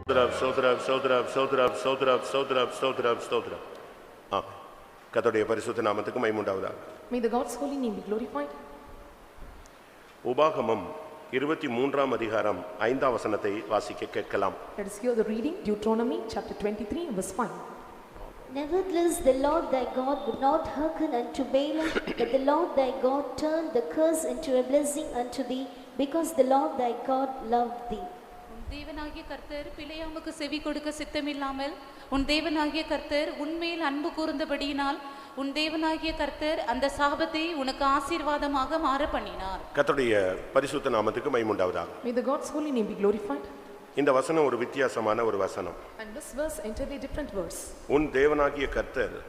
ஸ்தோத்திரம் ஸ்தோத்திரம் ஸ்தோத்திரம் ஸ்தோத்திரம் ஸ்தோத்திரம் ஸ்தோத்திரம் ஸ்தோத்திரம். ஆமென். கர்த்தருடைய பரிசுத்த நாமத்துக்கு மகிமை உண்டாவதாக. May the God's holy name be glorified. உபாகமம் 23ஆம் அதிகாரம் 5ஆம் வசனத்தை வாசிக்க கேட்கலாம். Let us hear the reading, Deuteronomy chapter 23 verse 5. Nevertheless, the Lord thy God would not hearken unto Balaam, but the Lord thy God turned the curse into a blessing unto thee, because the Lord thy God loved thee. தேவனாகிய கர்த்தர் பிலேயாமுக்கு செவி கொடுக்க சித்தமில்லாமல் உன் தேவனாகிய கர்த்தர் உன்மேல் அன்பு கூர்ந்தபடியினால் உன் தேவனாகிய கர்த்தர் அந்த சாபத்தை உனக்கு ஆசீர்வாதமாக மாற பண்ணினார். கர்த்தருடைய பரிசுத்த நாமத்துக்கு மகிமை உண்டாவதாக. May the God's holy name be glorified. இந்த வசனம் ஒரு வித்தியாசமான ஒரு வசனம். And this verse entirely different verse. உன் தேவனாகிய கர்த்தர்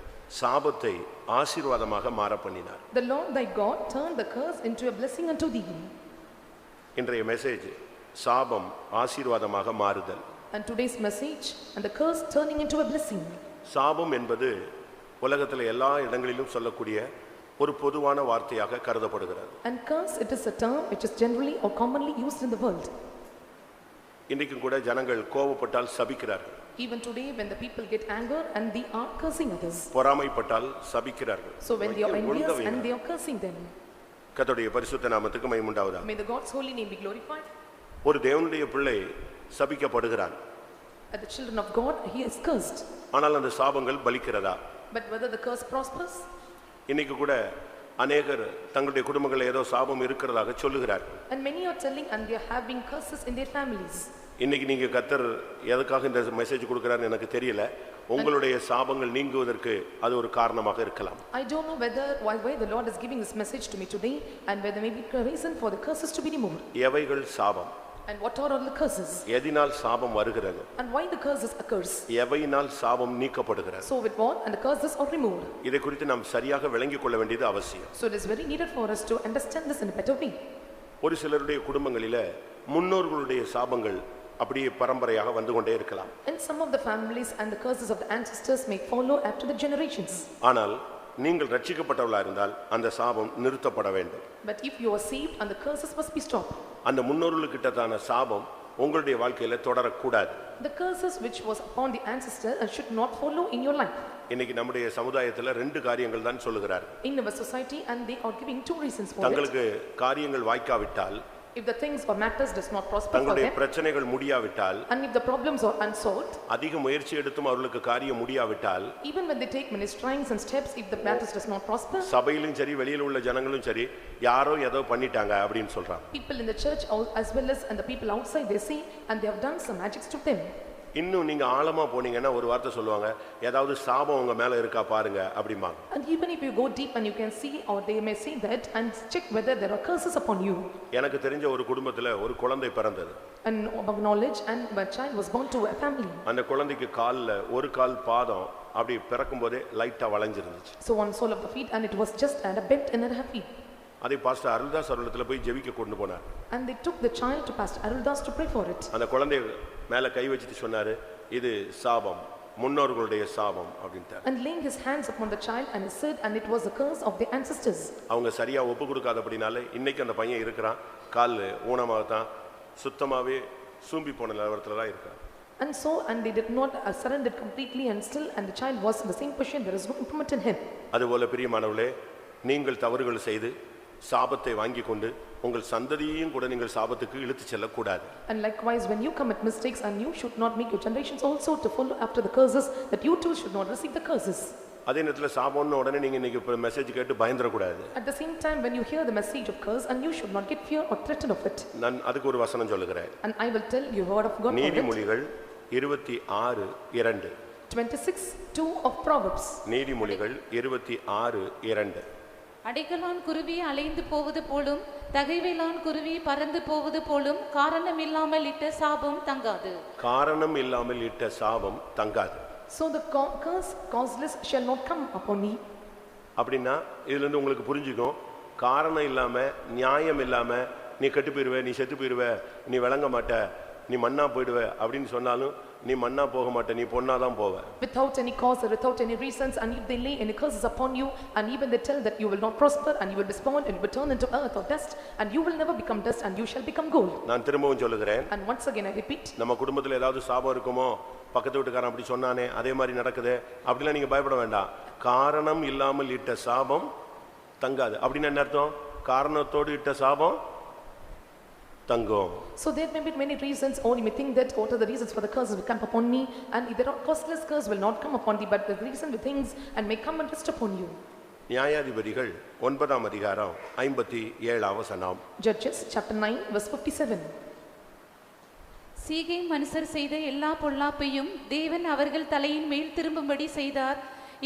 சாபத்தை ஆசீர்வாதமாக மாற பண்ணினார். The Lord thy God turned the curse into a blessing unto thee. இன்றைய மெசேஜ் சாபம் ஆசீர்வாதமாக மாறுதல். And today's message, and the curse turning into a blessing. சாபம் என்பது உலகத்தில் எல்லா இடங்களிலும் சொல்லக்கூடிய ஒரு பொதுவான வார்த்தையாக கருதப்படுகிறது. And curse, it is a term which is generally or commonly used in the world. இன்றைக்கும் கூட ஜனங்கள் கோபப்பட்டால் சபிக்கிறார்கள். Even today when the people get anger and they are cursing others. பொறாமைப்பட்டால் சபிக்கிறார்கள். So when they are envious and they are cursing them. கர்த்தருடைய பரிசுத்த நாமத்துக்கு மகிமை உண்டாவதாக. May the God's holy name be glorified. ஒரு தேவனுடைய பிள்ளை சபிக்கப்படுகிறான். At the children of God, he is cursed. ஆனால் அந்த சாபங்கள் பலிக்கிறதா? But whether the curse prospers? இன்னைக்கு கூட அநேகர் தங்களுடைய குடும்பங்களில் ஏதோ சாபம் இருக்கிறதாக சொல்லுகிறார்கள். And many are telling and they are having curses in their families. இன்னைக்கு நீங்க கர்த்தர் எதுக்காக இந்த மெசேஜ் கொடுக்கறாருன்னு எனக்கு தெரியல. உங்களுடைய சாபங்கள் நீங்குவதற்கு அது ஒரு காரணமாக இருக்கலாம். I don't know why the Lord is giving this message to me today and whether may be a reason for the curses to be removed. எவைகள் சாபம்? And what are all the curses? எதினால் சாபம் வருகிறது? And why the curses occurs? எவையினால் சாபம் நீக்கப்படுகிறது? So with what and the curses are removed. இதை குறித்து நாம் சரியாக விளங்கிக் கொள்ள வேண்டியது அவசியம். So it is very needed for us to understand this in a better way. ஒரு சிலருடைய குடும்பங்களிலே முன்னோர்களுடைய சாபங்கள் அப்படியே பரம்பரையாக வந்து கொண்டே இருக்கலாம். And some of the families and the curses of the ancestors may follow after the generations. ஆனால் நீங்கள் ரட்சிக்கப்பட்டவர்களாக இருந்தால் அந்த சாபம் நிறுத்தப்பட வேண்டும். But if you are saved and the curses must be stopped. அந்த முன்னோர்களுக்கிட்டதான சாபம் உங்களுடைய வாழ்க்கையில தொடரக்கூடாது. The curses which was upon the ancestor should not follow in your life. இன்னைக்கு நம்முடைய சமுதாயத்துல ரெண்டு காரியங்கள் தான் சொல்லுகிறார். In our society and they are giving two reasons for it. தங்களுக்கு காரியங்கள் வாய்க்காவிட்டால், If the things or matters does not prosper for தங்களுடைய them, பிரச்சனைகள் முடியாவிட்டால், and if the problems are unsolved, அதிக முயற்சி எடுத்தும் அவர்களுக்கு காரியம் முடியாவிட்டால், even when they take many strides and steps, if the matters does not prosper, சபையிலும் சரி வெளியில உள்ள ஜனங்களும் சரி யாரோ ஏதோ பண்ணிட்டாங்க அப்படினு சொல்றாங்க. people in the church as well as and the people outside they say and they have done some magics to them. இன்னும் நீங்க ஆழமா போனீங்கன்னா ஒரு வார்த்தை சொல்லுவாங்க, ஏதாவது சாபம் உங்க மேல இருக்கா பாருங்க அப்படிம்பாங்க. And even if you go deep and you can see or they may say that and check whether there are curses upon you. எனக்கு தெரிஞ்ச ஒரு குடும்பத்துல ஒரு குழந்தை பிறந்தது. And of knowledge and a child was born to a family. அந்த குழந்தைக்கு கால்ல ஒரு கால் பாதம் அப்படி பிறக்கும்போதே லைட்டா வளைஞ்சிருந்துச்சு. So one sole of the feet and it was just at a bent in her feet. அதை பாஸ்டர் அருள்தாஸ் அவர்களிடத்துல போய் ஜெபிக்க கொண்டு போனார். And they took the child to Pastor Aruldas to pray for it. அந்த குழந்தை மேல கை வச்சிட்டு சொன்னாரு, இது சாபம், முன்னோர்களுடைய சாபம் அப்படின்ட்டார். And laying his hands upon the child and he said and it was a curse of the ancestors. அவங்க சரியா ஒப்பு கொடுக்காதபடினால இன்னைக்கு அந்த பையன் இருக்கிறான், கால் ஊனமாக தான் சுத்தமாவே சூம்பி போன நிலவரத்துல தான் இருக்கான். And so and they did not surrender completely and still and the child was in the same position, there is no improvement in him. அதுபோல பிரியமானவர்களே, நீங்கள் தவறுகள் செய்து சாபத்தை வாங்கி கொண்டு உங்கள் சந்ததியையும் கூட நீங்கள் சாபத்துக்கு இழுத்து செல்லக்கூடாது. And likewise when you commit mistakes and you should not make your generations also to follow after the curses, that you too should not receive the curses. அதே நேரத்துல சாபம்னு உடனே நீங்க இன்னைக்கு மெசேஜ் கேட்டு பயந்துடக்கூடாது. At the same time when you hear the message of curse and you should not get fear or threatened of it. நான் அதுக்கு ஒரு வசனம் சொல்லுகிறேன். And I will tell you word of God. நீதிமொழிகள் 26:2. 26:2 of Proverbs. நீதிமொழிகள் 26:2. அடைக்கலான் குருவி அலைந்து போவது போலும் தகைவேலான் குருவி பறந்து போவது போலும் காரணம் இல்லாமல் இட்ட சாபம் தங்காது. காரணம் இல்லாமல் இட்ட சாபம் தங்காது. So the curse causeless shall not come upon me. அப்படின்னா இதுல இருந்து உங்களுக்கு புரிஞ்சுக்கும், காரணம் இல்லாம நியாயம் இல்லாம நீ கெட்டு போயிடுவ, நீ செத்து போயிடுவ, நீ விளங்க மாட்ட, நீ மண்ணா போயிடுவ அப்படின்னு சொன்னாலும் நீ மண்ணா போக மாட்ட, நீ பொன்னா தான் போவ. Without any cause or without any reasons, and if they lay any curses upon you, and even they tell that you will not prosper, and you will be spawned and you will turn into earth or dust, and you will never become dust, and you shall become gold. நான் திரும்பவும் சொல்லுகிறேன். And once again I repeat, நம்ம குடும்பத்துல ஏதாவது சாபம் இருக்குமோ, பக்கத்து வீட்டுக்காரன் அப்படி சொன்னானே அதே மாதிரி நடக்குது அப்படிலாம் நீங்க பயப்பட வேண்டாம். காரணம் இல்லாமல் இட்ட சாபம் தங்காது. அப்படின்னு என்ன அர்த்தம்? காரணத்தோடு இட்ட சாபம் தங்கும். So there may be many reasons, or you may think that what are the reasons for the curses will come upon me, and if there are causeless curse will not come upon thee, but the reason with things and may come and rest upon you. நியாயாதிபதிகள் 9ஆம் அதிகாரம் 57ஆம் வசனம். Judges chapter 9 verse 57. சீகேம் மனுஷர் செய்த எல்லா பொல்லாப்பையும் தேவன் அவர்கள் தலையின் மேல் திரும்பும்படி செய்தார்.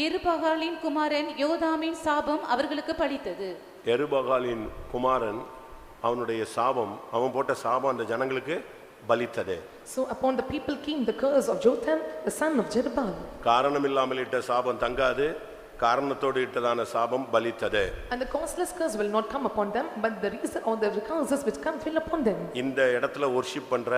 எருபகாலின் குமாரன் யோதாமின் சாபம் அவர்களுக்கு பலித்தது. எருபகாலின் குமாரன் அவனுடைய சாபம், அவன் போட்ட சாபம் அந்த ஜனங்களுக்கு பலித்தது. So upon the people came the curse of Jotham the son of Jerubbaal. காரணம் இல்லாமல் இட்ட சாபம் தங்காது, காரணத்தோடு இட்டதான சாபம் பலித்தது. And the causeless curse will not come upon them, but the reason or the curses which come will upon them. இந்த இடத்துல worship பண்ற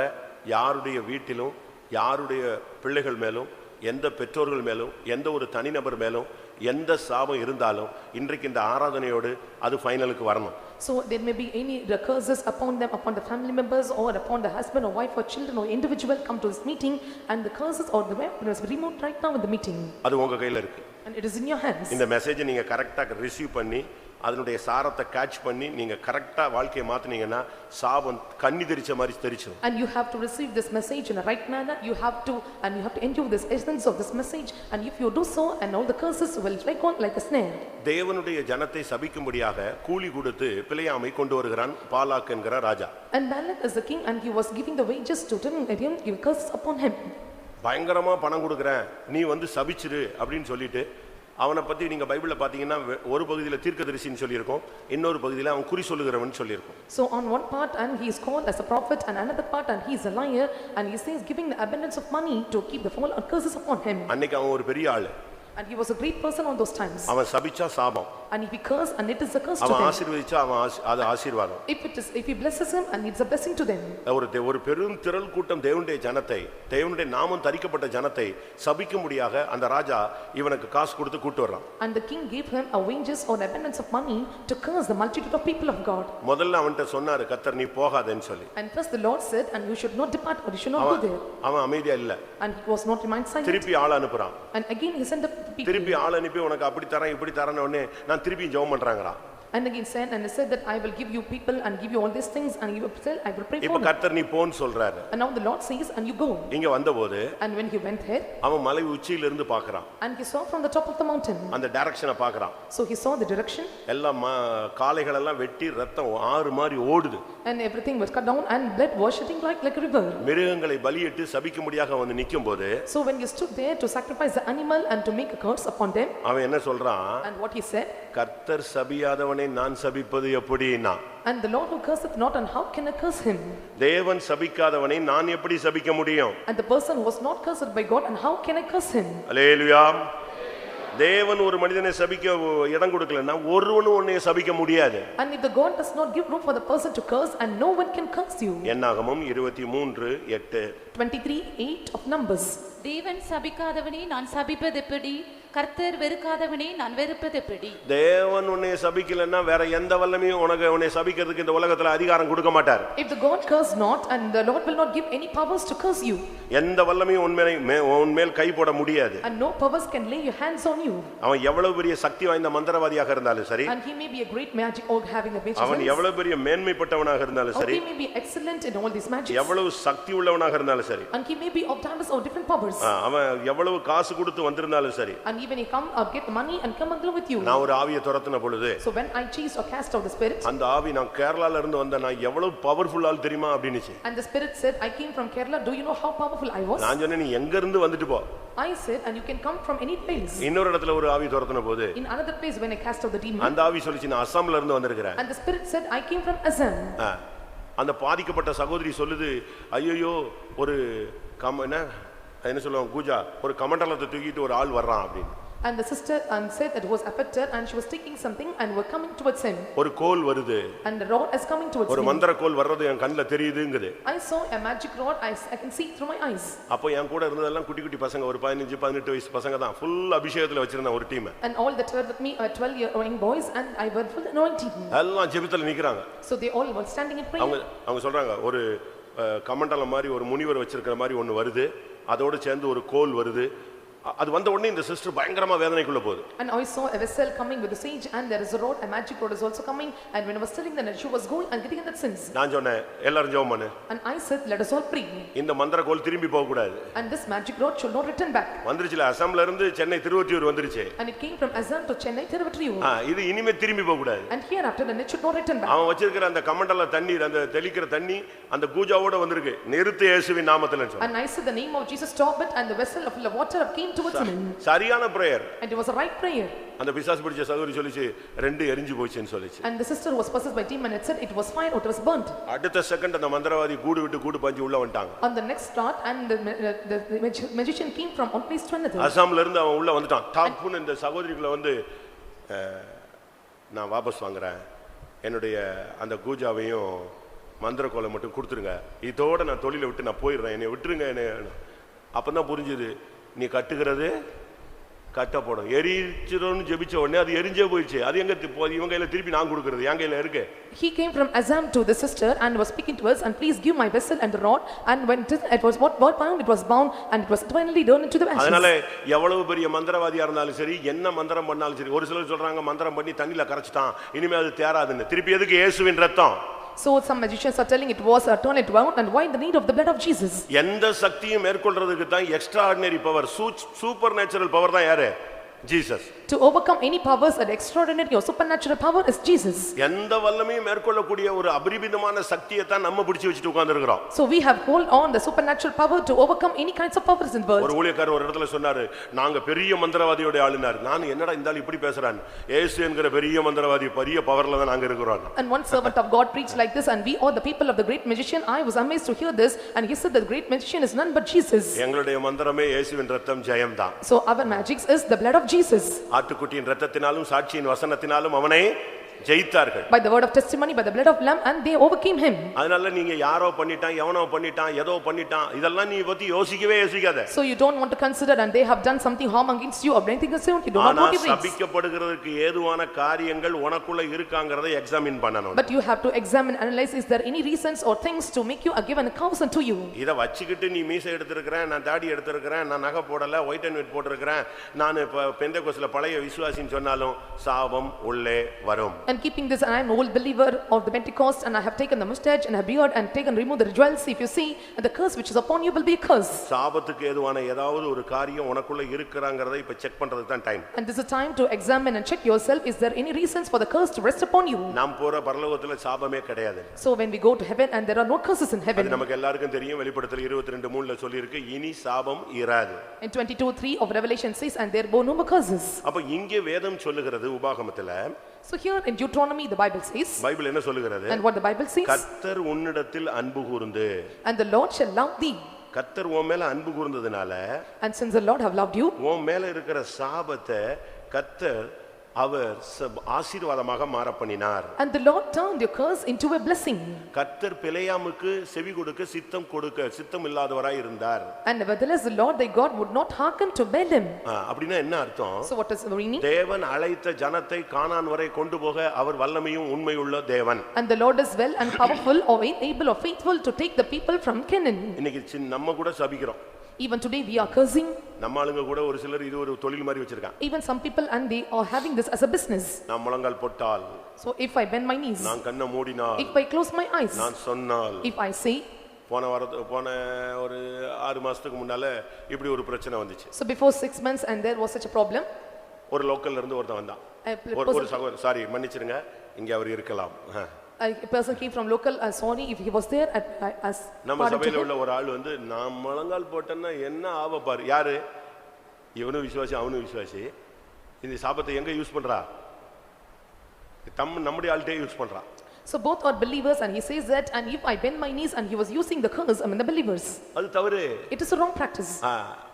யாருடைய வீட்டிலும் யாருடைய பிள்ளைகள் மேலும் எந்த பெற்றோர்கள் மேலும் எந்த ஒரு தனிநபர் மேலும் எந்த சாபம் இருந்தாலும் இன்றைக்கு இந்த ஆராதனையோடு அது ஃபைனலுக்கு வரணும். So there may be any curses upon them, upon the family members or upon the husband or wife or children or individual come to this meeting, and the curses or the weapon is removed right now in the meeting. அது உங்க கையில இருக்கு. And it is in your hands. இந்த மெசேஜை நீங்க கரெக்ட்டா receive பண்ணி அதனுடைய சாரத்தை கேட்ச் பண்ணி நீங்க கரெக்ட்டா வாழ்க்கையை மாத்துனீங்கன்னா சாபம் கண்ணி தெரிச்ச மாதிரி தெரிச்சிடும். And you have to receive this message in a right manner. You have to endure this essence of this message, and if you do so, and all the curses will strike on like a snare. தேவனுடைய ஜனத்தை சபிக்கும்படியாக கூலி கொடுத்து பிலேயாமை கொண்டு வருகிறான் பாலாக் என்கிற ராஜா. And Balak is the king, and he was giving the wages to him, and he gave curses upon him. பயங்கரமா பணம் கொடுக்கறேன், நீ வந்து சபிச்சிரு அப்படினு சொல்லிட்டு அவனை பத்தி நீங்க பைபிள்ல பாத்தீங்கன்னா ஒரு பகுதியில தீர்க்கதரிசின்னு சொல்லி இருக்கும், இன்னொரு பகுதியில அவன் குறி சொல்லுகிறவன் சொல்லி இருக்கும். So on one part and he is called as a prophet, and another part and he is a liar, and he says giving the abundance of money to keep the fall and curses upon him. அன்னைக்கு அவன் ஒரு பெரிய ஆளு. And he was a great person on those times. அவன் சபிச்சா சாபம். And if he curse, and it is a curse to அவன் them. ஆசீர்வதிச்சா அது ஆசீர்வாதம். If he blesses him, and it's a blessing to them. ஒரு பெரும் திரள் கூட்டம் தேவனுடைய ஜனத்தை, தேவனுடைய நாமம் தரிக்கப்பட்ட ஜனத்தை சபிக்கும்படியாக அந்த ராஜா இவனுக்கு காசு கொடுத்து கூட்டி வர்றான். And the king gave him a wages or abundance of money to curse the multitude of people of God. முதல்ல அவன்ட்ட சொன்னாரு கர்த்தர் நீ போகாதேன்னு சொல்லி. And first the Lord said, and you should not depart, or you should not go there. அவன் அமைதியா இல்ல. And he was not remained silent. திருப்பி ஆள் அனுப்புறான். And again he sent the people. திருப்பி ஆள் அனுப்பி உனக்கு அப்படி தரேன் இப்படி தரேன்னு உடனே நான் திருப்பி ஜெபம் பண்றாங்கடா. And again said, and he said that I will give you people and give you all these things, and you will say I will pray for இப்ப you. கர்த்தர் நீ போன்னு சொல்றாரு. And now the Lord says, and you go. இங்க வந்தபோது And when he went there, அவன் மலை உச்சியில இருந்து பார்க்கறான். and he saw from the top of the mountain. அந்த டைரக்ஷனை பார்க்கறான். So he saw the direction. எல்லாம் காளைகள் எல்லாம் வெட்டி ரத்தம் ஆறு மாதிரி ஓடுது. And everything was cut down, and blood was shooting like a river. மிருகங்களை பலியிட்டு சபிக்கும்படியாக வந்து நிக்கும்போது So when he stood there to sacrifice the animal and to make a curse upon them, அவன் என்ன சொல்றான்? and what he said, கர்த்தர் சபியாதவனை நான் சபிப்பது எப்படினா? and the Lord who curseth not, and how can I curse him? தேவன் சபிக்காதவனை நான் எப்படி சபிக்க முடியும்? And the person was not cursed by God, and how can I curse him? அல்லேலூயா. தேவன் ஒரு மனிதனை சபிக்க இடம் கொடுக்கலன்னா ஒருவனும் உன்னை சபிக்க முடியாது. And if the God does not give room for the person to curse, and no one can curse you. என்னாகமம் 23:8. 23:8 of Numbers. தேவன் சபிக்காதவனை நான் சபிப்பது எப்படி? கர்த்தர் வெறுக்காதவனை நான் வெறுப்பது எப்படி? தேவன் உன்னை சபிக்கலன்னா வேற எந்த வல்லமையும் உன்னை சபிக்கிறதுக்கு இந்த உலகத்துல அதிகாரம் கொடுக்க மாட்டார். If the God curse not, and the Lord will not give any powers to curse you. எந்த வல்லமையும் உன் மேல் கை போட முடியாது. And no powers can lay your hands on you. அவன் எவ்வளவு பெரிய சக்தி வாய்ந்த மந்திரவாதியாக இருந்தாலும் சரி, And he may be a great magic or having a magic. அவன் எவ்வளவு பெரிய மேன்மைப்பட்டவனாக இருந்தாலும் Or சரி, he may be excellent in all these magics. எவ்வளவு சக்தி உள்ளவனாக இருந்தாலும் சரி, And he may be of diverse or different powers. அவன் எவ்வளவு காசு கொடுத்து வந்திருந்தாலும் சரி, And even he come or get the money and come along with you. நான் ஒரு ஆவியை துரத்தின பொழுது So when I chased or cast out the spirit, அந்த ஆவி நான் கேரளால இருந்து வந்த நான் எவ்வளவு பவர்ஃபுல் ஆள் தெரியுமா அப்படினுச்சு. and the spirit said, I came from Kerala, do you know how powerful I was? நான் சொன்னேன் நீ எங்க இருந்து வந்துட்டு போ. I said, and you can come from any place. இன்னொரு இடத்துல ஒரு ஆவி துரத்தின போது In another place when I cast out the demon, அந்த ஆவி சொல்லிச்சு நான் அசாம்ல இருந்து வந்திருக்கிறேன். and the spirit said, I came from Assam. அந்த பாதிக்கப்பட்ட சகோதரி சொல்லுது, ஐயோ ஒரு என்ன சொல்லுவாங்க கூஜா, ஒரு கமண்டலத்தை தூக்கிட்டு ஒரு ஆள் வர்றான் அப்படின்னு. And the sister said that was affected and she was taking something and were coming towards him. ஒரு கோல் வருது. And the rod is coming towards ஒரு me. மந்திர கோல் வர்றது என் கண்ணுல தெரியுதுங்குது. I saw a magic rod. I can see through my eyes. அப்போ என் கூட இருந்ததெல்லாம் குட்டி குட்டி பசங்க ஒரு 15 18 வயசு பசங்க தான். ஃபுல் அபிஷேகத்துல வச்சிருந்த ஒரு team. And all that were with me are 12-year-old boys and I were full anointed. எல்லாம் ஜெபத்துல நிக்கறாங்க. So they all were standing in prayer. அவங்க சொல்றாங்க ஒரு கமண்டலம் மாதிரி ஒரு முனிவர் வச்சிருக்கிற மாதிரி ஒன்னு வருது. அதோட சேர்ந்து ஒரு கோல் வருது. அது வந்த உடனே இந்த சிஸ்டர் பயங்கரமா வேதனைக்குள்ள போகுது. And I saw a vessel coming with a sage and there is a rod, a magic rod is also coming, and when I was telling them that she was going and getting in that sins. நான் சொன்னேன் எல்லாரும் ஜெபம் பண்ணு. And I said let us all pray. இந்த மந்திர கோல் திரும்பி போக கூடாது. And this magic rod should not return back. வந்துருச்சுல அசாம்ல இருந்து சென்னை திருவொற்றியூர் வந்துருச்சு. And it came from Assam to Chennai Tiruvallur. இது இனிமே திரும்பி போக கூடாது. And hereafter then it should not return back. அவன் வச்சிருக்கிற அந்த கமண்டல தண்ணீர் அந்த தெளிக்கிற தண்ணி அந்த கூஜாவோட வந்திருக்கு. நிறுத்து இயேசுவின் நாமத்தில சொன்னான். And I said the name of Jesus, stop it, and the vessel of the water came towards him. சரியான prayer. And it was a right prayer. அந்த பிசாசு பிடிச்ச சகோதரி சொல்லிச்சு ரெண்டு எரிஞ்சு போச்சுன்னு சொல்லிச்சு. And the sister was possessed by demon and said it was fire or it was burnt. அடுத்த செகண்ட் அந்த மந்திரவாதி கூடு விட்டு கூடு பாஞ்சு உள்ள வந்துட்டாங்க. On the next thought and the magician came from one place to another. அசாம்ல இருந்து அவன் உள்ள வந்துட்டான். டாப்னு இந்த சகோதரிக்குள்ள வந்து நான் வாபஸ் வாங்குறேன். என்னுடைய அந்த கூஜாவையும் மந்திர கோலை மட்டும் கொடுத்துருங்க. இதோட நான் தொழிலை விட்டு நான் போயிடுறேன். என்னை விட்டுருங்க. அப்பதான் புரிஞ்சுது நீ கட்டுகிறது கட்டப்படும். எரிச்சிரோன்னு ஜெபிச்ச உடனே அது எரிஞ்சே போயிடுச்சு. அது எங்க இவங்க கையில திருப்பி நான் கொடுக்கிறது என் கையில இருக்கு. He came from Assam to the sister and was speaking to us and please give my vessel and the rod, and when it was what bound it was bound and it was finally turned into the ashes. அதனால எவ்வளவு பெரிய மந்திரவாதியா இருந்தாலும் சரி என்ன மந்திரம் பண்ணாலும் சரி ஒரு சிலர் சொல்றாங்க மந்திரம் பண்ணி தண்ணில கரைச்சிட்டான் இனிமே அது தேராதுன்னு. திருப்பி எதுக்கு இயேசுவின் ரத்தம்? So some magicians are telling it was turn it round, and why the need of the blood of Jesus? எந்த சக்தியும் மேற்கொள்றதுக்கு தான் extraordinary power super natural power தான் யாரு? Jesus. To overcome any powers, an extraordinary or supernatural power is Jesus. எந்த வல்லமையும் மேற்கொள்ளக்கூடிய ஒரு அபரிமிதமான சக்தியை தான் நம்ம பிடிச்சு வச்சிட்டு உட்கார்ந்திருக்கிறோம். So we have hold on the supernatural power to overcome any kinds of powers in the world. ஒரு ஊழியக்காரர் ஒரு இடத்துல சொன்னாரு நாங்க பெரிய மந்திரவாதியோட ஆளுனார். நான் என்னடா இந்த ஆளு இப்படி பேசுறான்? இயேசு என்கிற பெரிய மந்திரவாதி பெரிய பவர்ல தான் நாங்க இருக்கிறோம். And one servant of God preached like this, and we are the people of the great magician. I was amazed to hear this, and he said the great magician is none but Jesus. எங்களுடைய மந்திரமே இயேசுவின் ரத்தம் ஜெயம் தான். So our magic is the blood of Jesus. ஆட்டுக்குட்டியின் ரத்தத்தினாலும் சாட்சியின் வசனத்தினாலும் அவனை ஜெயித்தார்கள். By the word of testimony, by the blood of lamb, and they overcame him. அதனால நீங்க யாரோ பண்ணிட்டான் எவனோ பண்ணிட்டான் ஏதோ பண்ணிட்டான் இதெல்லாம் நீ பத்தி யோசிக்கவே யோசிக்காத. So you don't want to consider and they have done something harm against you or anything else, you do not motivate. சபிக்கப்படுகிறதுக்கு ஏதுவான காரியங்கள் உனக்குள்ள இருக்காங்கறதை எக்ஸாமின் பண்ணணும். But you have to examine, analyze, is there any reasons or things to make you give an account to you? இத வச்சிக்கிட்டு நீ மீசை எடுத்துக்கறேன் நான் தாடி எடுத்துக்கறேன் நான் நகை போடல ஒயிட் அண்ட் ஒயிட் போட்டுக்கறேன் நான் பெந்தேகோஸ்ல பழைய விசுவாசின்னு சொன்னாலும் சாபம் உள்ளே வரும். And keeping this, and I am an old believer of the Pentecost, and I have taken the mustache and a beard and removed the jewels. If you see, and the curse which is upon you will be a curse. சாபத்துக்கு ஏதுவான ஏதாவது ஒரு காரியம் உனக்குள்ள இருக்குறாங்கறதை இப்ப check பண்றதுக்கு தான் time. And this is a time to examine and check yourself, is there any reasons for the curse to rest upon you? நாம் போற பரலோகத்துல சாபமே கிடையாது. So when we go to heaven and there are no curses in heaven. அது நமக்கு எல்லாருக்கும் தெரியும். வெளிப்படுத்தல் 22:3ல சொல்லி இருக்கு இனி சாபம் இராது. In 22:3 of Revelation says, and there were no more curses. அப்ப இங்கே வேதம் சொல்லுகிறது உபாகமத்துல. So here in Deuteronomy the Bible says, Bible என்ன சொல்லுகிறது? and what the Bible says, கர்த்தர் உன்னிடத்தில் அன்பு கூர்ந்து, and the Lord shall love thee. கர்த்தர் உன் மேல அன்பு கூர்ந்ததனால, and since the Lord have loved you, உன் மேல இருக்கிற சாபத்தை கர்த்தர் அவர் ஆசீர்வாதமாக மாற பண்ணினார். and the Lord turned your curse into a blessing. கர்த்தர் பிலேயாமுக்கு செவி கொடுக்க சித்தம் இல்லாதவராய் இருந்தார். and nevertheless the Lord thy God would not hearken to Balaam. அப்படினா என்ன அர்த்தம்? So what is the meaning? தேவன் அழைத்த ஜனத்தை கானான் வரை கொண்டு போக அவர் வல்லமையும் உண்மையுள்ள தேவன். and the Lord is well and powerful or able or faithful to take the people from Canaan. இன்னைக்கு நம்ம கூட சபிக்கிறோம். Even today we are cursing. நம்ம ஆளுங்க கூட ஒரு சிலர் இது ஒரு தொழில் மாதிரி வச்சிருக்காங்க. Even some people and they are having this as a business. நான் முழங்கால் போட்டால், so if I bend my knees, நான் கண்ணை மூடினால், if I close my eyes, நான் சொன்னால், if I say, போன ஒரு 6 மாசத்துக்கு முன்னால இப்படி ஒரு பிரச்சனை வந்துச்சு. so before 6 months and there was such a problem. ஒரு லோக்கல்ல இருந்து ஒருத்தன் வந்தான். ஒரு சகோதரர் சாரி மன்னிச்சிடுங்க இங்க அவர் இருக்கலாம். A person came from local, sorry if he was there as நம்ம சபையில உள்ள ஒரு ஆள் வந்து நான் முழங்கால் போட்டேன்னா என்ன ஆவ பாரு. யாரு? இவனும் விசுவாசி அவனும் விசுவாசி. இந்த சாபத்தை எங்க யூஸ் பண்றா? நம்முடைய ஆள்கிட்டே யூஸ் பண்றா. So both are believers and he says that, and if I bend my knees, and he was using the curse among the believers. அது தவறு. It is a wrong practice.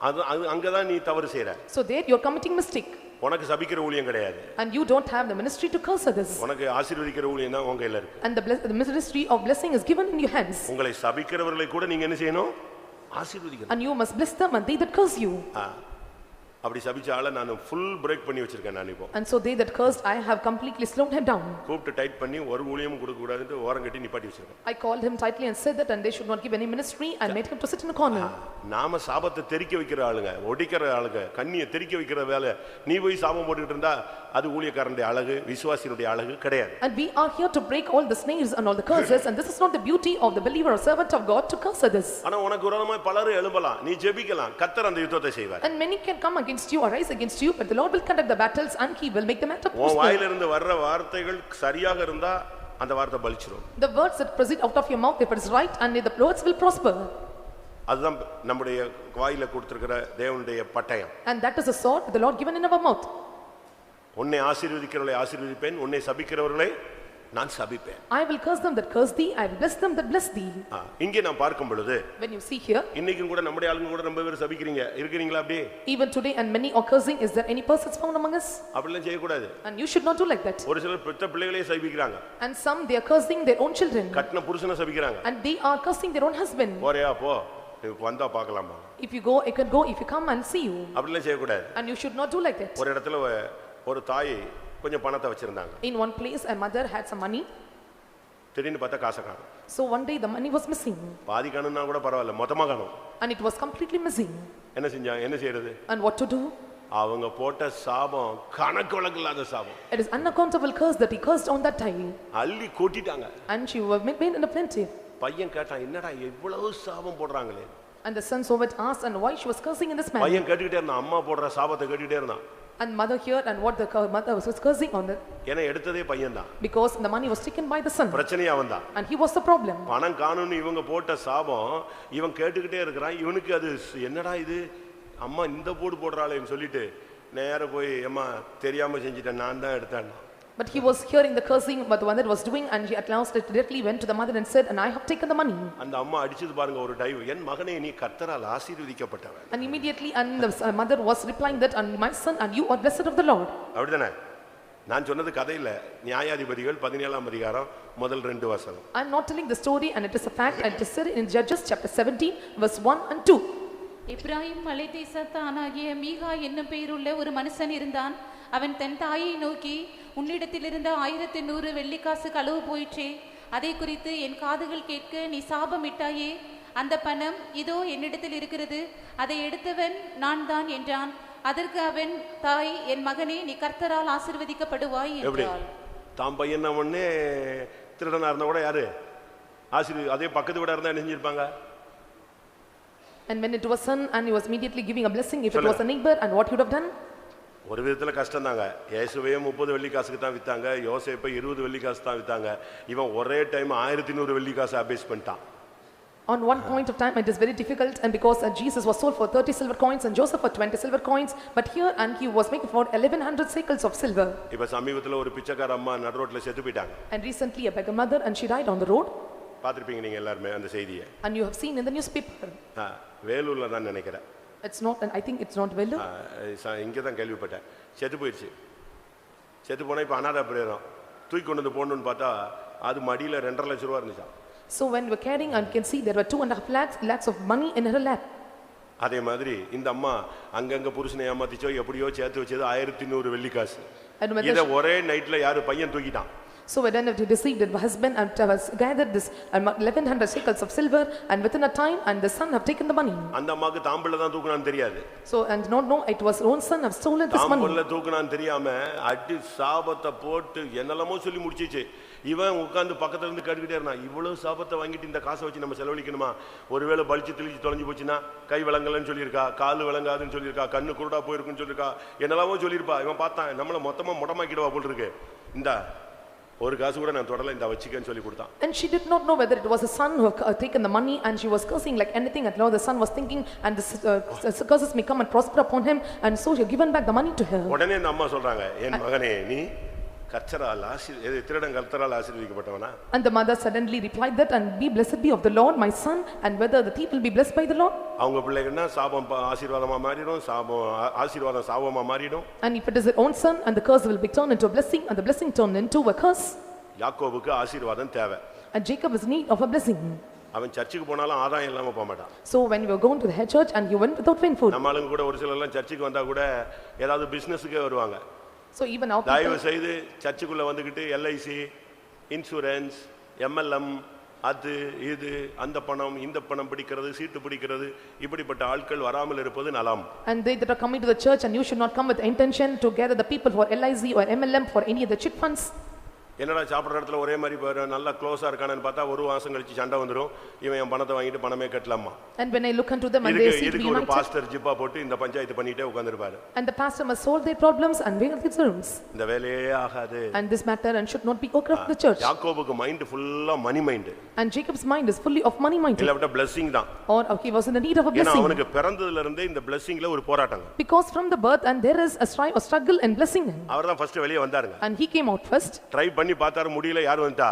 அது அங்கதான் நீ தவறு செய்ற. So there you are committing mistake. உனக்கு சபிக்கிற ஊழியம் கிடையாது. And you don't have the ministry to curse others. உனக்கு ஆசீர்வதிக்கிற ஊழியம் தான் உங்க கையில இருக்கு. And the ministry of blessing is given in your hands. உங்களை சபிக்கிறவர்களை கூட நீங்க என்ன செய்யணும்? ஆசீர்வதிக்கணும். And you must bless them and they that curse you. அப்படி சபிச்சால நான் ஃபுல் பிரேக் பண்ணி வச்சிருக்கேன் நான் இப்போ. And so they that cursed I have completely slowed him down. கூப்ட் டைட் பண்ணி ஒரு ஊழியமும் கொடுக்க கூடாதுன்னு ஓரம் கட்டி நிப்பாட்டி வச்சிருக்கேன். I called him tightly and said that, and they should not give any ministry, and made him to sit in a corner. நாம சாபத்தை தெறிக்க வைக்கிற ஆளுங்க, ஒடிக்கிற ஆளுங்க, கண்ணியை தெறிக்க வைக்கிற வேலை. நீ போய் சாபம் போட்டுட்டு இருந்தா அது ஊழியக்காரனுடைய அழகு, விசுவாசியுடைய அழகு கிடையாது. And we are here to break all the snares and all the curses, and this is not the beauty of the believer or servant of God to curse others. ஆனா உனக்கு விரோதமாய் பலர் எழும்பலாம், நீ ஜெபிக்கலாம், கர்த்தர் அந்த யுத்தத்தை செய்வார். And many can come against you or rise against you, but the Lord will conduct the battles and he will make the matter prosper. உன் வாயில இருந்து வர்ற வார்த்தைகள் சரியாக இருந்தா அந்த வார்த்தை பலிச்சிரும். The words that proceed out of your mouth, if it is right, and the words will prosper. அதுதான் நம்முடைய வாயில கொடுத்திருக்கிற தேவனுடைய பட்டயம். And that is the sword the Lord given in our mouth. உன்னை ஆசீர்வதிக்கிறவர்களை ஆசீர்வதிப்பேன், உன்னை சபிக்கிறவர்களை நான் சபிப்பேன். I will curse them that curse thee, I will bless them that bless thee. இங்கே நான் பார்க்கும் பொழுது, when you see here, இன்னைக்கும் கூட நம்முடைய ஆளுங்க கூட ரொம்ப பேர் சபிக்கிறீங்க, இருக்கீங்களா அப்படி? Even today and many are cursing. Is there any persons found among us? அப்படிலாம் செய்ய கூடாது. And you should not do like that. ஒரு சிலர் பெற்ற பிள்ளைகளே சபிக்கிறாங்க. And some they are cursing their own children. கட்டின புருஷனை சபிக்கிறாங்க. And they are cursing their own husband. போறியா போ, நீ வந்தா பார்க்கலாமா? If you go, you can go. If you come and see you. அப்படிலாம் செய்ய கூடாது. And you should not do like that. ஒரு இடத்துல ஒரு தாய் கொஞ்சம் பணத்தை வச்சிருந்தாங்க. In one place a mother had some money. திடீர்னு பார்த்தா காசை காணோம். So one day the money was missing. பாதி காணும்னா கூட பரவாயில்லை, மொத்தமா காணோம். And it was completely missing. என்ன செஞ்சாங்க, என்ன செய்யறது? And what to do? அவங்க போட்ட சாபம் கணக்கு வழக்கில்லாத சாபம். It is unaccountable curse that he cursed on that time. அள்ளி கொட்டிட்டாங்க. And she was made in a plenty. பையன் கேட்டான், என்னடா இவ்வளவு சாபம் போடுறாங்களே? And the son saw it, asked, and why she was cursing in this manner. பையன் கேட்டுக்கிட்டே இருந்தான், அம்மா போடுற சாபத்தை கேட்டுக்கிட்டே இருந்தான். And mother heard, and what the mother was cursing on it. ஏன்னா எடுத்ததே பையன் தான். Because the money was taken by the son. பிரச்சனையே அவன் தான். And he was the problem. பணம் காணும்னு இவங்க போட்ட சாபம் இவன் கேட்டுக்கிட்டே இருக்கிறான். இவனுக்கு அது என்னடா இது, அம்மா இந்த போடுறாளேன்னு சொல்லிட்டு நேரா போய் அம்மா தெரியாம செஞ்சிட்டேன், நான் தான் எடுத்தேன். But he was hearing the cursing but the one that was doing, and he at last directly went to the mother and said, and I have taken the money. அந்த அம்மா அடிச்சது பாருங்க ஒரு டைவ், என் மகனே நீ கர்த்தரால் ஆசீர்வதிக்கப்பட்டவன். And immediately and the mother was replying that, and my son, and you are blessed of the Lord. அப்படிதானே? நான் சொன்னது கதை இல்ல, நியாயாதிபதிகள் 17ஆம் அதிகாரம் முதல் 2 வசனம். I am not telling the story, and it is a fact, and it is said in Judges chapter 17 verse 1 and 2. Ephraim மலைதேசத்தானாகிய மீகா என்னும் பெயருள்ள ஒரு மனுஷன் இருந்தான். அவன் தன் தாயை நோக்கி, உன்னிடத்திலிருந்த 1100 வெள்ளிக்காசு களவு போயிற்றே, அதை குறித்து என் காதுகள் கேட்க நீ சாபமிட்டாயே. அந்த பணம் இதோ என்னிடத்தில் இருக்கிறது, அதை எடுத்தவன் நான் தான் என்றான். அதற்கு அவன் தாய், என் மகனே நீ கர்த்தரால் ஆசீர்வதிக்கப்படுவாய் என்றாள். தாம் பையன் அவனே திருடனா இருந்தா கூட யாரு அதே பக்கத்து வீடா இருந்தா என்ன செஞ்சிருப்பாங்க? And when it was son, and he was immediately giving a blessing, if it was a neighbor, and what he would have done? ஒரு விதத்துல கஷ்டம் தாங்க. இயேசுவே 30 வெள்ளிக்காசுக்கு தான் வித்தாங்க, யோசேப்பை 20 வெள்ளிக்காசு தான் வித்தாங்க. இவன் ஒரே டைம் 1100 வெள்ளிக்காசு அபேஸ் பண்ணிட்டான். On one point of time it is very difficult, and because Jesus was sold for 30 silver coins and Joseph for 20 silver coins, but here and he was making for 1100 shekels of silver. இப்ப சமீபத்துல ஒரு பிச்சைக்கார அம்மா நடு ரோட்ல செத்து போயிட்டாங்க. And recently a beggar mother, and she died on the road. பாத்திருப்பீங்க நீங்க எல்லாரும் அந்த செய்தியை. And you have seen in the newspaper. வேலூர்ல தான் நினைக்கிறேன். It's not, and I think it's not Vellore. இங்க தான் கேள்விப்பட்டேன். செத்து போயிடுச்சு. செத்து போனா இப்ப அனாதை பிரேதம் தூக்கி கொண்டு வந்து போடணும்னு பார்த்தா அது மடியில 2.5 லட்சம் ரூபாய் இருந்துச்சு. So when we were carrying, and can see there were 2.5 lakhs of money in her lap. அதே மாதிரி இந்த அம்மா அங்கங்க புருஷனை ஏமாத்திச்சோ எப்படியோ சேர்த்து வச்சது 1100 வெள்ளிக்காசு. இத ஒரே நைட்ல யாரு பையன் தூக்கிட்டான். So when he deceived her husband and was gathered this 1100 shekels of silver, and within a time and the son have taken the money. அந்த அம்மாக்கு தாம்பல்ல தான் தூக்குனான்னு தெரியாது. So and not know it was own son have stolen this money. தாம்பல்ல தூக்குனான்னு தெரியாம அடி சாபத்தை போட்டு என்னெல்லாமோ சொல்லி முடிச்சிச்சு. இவன் உட்கார்ந்து பக்கத்துல இருந்து கேட்டுக்கிட்டே இருந்தான், இவ்வளவு சாபத்தை வாங்கிட்டு இந்த காசை வச்சு நம்ம செலவழிக்கணுமா? ஒருவேளை பலிச்சு தெளிச்சு தொலைஞ்சு போச்சுன்னா கை விளங்கலன்னு சொல்லியிருக்கா, கால் விளங்காதுன்னு சொல்லியிருக்கா, கண்ணு குருடா போயிருக்குன்னு சொல்லியிருக்கா, என்னெல்லாமோ சொல்லியிருப்பா. இவன் பார்த்தான் நம்மள மொத்தமா முடமாக்கிடுவா போல் இருக்கு, இந்த ஒரு காசு கூட நான் தொடல, இந்த வச்சிக்கன்னு சொல்லி கொடுத்தான். And she did not know whether it was a son who had taken the money, and she was cursing like anything at law. The son was thinking, and the curses may come and prosper upon him, and so she had given back the money to her. உடனே அந்த அம்மா சொல்றாங்க, என் மகனே நீ கர்த்தரால் திருடன் கர்த்தரால் ஆசீர்வதிக்கப்பட்டவனா? And the mother suddenly replied that, and be blessed be of the Lord, my son, and whether the thief will be blessed by the Lord. அவங்க பிள்ளைகள்னா சாபம் ஆசீர்வாதமா மாறிடும், ஆசீர்வாதம் சாபமா மாறிடும். And if it is their own son, and the curse will be turned into a blessing, and the blessing turned into a curse. யாக்கோபுக்கு ஆசீர்வாதம் தேவை. And Jacob is in need of a blessing. அவன் சர்ச்சுக்கு போனாலும் ஆதாயம் இல்லாம போக மாட்டான். So when you were going to the head church and you went without paying food. நம்மளும் கூட ஒரு சிலர் எல்லாம் சர்ச்சுக்கு வந்தா கூட ஏதாவது பிசினஸ்க்கே வருவாங்க. So even our தயவு people, செய்து சர்ச்சுக்குள்ள வந்துகிட்டு LIC, இன்சூரன்ஸ், MLM, அது இது அந்த பணம் இந்த பணம் பிடிக்கிறது, சீட்டு பிடிக்கிறது, இப்படிப்பட்ட ஆட்கள் வராமல் இருப்பது நலம். and they that are coming to the church, and you should not come with the intention to gather the people for LIC or MLM for any of the chit funds. என்னடா சாப்பிட்ற இடத்துல ஒரே மாதிரி நல்லா க்ளோஸா இருக்கானு பார்த்தா ஒரு மாசம் கழிச்சு சண்டை வந்துரும். இவன் என் பணத்தை வாங்கிட்டு பணமே கட்டலாமா? And when I look unto them and they seem to be ஒரு united, பாஸ்டர் ஜிப்பா போட்டு இந்த பஞ்சாயத்து பண்ணிட்டே உட்கார்ந்திருப்பாரு. and the pastor must solve their problems and bear their sins. இந்த வேலையே ஆகாது. And this matter and should not be worked of the church. யாக்கோபுக்கு mind ஃபுல்லா மணி mind. And Jacob's mind is fully of money mind. இல்ல blessing தான். Or he was in the need of a ஏன்னா blessing. அவனுக்கு பிறந்ததில இருந்தே இந்த blessingல ஒரு போராட்டம். Because from the birth and there is a strife or struggle and blessing. அவர்தான் first வெளிய வந்தாருங்க. And he came out first. Try பண்ணி பார்த்தாரு, முடியல. யார் வந்தா?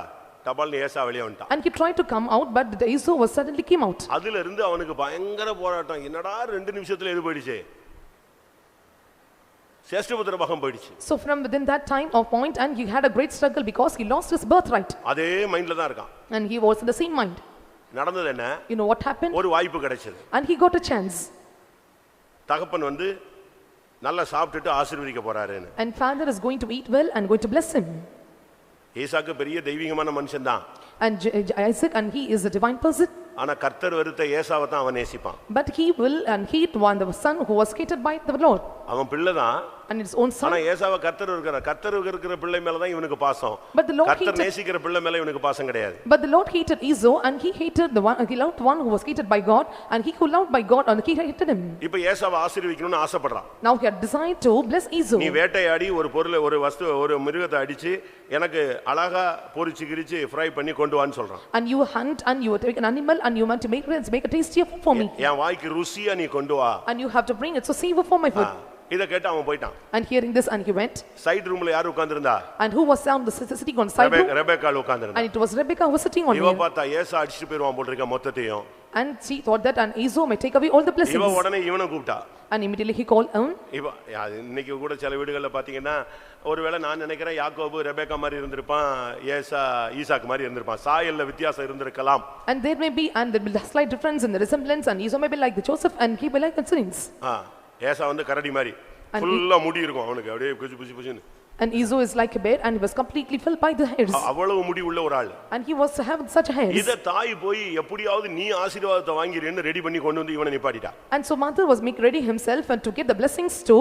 டபால்னு ஏசா வெளிய வந்தான். And he tried to come out, but the Esau was suddenly came out. அதில இருந்து அவனுக்கு பயங்கர போராட்டம். என்னடா 2 நிமிஷத்துல எது போயிடுச்சு? சேஷ்டபுத்திர பாகம் போயிடுச்சு. So from within that time of point, and he had a great struggle because he lost his birthright. அதே மைண்ட்ல தான் இருக்கான். And he was in the same mind. நடந்தது என்ன? You know what happened? ஒரு வாய்ப்பு கிடைச்சது. And he got a chance. தகப்பன் வந்து நல்லா சாப்பிட்டுட்டு ஆசீர்வதிக்க போறாருன்னு. And father is going to eat well and going to bless him. ஈசாக்கு பெரிய தெய்வீகமான மனுஷன் தான். And Isaac, and he is a divine person. ஆனா கர்த்தர் வெறுத்த ஏசாவை தான் அவன் நேசிப்பான். But he will and hate one the son who was hated by the Lord. அவன் பிள்ளை தான். And his own son. ஆனா ஏசாவை கர்த்தர் வெறுக்கிறார். கர்த்தர் வெறுக்கிற பிள்ளை மேல தான் இவனுக்கு பாசம். But the Lord கர்த்தர் hated. நேசிக்கிற பிள்ளை மேல இவனுக்கு பாசம் கிடையாது. But the Lord hated Esau, and he hated the one. He loved one who was hated by God, and he who loved by God, and he hated him. இப்போ ஏசாவை ஆசீர்வதிக்கணும்னு ஆசைப்படுறான். Now he had desired to bless Esau. நீ வேட்டையாடி ஒரு பொருளை ஒரு வஸ்து ஒரு மிருகத்தை அடிச்சு எனக்கு அழகா பொரிச்சு கிரிச்சு ஃப்ரை பண்ணி கொண்டு வான்னு சொல்றான். And you hunt and you take an animal and you want to make a tastier food for me. என் வாய்க்கு ருசியா நீ கொண்டு வா. And you have to bring it so savor for my food. இத கேட்டு அவன் போய்ட்டான். And hearing this, and he went. Side ரூம்ல யார் உட்கார்ந்திருந்தா? And who was sitting on side room? Rebecca உட்கார்ந்திருந்தா. And it was Rebekah who was sitting on. இவ பார்த்தா ஏசா அடிச்சிட்டு போய்டுவான் போல இருக்க மொத்தத்தையும். And she thought that and Esau may take away all the blessings. இவ உடனே இவனை கூப்பிட்டா. And immediately he called him. இவ இன்னைக்கு கூட சில வீடுகள்ல பாத்தீங்கன்னா ஒருவேளை நான் நினைக்கிறேன் யாக்கோபு ரெபெக்கா மாதிரி இருந்திருப்பான், ஏசா ஈசாக்கு மாதிரி இருந்திருப்பான். சாயல்ல வித்தியாசம் இருந்திருக்கலாம். And there may be and there will be a slight difference in the resemblance, and Esau may be like the Joseph and he be like the twins. ஏசா வந்து கரடி மாதிரி ஃபுல்லா முடி இருக்கும் அவனுக்கு, அப்படியே புஜு புஜு புஜுன்னு. And Esau is like a bear, and he was completely filled by the hairs. அவ்வளவு முடி உள்ள ஒரு ஆள். And he was having such a hairs. இத தாய் போய் எப்படியாவது நீ ஆசீர்வாதத்தை வாங்கிரேன்னு ரெடி பண்ணி கொண்டு வந்து இவனை நிப்பாட்டிட்டா. And so mother was make ready himself and to get the blessings to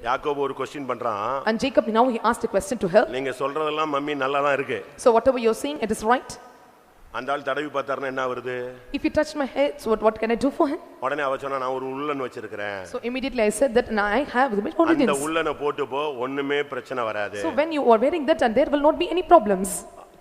யாக்கோபு ஒரு क्वेश्चन பண்றான். And Jacob now he asked a question to her. நீங்க சொல்றதெல்லாம் மம்மி நல்லா தான் இருக்கு. So whatever you are saying, it is right. அந்த ஆள் தடவி பார்த்தாருன்னா என்ன வருது? If you touch my head, so what can I do for him? உடனே அவ சொன்னா நான் ஒரு உள்ளன் வச்சிருக்கேன். So immediately I said that I have the ordinance. அந்த உள்ளனை போட்டு போ, ஒண்ணுமே பிரச்சனை வராது. So when you are wearing that, and there will not be any problems.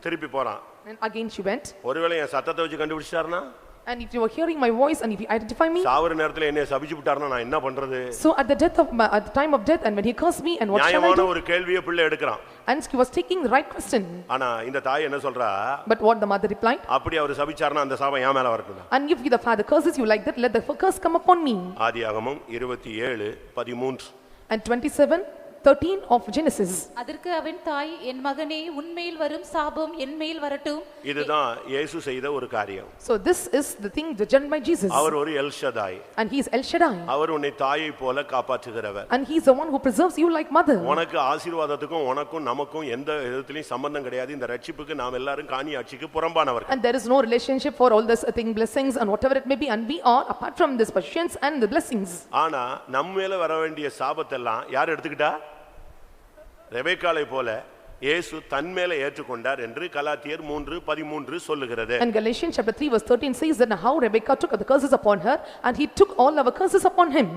திருப்பி போறான். And again she went. ஒருவேளை என் சத்தத்தை வச்சு கண்டுபிடிச்சாருன்னா? And if you are hearing my voice and if you identify me, சாவர நேரத்துல என்னை சபிச்சு விட்டாருன்னா நான் என்ன பண்றது? So at the time of death, and when he cursed me, and what shall I நியாயமான do? ஒரு கேள்வியை பிள்ளை எடுக்கறான். And he was taking the right question. ஆனா இந்த தாய் என்ன சொல்றா? But what the mother replied? அப்படி அவர் சபிச்சாருன்னா அந்த சாபம் என் மேல வரட்டும். And if the father curses you like that, let the curse come upon me. ஆதியாகமம் 27:13. And 27:13 of Genesis. அதற்கு அவன் தாய், என் மகனே, உன்மேல் வரும் சாபம் என் மேல் வரட்டும். இதுதான் இயேசு செய்த ஒரு காரியம். So this is the thing done by Jesus. அவர் ஒரு L ஷதாய். And he is El Shaddai. அவர் உன்னை தாயை போல காப்பாற்றுகிறவர். And he is the one who preserves you like mother. உனக்கு ஆசீர்வாதத்துக்கும் உனக்கும் நமக்கும் எந்த விதத்திலயும் சம்பந்தம் கிடையாது. இந்த ரட்சிப்புக்கு நாம் எல்லாரும் காணி ஆட்சிக்கு புறம்பானவர்கள். And there is no relationship for all this thing, blessings and whatever it may be, and we are apart from this patience and the blessings. ஆனா நம்ம மேல வர வேண்டிய சாபத்தெல்லாம் யார் எடுத்துக்கிட்டா? ரெபெக்காளை போல இயேசு தன் மேல ஏற்றுக்கொண்டார் என்று கலாத்தியர் 3:13 சொல்லுகிறது. And Galatians chapter 3 verse 13 says that how Rebekah took the curses upon her, and he took all our curses upon him.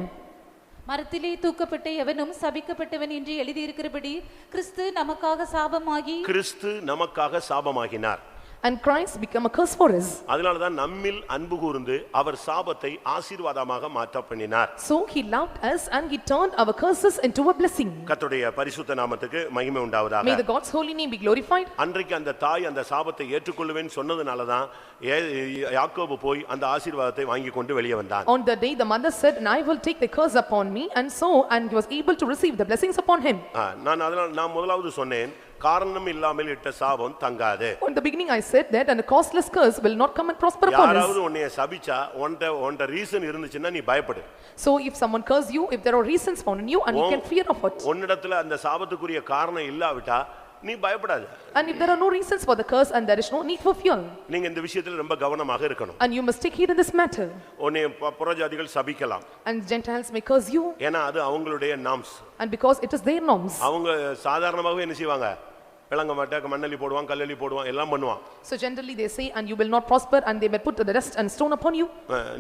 மரத்திலே தூக்கப்பட்ட எவனும் சபிக்கப்பட்டவன் என்று எழுதி இருக்கிறபடி கிறிஸ்து நமக்காக சாபமாகி கிறிஸ்து நமக்காக சாபமாகினார். And Christ became a curse for us. அதனால தான் நம்மில் அன்பு கூர்ந்து அவர் சாபத்தை ஆசீர்வாதமாக மாற்ற பண்ணினார். So he loved us and he turned our curses into a blessing. கர்த்தருடைய பரிசுத்த நாமத்துக்கு மகிமை உண்டாவதாக. May the God's holy name be glorified. அன்றைக்கு அந்த தாய் அந்த சாபத்தை ஏற்றுக்கொள்வேன்னு சொன்னதுனால தான் யாக்கோபு போய் அந்த ஆசீர்வாதத்தை வாங்கி கொண்டு வெளியே வந்தான். On the day the mother said, and I will take the curse upon me, and he was able to receive the blessings upon him. நான் முதலாவது சொன்னேன், காரணம் இல்லாமல் இட்ட சாபம் தங்காது. On the beginning I said that and a costless curse will not come and prosper upon us. யாராவது உன்னை சபிச்சா உன்ட ரீசன் இருந்துச்சுன்னா நீ பயப்படு. So if someone curse you, if there are reasons found in you, and you can fear of it. உன்னிடத்துல அந்த சாபத்துக்குரிய காரணம் இல்லாவிட்டா நீ பயப்படாத. And if there are no reasons for the curse, and there is no need for fear. நீங்க இந்த விஷயத்துல ரொம்ப கவனமாக இருக்கணும். And you must take heed in this matter. உன்னை புறஜாதிகள் சபிக்கலாம். And Gentiles may curse you. ஏனா அது அவங்களுடைய norms. And because it is their norms. அவங்க சாதாரணமாகவே என்ன செய்வாங்க? விளங்க மாட்டாங்க, மண்ணலி போடுவான், கல்லலி போடுவான், எல்லாம் பண்ணுவான். So generally they say, and you will not prosper, and they will put the dust and stone upon you.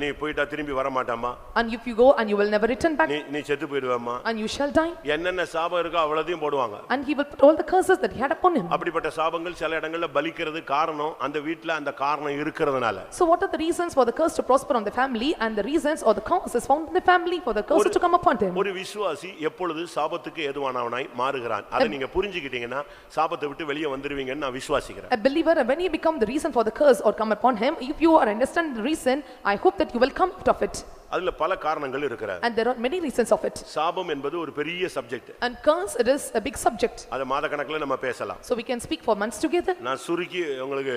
நீ போய்ட்டா திரும்பி வர மாட்டாமா. And if you go, and you will never return back. நீ செத்து போய்டுவாமா. And you shall die. என்னென்ன சாபம் இருக்கோ அவ்வளதையும் போடுவாங்க. And he will put all the curses that he had upon him. அப்படிப்பட்ட சாபங்கள் சில இடங்கள்ல பலிக்கிறது காரணம் அந்த வீட்ல அந்த காரணம் இருக்குறதுனால. So what are the reasons for the curse to prosper on the family, and the reasons or the causes found in the family for the curse to come upon them? ஒரு விசுவாசி எப்பொழுது சாபத்துக்கு ஏதுவானவனாய் மாறுகிறான் அதை நீங்க புரிஞ்சிக்கிட்டீங்கன்னா சாபத்தை விட்டு வெளியே வந்துருவீங்கன்னு நான் விசுவாசிக்கிறேன். A believer, when he become the reason for the curse or come upon him, if you are understand the reason, I hope that you will come out of it. அதுல பல காரணங்கள் இருக்குது. And there are many reasons of it. சாபம் என்பது ஒரு பெரிய subject. And curse, it is a big subject. அது மாத கணக்குல நம்ம பேசலாம். So we can speak for months together. நான் சுருக்கி உங்களுக்கு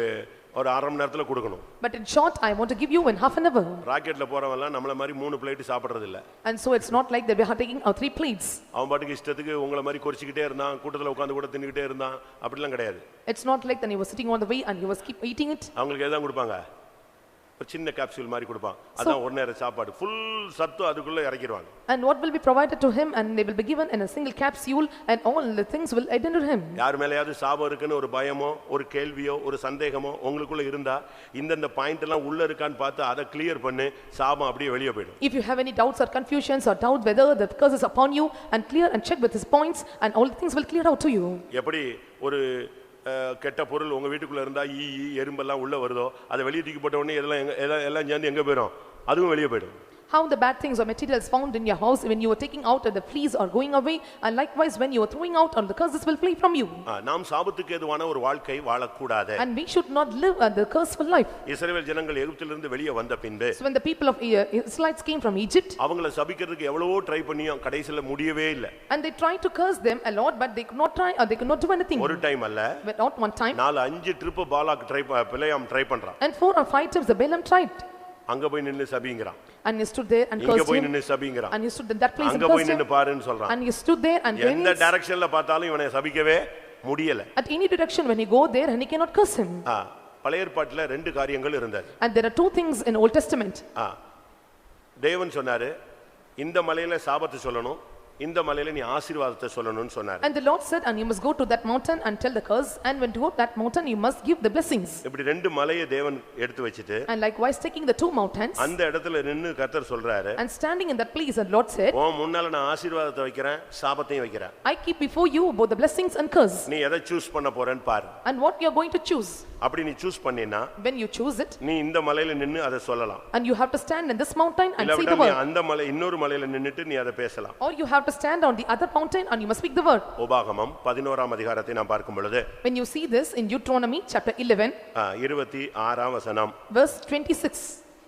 ஒரு அரை மணி நேரத்துல கொடுக்கணும். But in short I want to give you in half an hour. ராக்கெட்ல போறவங்க எல்லாம் நம்மள மாதிரி 3 பிளேட் சாப்பிடுறது இல்ல. And so it's not like that we are taking 3 plates. அவன் பாட்டுக்கு இஷ்டத்துக்கு உங்கள மாதிரி குறிச்சிட்டே இருந்தான், கூட்டத்துல உட்கார்ந்து கூட தின்னுட்டே இருந்தான், அப்படிலாம் கிடையாது. It's not like that he was sitting on the way and he was keep eating it. அவங்களுக்கு எதை கொடுப்பாங்க? ஒரு சின்ன கேப்சூல் மாதிரி கொடுப்பான். அதான் ஒரு நேர சாப்பாடு. ஃபுல் சத்து அதுக்குள்ள இறக்கிடுவாங்க. And what will be provided to him, and they will be given in a single capsule, and all the things will attend to him. யார் மேலயாவது சாபம் இருக்குன்னு ஒரு பயமோ ஒரு கேள்வியோ ஒரு சந்தேகமோ உங்களுக்குள்ள இருந்தா இந்த பாயிண்ட் எல்லாம் உள்ள இருக்கான்னு பார்த்து அதை கிளியர் பண்ணு, சாபம் அப்படியே வெளியே போய்டும். If you have any doubts or confusions or doubt whether the curse is upon you, and clear and check with his points, and all the things will clear out to you. எப்படி ஒரு கெட்ட பொருள் உங்க வீட்டுக்குள்ள இருந்தா எறும்பெல்லாம் உள்ள வருதோ அதை வெளியே தூக்கி போட்ட உடனே எல்லாம் சேர்ந்து எங்க போயிடும்? அதுவும் வெளியே போயிடும். How the bad things or materials found in your house, when you are taking out, the fleas are going away, and likewise when you are throwing out, and the curses will flee from you. நாம் சாபத்துக்கு ஏதுவான ஒரு வாழ்க்கை வாழக்கூடாது. And we should not live the curseful life. இஸ்ரவேல் ஜனங்கள் எகிப்திலிருந்து வெளியே வந்த பின்பு, So when the people of Israelites came from Egypt, அவங்கள சபிக்கிறதுக்கு எவ்வளவோ ட்ரை பண்ணியும் கடைசில முடியவே இல்ல. and they tried to curse them a lot, but they could not try, or they could not do anything. ஒரு டைம் அல்ல, But not one time. 4-5 trip palak Balaam try பண்றான். And 4 or 5 times the Balaam tried. அங்க போய் நின்னு சபிங்கறான். And he stood there and இங்க cursed போய் him. நின்னு சபிங்கறான். And he stood in that place and அங்க cursed போய் him. நின்னு பாருன்னு சொல்றான். And he stood there and எந்த டைரக்ஷன்ல பார்த்தாலும் இவனை சபிக்கவே முடியல. at any direction when he go there, and he cannot curse him. பழைய ஏற்பாட்டில 2 காரியங்கள் இருந்தது. And there are 2 things in Old Testament. தேவன் சொன்னாரு, இந்த மலையில சாபத்தை சொல்லணும், இந்த மலையில நீ ஆசீர்வாதத்தை சொல்லணும்னு சொன்னாரு. And the Lord said, and you must go to that mountain and tell the curse, and when you go to that mountain you must give the blessings. இப்படி 2 மலையை தேவன் எடுத்து வச்சிட்டு, And likewise taking the 2 mountains, அந்த இடத்துல நின்னு கர்த்தர் சொல்றாரு, and standing in that place, and Lord said, ஓ முன்னால நான் ஆசீர்வாதத்தை வைக்கிறேன், சாபத்தையும் வைக்கிறேன். I keep before you both the blessings and curse. நீ எதை சூஸ் பண்ண போறேன்னு பாரு. And what you are going to choose. அப்படி நீ சூஸ் பண்ணினா, When you choose it, நீ இந்த மலையில நின்னு அதை சொல்லலாம். and you have to stand in this mountain and say the இல்ல word. அந்த மலை இன்னொரு மலையில நின்னுட்டு நீ அதை பேசலாம். Or you have to stand on the other mountain and you must speak the word. உபாகமம் 11ஆம் அதிகாரத்தை நாம் பார்க்கும் பொழுது, When you see this in Deuteronomy chapter 11, 26ஆம் வசனம், verse 26.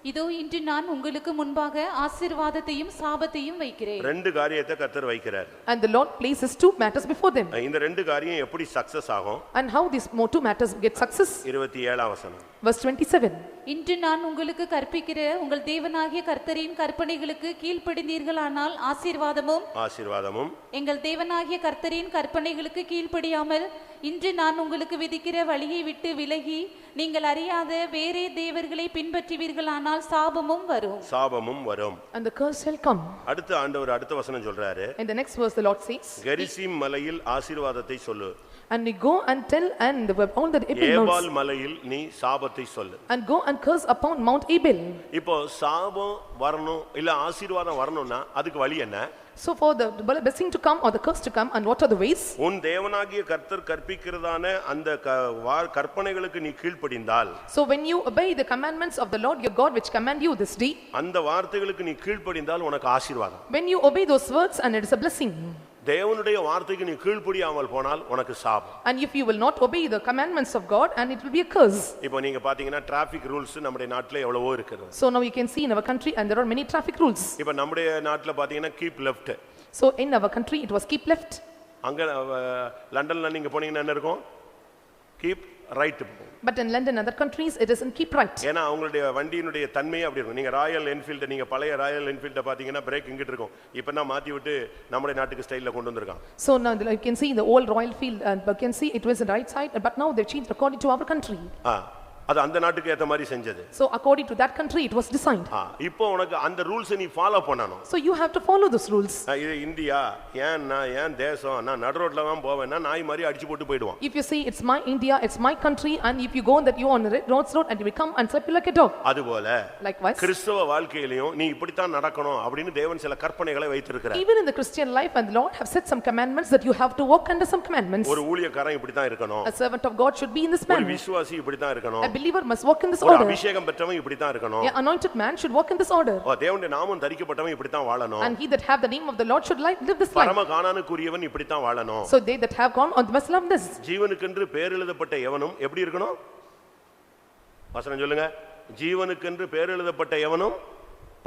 இதோ இன்று நான் உங்களுக்கு முன்பாக ஆசீர்வாதத்தையும் சாபத்தையும் வைக்கிறேன். 2 காரியத்தை கர்த்தர் வைக்கிறார். And the Lord places 2 matters before them. இந்த 2 காரியம் எப்படி சக்சஸ் ஆகும்? And how these 2 matters get success? 27ஆம் வசனம். Verse 27. இன்று நான் உங்களுக்கு கற்பிக்கிற உங்கள் தேவனாகிய கர்த்தரின் கற்பனைகளுக்கு கீழ்ப்படிந்தீர்களானால் ஆசீர்வாதமும் எங்கள் தேவனாகிய கர்த்தரின் கற்பனைகளுக்கு கீழ்ப்படியாமல் இன்று நான் உங்களுக்கு விதிக்கிற வழியை விட்டு விலகி நீங்கள் அறியாத வேறே தேவர்களை பின்பற்றுவீர்களானால் சாபமும் வரும். And the curse shall come. அடுத்த ஆண்டவர் அடுத்த வசனம் சொல்றாரு, In the next verse the Lord says, Gerizim மலையில் ஆசீர்வாதத்தை சொல்லு, and we go and tell and all that Ebal மலையில் நீ சாபத்தை சொல்லு, and go and curse upon Mount Abel. இப்போ சாபம் வரணும் இல்ல ஆசீர்வாதம் வரணும்னா அதுக்கு வழி என்ன? So for the blessing to come or the curse to come, and what are the ways? உன் தேவனாகிய கர்த்தர் கற்பிக்கிறதான அந்த கற்பனைகளுக்கு நீ கீழ்ப்படிந்தால், So when you obey the commandments of the Lord your God which command you this day, அந்த வார்த்தைகளுக்கு நீ கீழ்ப்படிந்தால் உனக்கு ஆசீர்வாதம். when you obey those words, and it is a blessing. தேவனுடைய வார்த்தைக்கு நீ கீழ்ப்படியாமல் போனால் உனக்கு சாபம். And if you will not obey the commandments of God, and it will be a curse. இப்போ நீங்க பாத்தீங்கன்னா டிராஃபிக் ரூல்ஸ் நம்முடைய நாட்டிலே எவ்வளவோ இருக்குது. So now you can see in our country, and there are many traffic rules. இப்போ நம்முடைய நாட்டில பாத்தீங்கன்னா keep left. So in our country it was keep left. அங்க லண்டன்ல நீங்க போனீங்கன்னா என்ன இருக்கும்? Keep right. But in London and other countries it is in keep right. ஏனா அவங்களுடைய வண்டியினுடைய தன்மை அப்படி இருக்கும். நீங்க ராயல் என்ஃபீல்ட், நீங்க பழைய ராயல் என்ஃபீல்ட பாத்தீங்கன்னா பிரேக் இங்கிட்டு இருக்கும். இப்போ நான் மாத்தி விட்டு நம்முடைய நாட்டுக்கு ஸ்டைல்ல கொண்டு வந்திருக்காங்க. So now you can see the old Royal Field, and you can see it was the right side, but now they changed according to our country. அது அந்த நாட்டுக்கு ஏத்த மாதிரி செஞ்சது. So according to that country it was designed. இப்போ உனக்கு அந்த rules நீ ஃபாலோ பண்ணனும். So you have to follow those rules. இது இந்தியா, ஏன் தேசம், நான் நடு ரோட்ல தான் போவேன்னா நாய் மாதிரி அடிச்சு போட்டு போய்டுவான். If you say it's my India, it's my country, and if you go that you on the road and you will come and slap you like a dog. அதுபோல likewise கிறிஸ்தவ வாழ்க்கையிலயும் நீ இப்படி தான் நடக்கணும் அப்படினு தேவன் சில கற்பனைகளை வைத்திருக்கிறார். Even in the Christian life, and the Lord have set some commandments that you have to walk under some commandments. ஒரு ஊழியக்காரன் இப்படி தான் இருக்கணும். A servant of God should be in this manner. ஒரு விசுவாசி இப்படி தான் இருக்கணும். A believer must walk in this ஒரு order. அபிஷேகம் பெற்றவன் இப்படி தான் இருக்கணும். An anointed man should walk in this order. தேவனுடைய நாமம் தரிக்கப்பட்டவன் இப்படி தான் வாழணும். And he that have the name of the Lord should live this life. பரம கானானுக்குரியவன் இப்படி தான் வாழணும். So they that have gone on must love this. ஜீவனுக்கென்று பேர் எழுதப்பட்ட எவனும் எப்படி இருக்கணும்? வசனம் சொல்லுங்க. ஜீவனுக்கென்று பேர் எழுதப்பட்ட எவனும்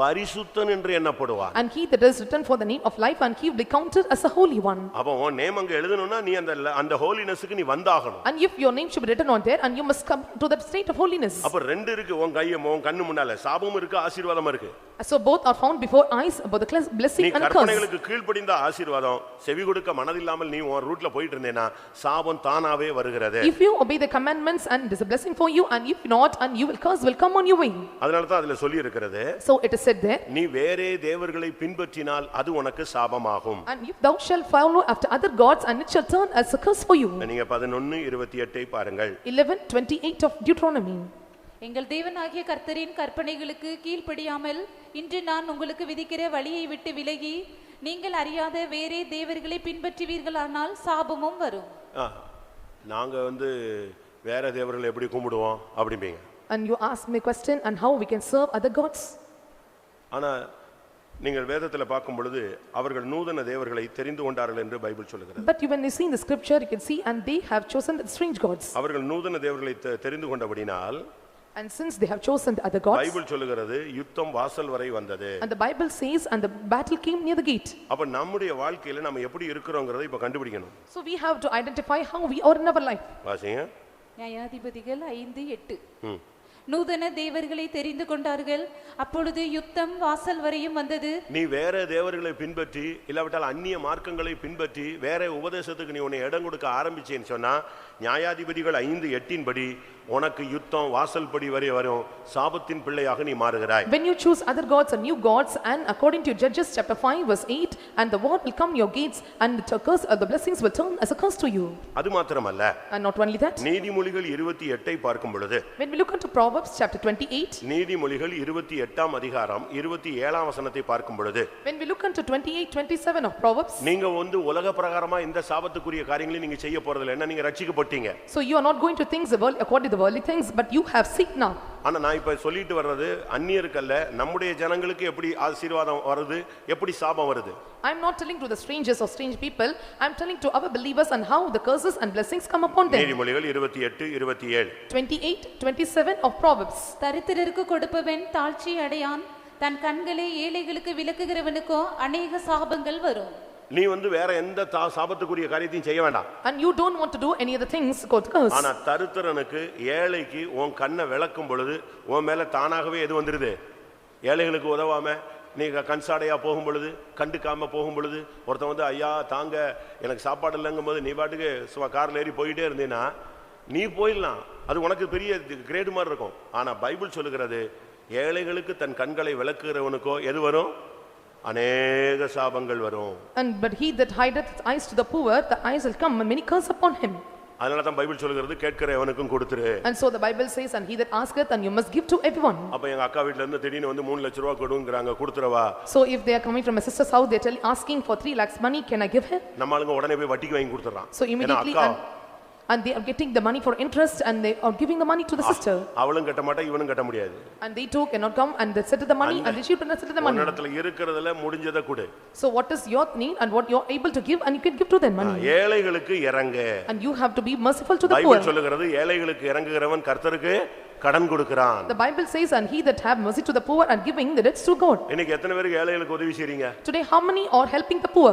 பரிசுத்தன் என்று எண்ணப்படுவான். And he that is written for the name of life, and he will be counted as a holy one. அப்ப உன் நேம் அங்க எழுதணும்னா நீ அந்த ஹோலினஸ்க்கு நீ வந்தாகணும். And if your name should be written on there, and you must come to that state of holiness. அப்ப ரெண்டு இருக்கு உன் கண்ணு முன்னால, சாபமும் இருக்கு ஆசீர்வாதமும் இருக்கு. So both are found before eyes, about the blessing and curse. நீ கற்பனைகளுக்கு கீழ்ப்படிந்த ஆசீர்வாதம், செவி கொடுக்க மனதில்லாமல் நீ உன் ரூட்ல போயிட்டு இருந்தேனா சாபம் தானாவே வருகிறது. If you obey the commandments, and it is a blessing for you, and if not, and you will curse will come on your way. அதனால தான் அதுல சொல்லி இருக்கிறது. So it is said there, நீ வேறே தேவர்களை பின்பற்றினால் அது உனக்கு சாபமாகும். and if thou shalt follow after other gods, and it shall turn as a curse for you. நீங்க 11:28 பாருங்கள். 11:28 of Deuteronomy. எங்கள் தேவனாகிய கர்த்தரின் கற்பனைகளுக்கு கீழ்ப்படியாமல் இன்று நான் உங்களுக்கு விதிக்கிற வழியை விட்டு விலகி நீங்கள் அறியாத வேறே தேவர்களை பின்பற்றுவீர்களானால் சாபமும் வரும். நாங்க வேற தேவர்களை எப்படி கும்பிடுவோம் அப்படிம்பீங்க. And you ask me a question, and how we can serve other gods. ஆனா நீங்கள் வேதத்துல பார்க்கும் பொழுது அவர்கள் நூதன தேவர்களை தெரிந்து கொண்டார்கள் என்று பைபிள் சொல்லுகிறது. But when you see in the scripture, you can see, and they have chosen the strange gods. அவர்கள் நூதன தேவர்களை தெரிந்து கொண்டபடியால், and since they have chosen the other gods, Bible சொல்லுகிறது யுத்தம் வாசல் வரை வந்தது. and the Bible says, and the battle came near the gate. அப்ப நம்முடைய வாழ்க்கையில நாம எப்படி இருக்கறோம்ங்கறதை இப்ப கண்டுபிடிக்கணும். So we have to identify how we are in our life. வாசிங்க. நியாயாதிபதிகள் 5:8. நூதன தேவர்களை தெரிந்து கொண்டார்கள், அப்பொழுது யுத்தம் வாசல் வரையும் வந்தது. நீ வேற தேவர்களை பின்பற்றி இல்லாவிட்டால் அந்நிய மார்க்கங்களை பின்பற்றி வேற உபதேசத்துக்கு நீ உன்னை இடம் கொடுக்க ஆரம்பிச்சேன்னு சொன்னா, நியாயாதிபதிகள் 5:8 படி உனக்கு யுத்தம் வாசல் படி வரை வரும், சாபத்தின் பிள்ளையாக நீ மாறுகிறாய். When you choose other gods and new gods, and according to Judges chapter 5 verse 8, and the war will come your gates, and the curse the blessings will turn as a curse to you. அது மாத்திரமல்ல, and not only that, நீதிமொழிகள் 28 பார்க்கும் பொழுது, when we look into Proverbs chapter 28, நீதிமொழிகள் 28ஆம் அதிகாரம் 27ஆம் வசனத்தை பார்க்கும் பொழுது, when we look into 28:27 of Proverbs, நீங்க உலக பிரகாரமா இந்த சாபத்துக்குரிய காரியங்களை நீங்க செய்ய போறதில்லை, என்ன நீங்க ரட்சிக்கப்பட்டீங்க. So you are not going to things the world according to the worldly things, but you have seek now. ஆனா நான் இப்ப சொல்லிட்டு வர்றது அந்நியருக்கல்ல, நம்முடைய ஜனங்களுக்கு எப்படி ஆசீர்வாதம் வருது, எப்படி சாபம் வருது. I am not telling to the strangers or strange people, I am telling to our believers and how the curses and blessings come upon them. நீதிமொழிகள் 28:27. 28:27 of Proverbs. தரித்திரருக்கு கொடுப்பவன் தாழ்ச்சி அடையான், தன் கண்களை ஏழைகளுக்கு விலக்குகிறவனுக்கோ அநேக சாபங்கள் வரும். நீ வேற எந்த சாபத்துக்குரிய காரியத்தையும் செய்ய வேண்டாம். And you don't want to do any other things called curse. ஆனா தரித்திரனுக்கு ஏழைக்கு உன் கண்ணை விளக்கும் பொழுது உன் மேல தானாகவே எது வந்துருது? ஏழைகளுக்கு உதவாம நீ கண்சாடையா போகும் பொழுது, கண்டுக்காம போகும் பொழுது, ஒருத்தன் ஐயா தாங்க எனக்கு சாப்பாடு இல்லைங்கும் போது நீ பாட்டுக்கு கார்ல ஏறி போயிட்டே இருந்தீன்னா நீ போயிடலாம், அது உனக்கு பெரிய கிரேடு மாதிரி இருக்கும். ஆனா பைபிள் சொல்லுகிறது, ஏழைகளுக்கு தன் கண்களை விளக்குகிறவனுக்கோ எது வரும்? அநேக சாபங்கள் வரும். And but he that hideth his eyes to the poor, the eyes will come and many curse upon him. அதனால தான் பைபிள் சொல்கிறது கேட்கிற எவனுக்கும் கொடுத்துரு. And so the Bible says, and he that asketh, and you must give to everyone. அப்ப எங்க அக்கா வீட்ல இருந்து திடீர்னு வந்து 3 லட்சம் ரூபாய் கொடுங்கறாங்க, கொடுத்துறவா? So if they are coming from a sister's house, they are asking for 3 lakhs money, can I give her? நம்ம ஆளுங்க உடனே போய் வட்டிக்கு வாங்கி கொடுத்துறான். So immediately and they are getting the money for interest, and they are giving the money to the sister. அவளும் கட்ட மாட்டா, இவனும் கட்ட முடியாது. And they too cannot come and they settle the money, and they should not settle the money. உன்னிடத்துல இருக்குறதுல முடிஞ்சத கொடு. So what is your need and what you are able to give, and you can give to them money. ஏழைகளுக்கு இறங்கு. And you have to be merciful to the poor. Bible சொல்லுகிறது ஏழைகளுக்கு இறங்குகிறவன் கர்த்தருக்கு கடன் கொடுக்கிறான். The Bible says, and he that have mercy to the poor and giving the debts to God. இன்னைக்கு எத்தனை பேருக்கு ஏழைகளுக்கு உதவி செய்றீங்க? Today how many are helping the poor?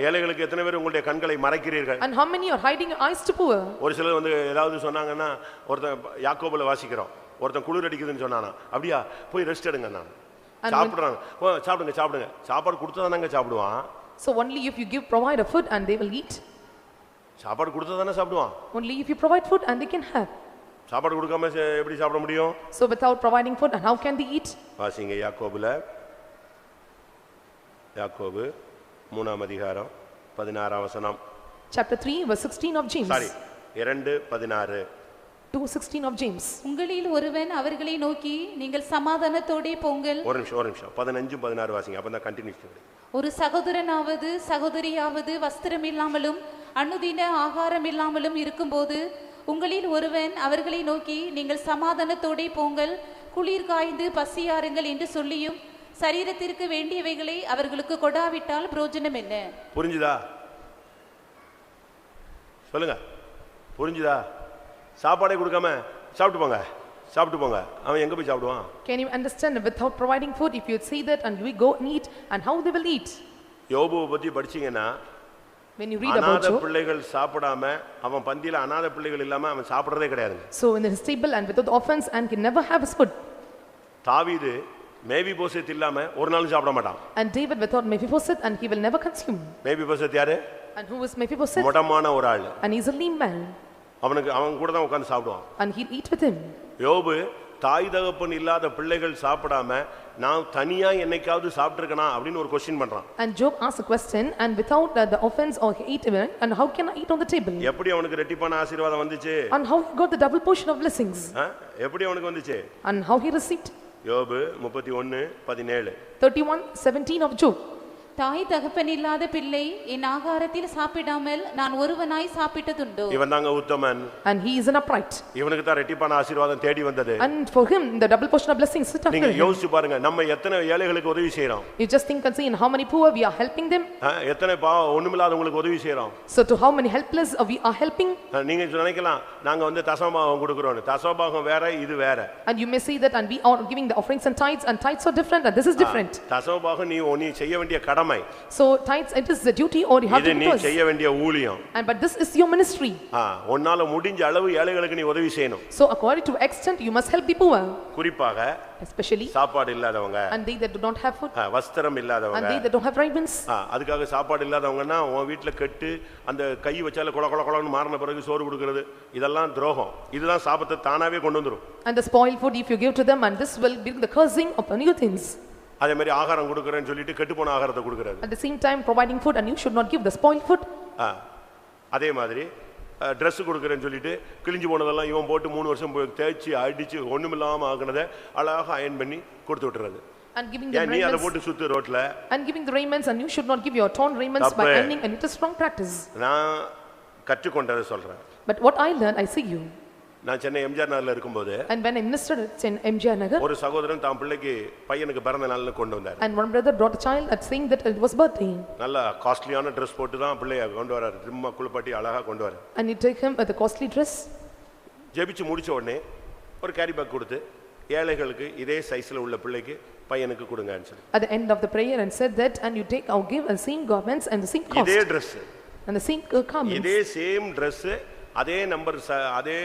ஏழைகளுக்கு எத்தனை பேர் உங்களுடைய கண்களை மறைக்கிறீர்கள்? And how many are hiding your eyes to poor? ஒரு சிலர் வந்து ஏதாவது சொன்னாங்கன்னா, ஒருத்தன் யாக்கோபுல வாசிக்கிறோம், ஒருத்தன் குளிர் அடிக்குதுன்னு சொன்னானா, அப்படியே போய் ரெஸ்ட் எடுங்க நான் சாப்பிடுறாங்க. சாப்பிடுங்க சாப்பிடுங்க, சாப்பாடு கொடுத்ததானங்க சாப்பிடுவான். So only if you provide a food and they will eat. சாப்பாடு கொடுத்ததானே சாப்பிடுவான். Only if you provide food and they can have. சாப்பாடு கொடுக்காம எப்படி சாப்பிட முடியும்? So without providing food, and how can they eat? வாசிங்க யாக்கோபுல, யாக்கோபு 3ஆம் அதிகாரம் 16ஆம் வசனம். Chapter 3 verse 16 of James. Sorry 2:16. 2:16 of James. உங்களில் ஒருவன் அவர்களை நோக்கி நீங்கள் சமாதானத்தோடே போங்கள். ஒரு நிமிஷம் 15 16 வாசிங்க, அப்பதான் கண்டினியூஸ். ஒரு சகோதரனாவது சகோதரியாவது வஸ்திரம் இல்லாமலும் அனுதின ஆகாரம் இல்லாமலும் இருக்கும்போது உங்களில் ஒருவன் அவர்களை நோக்கி நீங்கள் சமாதானத்தோடே போங்கள், குளிர் காய்ந்து பசியாருங்கள் என்று சொல்லியும் சரீரத்திற்கு வேண்டியவைகளை அவர்களுக்கு கொடாவிட்டால் பிரயோஜனம் என்ன? புரிஞ்சுதா? சொல்லுங்க, புரிஞ்சுதா? சாப்பாடே கொடுக்காம சாப்பிட்டு போங்க, சாப்பிட்டு போங்க, அவன் எங்க போய் சாப்பிடுவான்? Can you understand? Without providing food, if you say that and we go and eat, and how they will eat? யோபுவை பத்தி படிச்சீங்கன்னா, when you read about அநாத Job, பிள்ளைகள் சாப்பிடாம அவன் பந்தியில அநாத பிள்ளைகள் இல்லாம அவன் சாப்பிடுறதே கிடையாது. So in his table and without orphans, and can never have his food. தாவீது மேவிபோசேத் இல்லாம ஒரு நாளும் சாப்பிட மாட்டான். And David without Mephibosheth, and he will never consume. மேவிபோசேத் யாரு? And who is Mephibosheth? முடமான ஒரு ஆள். And he is a lean man. அவன் கூட தான் உட்கார்ந்து சாப்பிடுவான். And he'll eat with him. யோபு தாய் தகப்பன் இல்லாத பிள்ளைகள் சாப்பிடாம நான் தனியா என்னைக்காவது சாப்பிட்டிருக்கனா அப்படின்னு ஒரு क्वेश्चन பண்றான். And Job asked a question, and without the offense or he eat even, and how can I eat on the table? எப்படி அவனுக்கு ரெட்டிப்பான ஆசீர்வாதம் வந்துச்சு? And how he got the double portion of blessings? எப்படி அவனுக்கு வந்துச்சு? And how he received? யோபு 31:17. 31:17 of Job. தாய் தகப்பன் இல்லாத பிள்ளை என் ஆகாரத்தில் சாப்பிடாமல் நான் ஒருவனாய் சாப்பிட்டதுண்டோ? இவன் தாங்க உத்தமன். And he is an upright. இவனுக்கு தான் ரெட்டிப்பான ஆசீர்வாதம் தேடி வந்தது. And for him the double portion of blessings sit after நீங்க him. யோசிச்சு பாருங்க, நம்ம எத்தனை ஏழைகளுக்கு உதவி செய்றோம்? You just think and see in how many poor we are helping them. எத்தனை ஒண்ணுமில்லாதவங்களுக்கு உதவி செய்றோம்? So to how many helpless we are helping? நீங்க நினைக்கலாம் நாங்க வந்து தசமபாகம் கொடுக்கிறோம். தசமபாகம் வேற, இது வேற. And you may say that, and we are giving the offerings and tithes are different, and this is different. தசமபாகம் நீ செய்ய வேண்டிய கடமை. So tithes, it is the duty or you have to do. இது நீ செய்ய வேண்டிய ஊழியம். And but this is your ministry. உன்னால முடிஞ்ச அளவு ஏழைகளுக்கு நீ உதவி செய்யணும். So according to extent you must help the poor. குறிப்பாக especially சாப்பாடு இல்லாதவங்க, and they that do not have food, வஸ்திரம் இல்லாதவங்க, and they that don't have raiments. அதுக்காக சாப்பாடு இல்லாதவங்கன்னா உன் வீட்ல கெட்டு அந்த கை வச்சால கொல கொல கொலன்னு மாறின பிறகு சோறு கொடுக்கிறது, இதெல்லாம் துரோகம். இதுதான் சாபத்தை தானாவே கொண்டு வந்துரும். And the spoiled food if you give to them, and this will bring the cursing upon you things. அதே மாதிரி ஆகாரம் கொடுக்கறேன்னு சொல்லிட்டு கெட்டு போன ஆகாரத்தை கொடுக்கிறது. At the same time providing food, and you should not give the spoiled food. அதே மாதிரி Dress கொடுக்கறேன்னு சொல்லிட்டு கிழிஞ்சு போனதெல்லாம் இவன் போட்டு 3 வருஷம் தேய்ச்சி அடிச்சு ஒண்ணுமில்லாம ஆகுனத அழகா அயன் பண்ணி கொடுத்து விட்டுறது. And giving them நீ அத போட்டு சுத்து ரோட்ல. And giving the raiments, and you should not give your torn raiments by ironing, and it is wrong practice. நான் கற்றுக்கொண்டதை சொல்றேன். But what I learned, I see you. நான் சென்னை எம்ஜிஆர் நகர்ல இருக்கும்போது, and when I ministered in MGR Nagar, ஒரு சகோதரன் தான் பிள்ளைக்கு பையனுக்கு பிறந்த நாள்னு கொண்டு வந்தார். and one brother brought a child at saying that it was birthday. நல்ல காஸ்ட்லியான Dress போட்டு தான் பிள்ளைய கொண்டு வராரு. திரும்ப குளிப்பாட்டி அழகா கொண்டு வராரு. And he took him with a costly dress. ஜெபிச்சு முடிச்ச உடனே ஒரு கேரி பேக் கொடுத்து ஏழைகளுக்கு இதே சைஸ்ல உள்ள பிள்ளைக்கு பையனுக்கு கொடுங்கன்னு சொல்லி. At the end of the prayer and said that, and you take or give the same garments and the same cost. இதே Dress and the same garments. இதே சேம் Dress, அதே நம்பர், அதே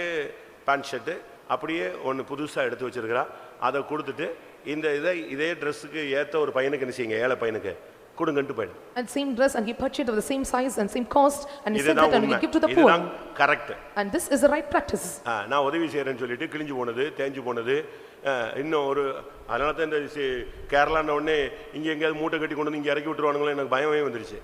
பேண்ட் ஷர்ட் அப்படியே ஒன்னு புதுசா எடுத்து வச்சிருக்கா. அதை கொடுத்துட்டு இந்த இதே Dressக்கு ஏத்த ஒரு பையனுக்கு என்ன செய்யுங்க, ஏழை பையனுக்கு கொடுங்கன்னு போய்டு. And same dress, and he purchased of the same size and same cost, and he said that, and we give to the poor. இதுதான் correct. And this is the right practice. நான் உதவி செய்யறேன்னு சொல்லிட்டு கிழிஞ்சு போனது, தேஞ்சு போனது, இன்னும் ஒரு அதனால தான் இந்த கேரளான உடனே இங்க எங்கயாவது மூட்டை கட்டி கொண்டு வந்து இங்க இறக்கி விட்டுருவானுங்களோ எனக்கு பயமே வந்துருச்சு.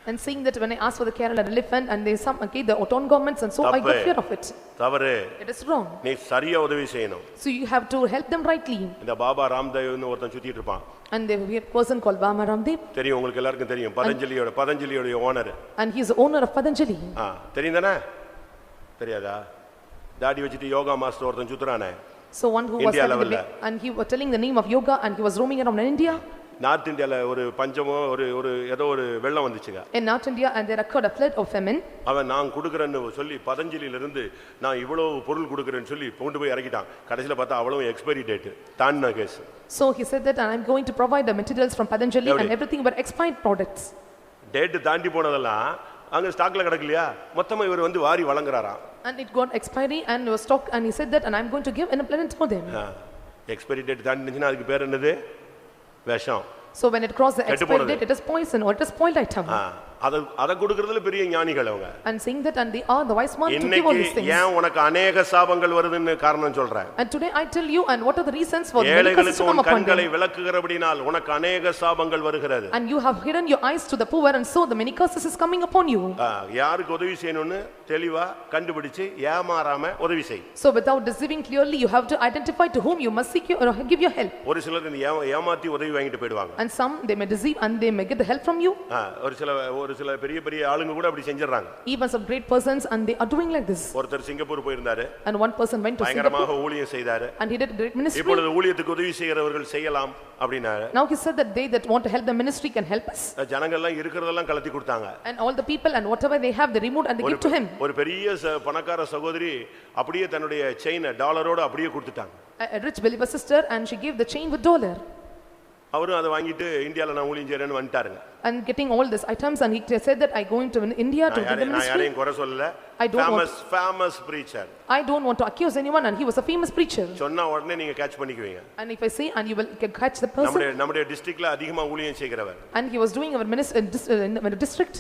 And saying that when I asked for the Kerala elephant and they some okay the town governments and so I got fear of it. தவறு. It is wrong. நீ சரியா உதவி செய்யணும். So you have to help them rightly. இந்த பாபா ராம்தேவ்னு ஒருத்தன் சுத்திட்டு இருப்பான். And there will be a person called Baba Ramdev. தெரியும் உங்களுக்கு எல்லாருக்கும் தெரியும். பதஞ்சலியோட owner. And he is the owner of Patanjali. தெரியும் தானே? தெரியாதா? தாடி வச்சிட்டு யோகா மாஸ்டர் ஒருத்தன் சுத்துறானே. So one who was and he was telling the name of yoga and he was roaming around in India. North இந்தியால ஒரு பஞ்சமோ ஒரு ஏதோ ஒரு வெள்ளம் வந்துச்சுங்க. In North India and there occurred a flood of famine. அவன் நான் கொடுக்கறேன்னு சொல்லி பதஞ்சலியில இருந்து நான் இவ்வளவு பொருள் கொடுக்கறேன்னு சொல்லி கொண்டு போய் இறக்கிட்டான். கடைசில பார்த்தா அவ்வளவு எக்ஸ்பைரி டேட் தாண்டின case. So he said that I am going to provide the materials from Patanjali and everything were expired products. Date தாண்டி போனதெல்லாம் அங்க ஸ்டாக்ல கிடக்கலையா? மொத்தமா இவர் வந்து வாரி வழங்குறாராம். And it got expiry and was stock and he said that and I am going to give in a planet for them. Expiry date தாண்டிச்சுனா அதுக்கு பேர் என்னது? விஷம். So when it crossed the expiry date it is poison or it is spoiled item. அத கொடுக்கிறதுல பெரிய ஞானிகள் அவங்க. And saying that and they are the wise one to give all these things. ஏன் உனக்கு अनेक சாபங்கள் வருதுன்னு காரணம் சொல்றேன். And today I tell you and what are the reasons for the curses to come upon கண்களை விலக்குகிறபடியால் உனக்கு अनेक சாபங்கள் வருகிறது. And you have hidden your eyes to the poor and so the many curses is coming upon you. யாருக்கு உதவி செய்யணும்னு தெளிவா கண்டுபிடிச்சு ஏமாறாம உதவி செய். So without deceiving clearly you have to identify to whom you must seek or give your help. ஒரு சிலர் ஏமாத்தி உதவி வாங்கிட்டு போய்டுவாங்க. And some they may deceive and they may get the help from you. ஒரு சில பெரிய பெரிய ஆளுங்க கூட அப்படி செஞ்சறாங்க. Even some great persons and they are doing like this. ஒருத்தர் Singapore போயிருந்தாரு. And one person went to Singapore. பயங்கரமாக ஊழியம் செய்தாரு. And he did great ministry. இப்பொழுது ஊழியத்துக்கு உதவி செய்கிறவர்கள் செய்யலாம் அப்படினாரு. Now he said that they that want to help the ministry can help us. ஜனங்க எல்லாம் இருக்கிறதெல்லாம் கலத்தி கொடுத்தாங்க. And all the people and whatever they have they removed and they give to him. ஒரு பெரிய பணக்கார சகோதரி அப்படியே தன்னுடைய செயினை டாலரோட அப்படியே கொடுத்துட்டாங்க. A rich believer sister and she gave the chain with dollar. அவரும் அதை வாங்கிட்டு இந்தியால நான் ஊழியம் செய்றேன்னு வந்துட்டாருங்க. And getting all these items and he said that I going to India to give the ministry. நான் யாரையும் குறை சொல்லல. famous preacher. I don't want to accuse anyone and he was a famous preacher. சொன்னா உடனே நீங்க catch பண்ணிக்குவீங்க. And if I say and you will catch the person. நம்முடைய டிஸ்ட்ரிக்ட்ல அதிகமா ஊழியம் செய்கிறவர். And he was doing our ministry in the district.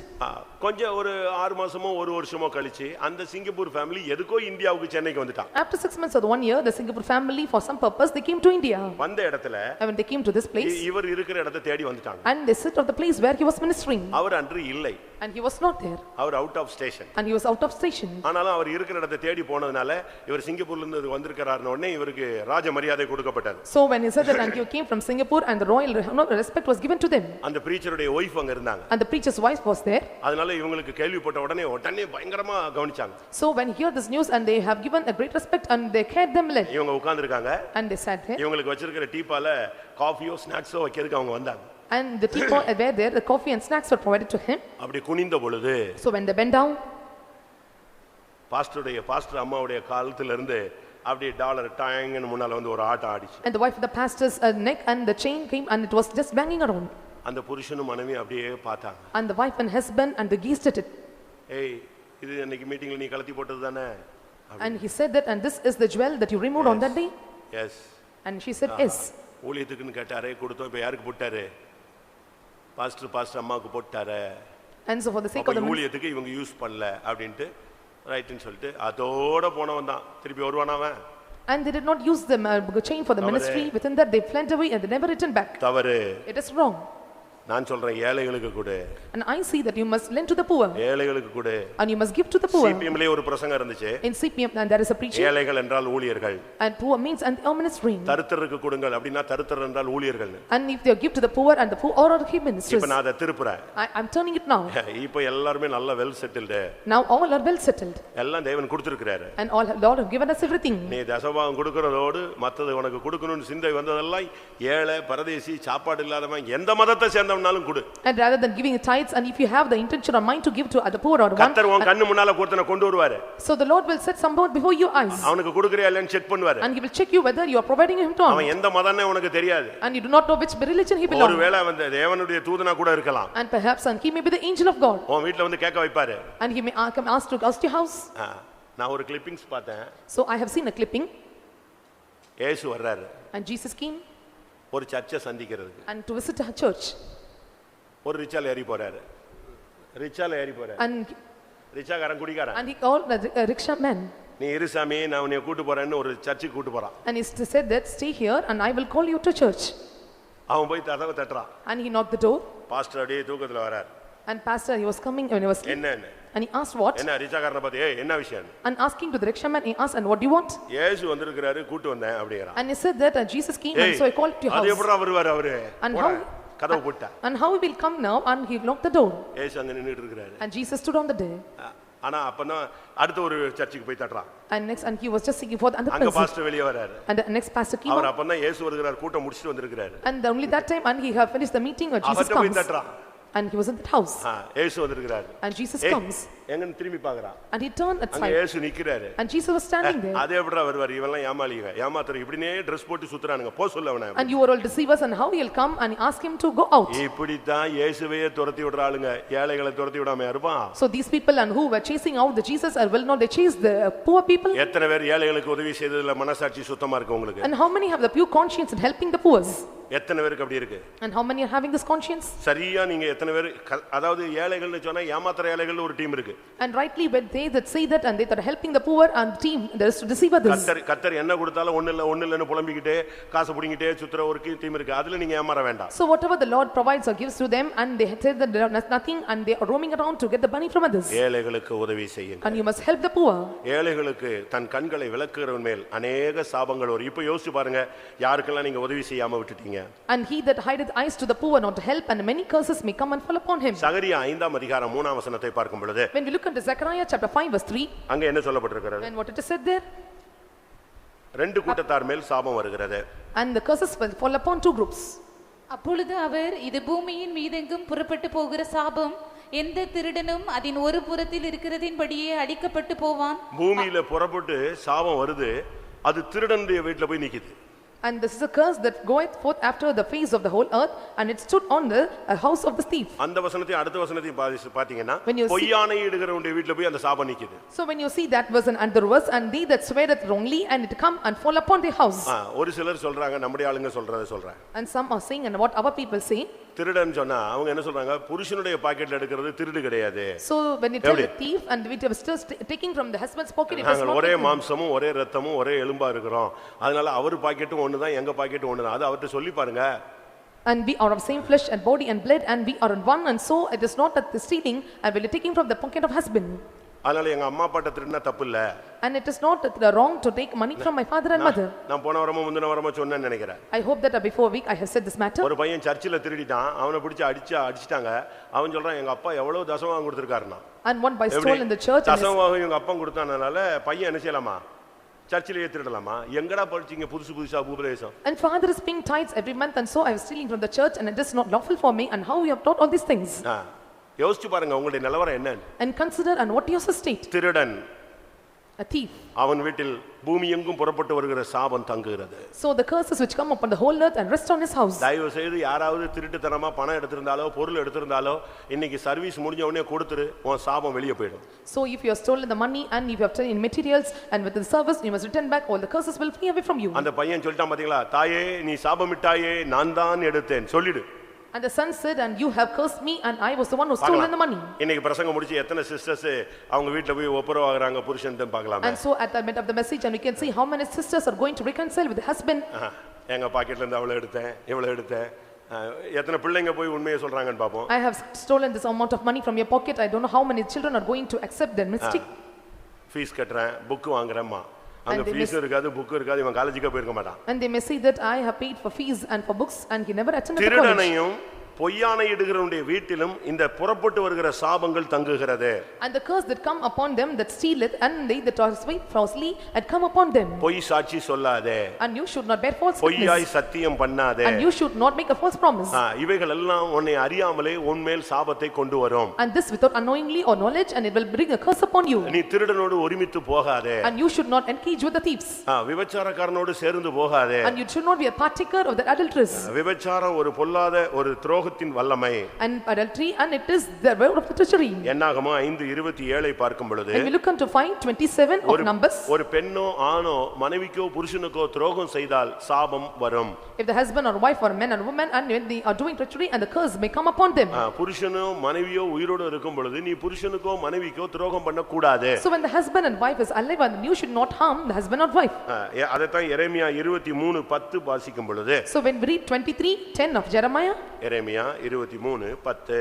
கொஞ்சம் ஒரு 6 மாசமோ ஒரு வருஷமோ கழிச்சு அந்த சிங்கப்பூர் ஃபேமிலி எதுக்கோ இந்தியாவுக்கு சென்னைக்கு வந்துட்டாங்க. After 6 months or 1 year the Singapore family for some purpose they came to India. வந்த இடத்துல when they came to this place இவர் இருக்கிற இடத்தை தேடி வந்துட்டாங்க. And they sit of the place where he was ministering. அவர் அன்று இல்லை. And he was not there. அவர் out of station. And he was out of station. ஆனாலும் அவர் இருக்கிற இடத்தை தேடி போனதனால இவர் சிங்கப்பூர்ல இருந்து வந்திருக்காருன உடனே இவருக்கு ராஜ மரியாதை கொடுக்கப்பட்டது. So when he said that and he came from Singapore and the royal respect was given to them. அந்த பிரீச்சருடைய வைஃப் அங்க இருந்தாங்க. And the preacher's wife was there. அதனால இவங்களுக்கு கேள்விப்பட்ட உடனே பயங்கரமா கவனிச்சாங்க. So when he heard this news and they have given a great respect and they cared them well. இவங்க உட்கார்ந்திருக்காங்க. And they sat there. இவங்களுக்கு வச்சிருக்கிற டீப்பால காஃபியோ ஸ்நாக்ஸோ வைக்கிறதுக்கு அவங்க வந்தாங்க. And the teapot were there, the coffee and snacks were provided to him. அப்படி குனிந்த பொழுது So when they bent down pastor அம்மாவுடைய காலத்துல இருந்து அப்படியே டாலர் டாங்னு முன்னால வந்து ஒரு ஆட்டம் ஆடிச்சு. And the wife of the pastor's neck and the chain came and it was just banging around. அந்த புருஷனும் மனைவி அப்படியே பார்த்தாங்க. And the wife and husband and they gazed at it. ஏய் இது இன்னைக்கு மீட்டிங்ல நீ கலத்தி போட்டது தானே? And he said that and this is the jewel that you removed on that day? Yes. And she said yes. ஊழியத்துக்குன்னு கேட்டாரே கொடுத்தோம். இப்ப யாருக்கு போட்டாரு? பாஸ்டர் அம்மாவுக்கு போட்டாரு. And so for the sake of the ஊழியத்துக்கு இவங்க யூஸ் பண்ணல அப்படினு ரைட்னு சொல்லிட்டு அதோட போனவன் தான் திருப்பி வருவானா அவன். And they did not use the chain for the ministry. Within that they fled away and they never returned back. தவறு. It is wrong. நான் சொல்றேன் ஏழைகளுக்கு கொடு. And I see that you must lend to the poor. ஏழைகளுக்கு கொடு. And you must give to the poor. CPMலே ஒரு பிரசங்கம் இருந்துச்சு. In CPM and there is a preaching. ஏழைகள் என்றால் ஊழியர்கள். And poor means and our ministry. தரித்திரருக்கு கொடுங்கள் அப்படினா தரித்திரர் என்றால் ஊழியர்கள். And if they give to the poor and the poor or he ministers. இப்போ நான் அத திருப்புறேன். I am turning it now. இப்போ எல்லாரும் நல்ல well settled. Now all are well settled. எல்லாம் தேவன் கொடுத்திருக்காரு. And all Lord have given us everything. நீ தசமபாகம் கொடுக்கிறதோடு மத்தது உனக்கு கொடுக்கணும்னு சிந்தை வந்ததெல்லாம் ஏழை பரதேசி சாப்பாடு இல்லாதவன் எந்த மதத்தை சேர்ந்தவனாலும் கொடு. And rather than giving tithes and if you have the intention or mind to give to other poor or one கர்த்தர் உன் கண்ணு முன்னால ஒருத்தனை கொண்டு வருவாரு. So the Lord will set someone before your eyes. அவனுக்கு கொடுக்கறியா இல்லன்னு செக் பண்ணுவாரு. And he will check you whether you are providing him to him. அவன் எந்த மதம்னே உனக்கு தெரியாது. And you do not know which religion he belongs. ஒருவேளை வந்து தேவனுடைய தூதனா கூட இருக்கலாம். And perhaps and he may be the angel of God. உன் வீட்ல வந்து கேக்க வைப்பாரு. And he may come ask to your house. நான் ஒரு கிளிப்பிங்ஸ் பார்த்தேன். So I have seen a clipping. இயேசு வர்றாரு. And Jesus came. ஒரு சர்ச்சை சந்திக்கிறதுக்கு. And to visit a church. ஒரு ரிச்சால ஏறி போறாரு. And ரிச்சாகாரன் குடிகாரன். And he called a rickshaw man. நீ இரு சாமி நான் உன்னை கூட்டி போறேன்னு ஒரு சர்ச்சுக்கு கூட்டி போறான். And he said that stay here and I will call you to church. அவன் போய் கதவை தட்டறான். And he knocked the door. Pastor அப்படியே தூக்கத்துல வரார். And pastor, he was coming when he was என்ன and he asked what? என்ன ரிச்சாக்காரனை பார்த்து ஏய் என்ன விஷயம்? And asking to the rickshaw man, he asked, and what do you want? இயேசு வந்திருக்காரு கூட்டி வந்தேன் அப்படிங்கறான். And he said that Jesus came and so I called to your அது house. எப்படிடா வருவாரு அவரு? And how கதவு போட்டா. And how he will come now? And he locked the door. இயேசு அங்க நின்னுட்டு இருக்காரு. And Jesus stood on the door. ஆனா அப்பதான் அடுத்த ஒரு சர்ச்சுக்கு போய் தட்டறான். And he was just seeking for the other அங்க person. பாஸ்டர் வெளிய வராரு. And the next pastor came. அவர் அப்பதான் இயேசு வருகிறார் கூட்டம் முடிச்சிட்டு வந்திருக்காரு. And only that time and he have finished the meeting or Jesus அவர்ட்ட போய் comes. தட்டறான். And he was in that house. இயேசு வந்திருக்காரு. And Jesus comes. எங்கன்னு திரும்பி பார்க்கறான். And he turned அங்க aside. இயேசு நிக்கறாரு. And Jesus was standing there. அதே எப்படிடா வருவாரு இவெல்லாம் ஏமாளிங்க ஏமாத்துற இப்படினே Dress போட்டு சுத்துறானுங்க போ சொல்ல அவனை. And you are all deceivers and how he'll come and ask him to go out. இப்படி தான் இயேசுவையே துரத்தி விடுற ஆளுங்க ஏழைகளை துரத்தி விடாம இருப்பான். So these people and who were chasing out the Jesus or will not they chase the poor people? எத்தனை பேர் ஏழைகளுக்கு உதவி செய்ததுல மனசாட்சி சுத்தமா இருக்கு உங்களுக்கு? And how many have the pure conscience in helping the poor? எத்தனை பேருக்கு அப்படி இருக்கு? And how many are having this conscience? சரியா நீங்க எத்தனை பேர் அதாவது ஏழைகள்னு சொன்னா ஏமாத்துற ஏழைகள் ஒரு டீம் இருக்கு. And rightly when they that say that and they that are helping the poor and team there is to deceive others. கர்த்தர் என்ன கொடுத்தாலும் ஒண்ணு இல்லன்னு புலம்பிக்கிட்டே காசு புடிங்கிட்டே சுத்துற ஒரு டீம் இருக்கு. அதுல நீங்க ஏமாற வேண்டாம். So whatever the Lord provides or gives to them and they say that there is nothing and they are roaming around to get the money from others. ஏழைகளுக்கு உதவி செய்யுங்க. And you must help the poor. ஏழைகளுக்கு தன் கண்களை விலக்குகிறவன் மேல் अनेक சாபங்கள் வரும். இப்போ யோசிச்சு பாருங்க யாருக்கெல்லாம் நீங்க உதவி செய்யாம விட்டுட்டீங்க. And he that hideth eyes to the poor not to help and many curses may come and fall upon him. சகரியா 5ஆம் அதிகாரம் 3ஆம் வசனத்தை பார்க்கும் பொழுது When we look into Zechariah chapter 5 verse 3 அங்க என்ன சொல்லப்பட்டிருக்கிறது? and what it is said there? ரெண்டு கூட்டத்தார் மேல் சாபம் வருகிறது. And the curses will fall upon two groups. அப்பொழுது அவர் இது பூமியின் மீதெங்கும் புறப்பட்டு போகிற சாபம் எந்த திருடனும் அதன் ஒரு புறத்தில் இருக்கிறதின்படியே அடிக்கப்பட்டு போவான். பூமியில புறப்பட்டு சாபம் வருது அது திருடனுடைய வீட்ல போய் நிக்குது. And this is a curse that goeth forth after the face of the whole earth and it stood on the house of the thief. அந்த வசனத்தை அடுத்த வசனத்தை பாத்தீங்கன்னா When you see- பொய்யானை இடுகிறவனுடைய வீட்ல போய் அந்த சாபம் நிக்குது. So when you see that verse and other verse and they that sweareth wrongly and it come and fall upon their house. ஒரு சிலர் சொல்றாங்க நம்முடைய ஆளுங்க சொல்றத சொல்றாங்க. And some are saying and what our people say. திருடன் சொன்னா அவங்க என்ன சொல்றாங்க புருஷனுடைய பாக்கெட்ல எடுக்கிறது திருடு கிடையாது. So when you tell a thief and we are still taking from the husband's pocket it is not. ஒரே மாம்சமும் ஒரே இரத்தமும் ஒரே எலும்பா இருக்கிறோம். அதனால அவர் பாக்கெட்டும் ஒண்ணுதான் எங்க பாக்கெட்டும் ஒண்ணுதான். அது அவர்ட்ட சொல்லி பாருங்க. And we are of same flesh and body and blood and we are in one and so it is not that the stealing and we are taking from the pocket of husband. அதனால எங்க அம்மா அப்பாட்ட திருடினா தப்பு இல்ல. And it is not wrong to take money from my father and mother. நான் போன வாரமா முந்தின வாரமா சொன்னேன்னு நினைக்கிறேன். I hope that before a week I have said this matter. ஒரு பையன் சர்ச்சில திருடிட்டான். அவனை பிடிச்சு அடிச்சிட்டாங்க. அவன் சொல்றான் எங்க அப்பா எவ்வளவு தசமபாகம் கொடுத்திருக்காருன்னா. And one by stole in the church. தசமபாகம் எங்க அப்பா கொடுத்தானனால பையன் என்ன செய்யலாமா? சர்ச்சிலேயே திருடலாமா? எங்கடா படிச்சீங்க புதுசா உபதேசம்? And father is paying tithes every month and so I was stealing from the church and it is not lawful for me and how you have taught all these things. யோசிச்சு பாருங்க உங்களுடைய நிலவரம் என்னன்னு. And consider and what is your state? திருடன் A thief. அவன் வீட்டில் பூமி எங்கும் புறப்பட்டு வருகிற சாபம் தங்குகிறது. So the curses which come upon the whole earth and rest on his house. தயவு செய்து யாராவது திருட்டுத்தனமா பணம் எடுத்திருந்தாலோ பொருள் எடுத்திருந்தாலோ இன்னைக்கு சர்வீஸ் முடிஞ்ச உடனே கொடுத்துரு உன் சாபம் வெளியே போய்டும். So if you have stolen the money and if you have taken materials and with the service you must return back all the curses will flee away from you. அந்த பையன் சொல்லிட்டான் பாத்தீங்களா தாயே நீ சாபமிட்டாயே நான் தான் எடுத்தேன் சொல்லிடு. And the son said and you have cursed me and I was the one who stolen the money. இன்னைக்கு பிரசங்கம் முடிச்சு எத்தனை சிஸ்டர்ஸ் அவங்க வீட்ல போய் ஒப்புரவாகுறாங்க புருஷன்ட்ட பார்க்கலாம். And so at the end of the message and we can see how many sisters are going to reconcile with the husband. எங்க பாக்கெட்ல இருந்து அவளை எடுத்தேன் இவளை எடுத்தேன். எத்தனை பிள்ளைங்க போய் உண்மையை சொல்றாங்கன்னு பாப்போம். I have stolen this amount of money from your pocket. I don't know how many children are going to accept their mistake. Fees கட்டறேன் புக் வாங்குறேம்மா. அங்க ஃபீஸ் இருக்காது புக் இருக்காது இவன் காலேஜுக்கு போயிருக்க மாட்டான். And they may say that I have paid for fees and for books and he never attended the college. திருடனையும் பொய்யானை இடுகிறவனுடைய வீட்டிலும் இந்த புறப்பட்டு வருகிற சாபங்கள் தங்குகிறது. And the curse that come upon them that stealeth and they that are falsely and come upon them. பொய் சாட்சி சொல்லாதே. And you should not bear false பொய்யாய் witness. சத்தியம் பண்ணாதே. And you should not make a false promise. இவைகள் எல்லாம் உன்னை அறியாமலே உன்மேல் சாபத்தை கொண்டு வரும். And this without unknowingly or knowledge and it will bring a curse upon you. நீ திருடனோடு ஒருமித்து போகாதே. And you should not engage with the thieves. விபச்சாரக்காரனோடு சேர்ந்து போகாதே. And you should not be a partaker of the adulteress. விபச்சாரம் ஒரு பொல்லாத ஒரு துரோகத்தின் வல்லமை. And adultery and it is the word of the treachery. என்னாகமோ 5:27 பார்க்கும் பொழுது And we look into 5:27 of Numbers. ஒரு பெண்ணோ ஆணோ மனைவிக்கோ புருஷனுக்கோ துரோகம் செய்தால் சாபம் வரும். If the husband or wife or man or woman and when they are doing treachery and the curse may come upon them. புருஷனோ மனைவியோ உயிரோடு இருக்கும் பொழுது நீ புருஷனுக்கோ மனைவிக்கோ துரோகம் பண்ண கூடாது. So when the husband and wife is alive and you should not harm the husband or wife. அதத்தான் எரேமியா 23:10 வாசிக்கும் பொழுது. So when we read 23:10 of Jeremiah. எரேமியா 23:10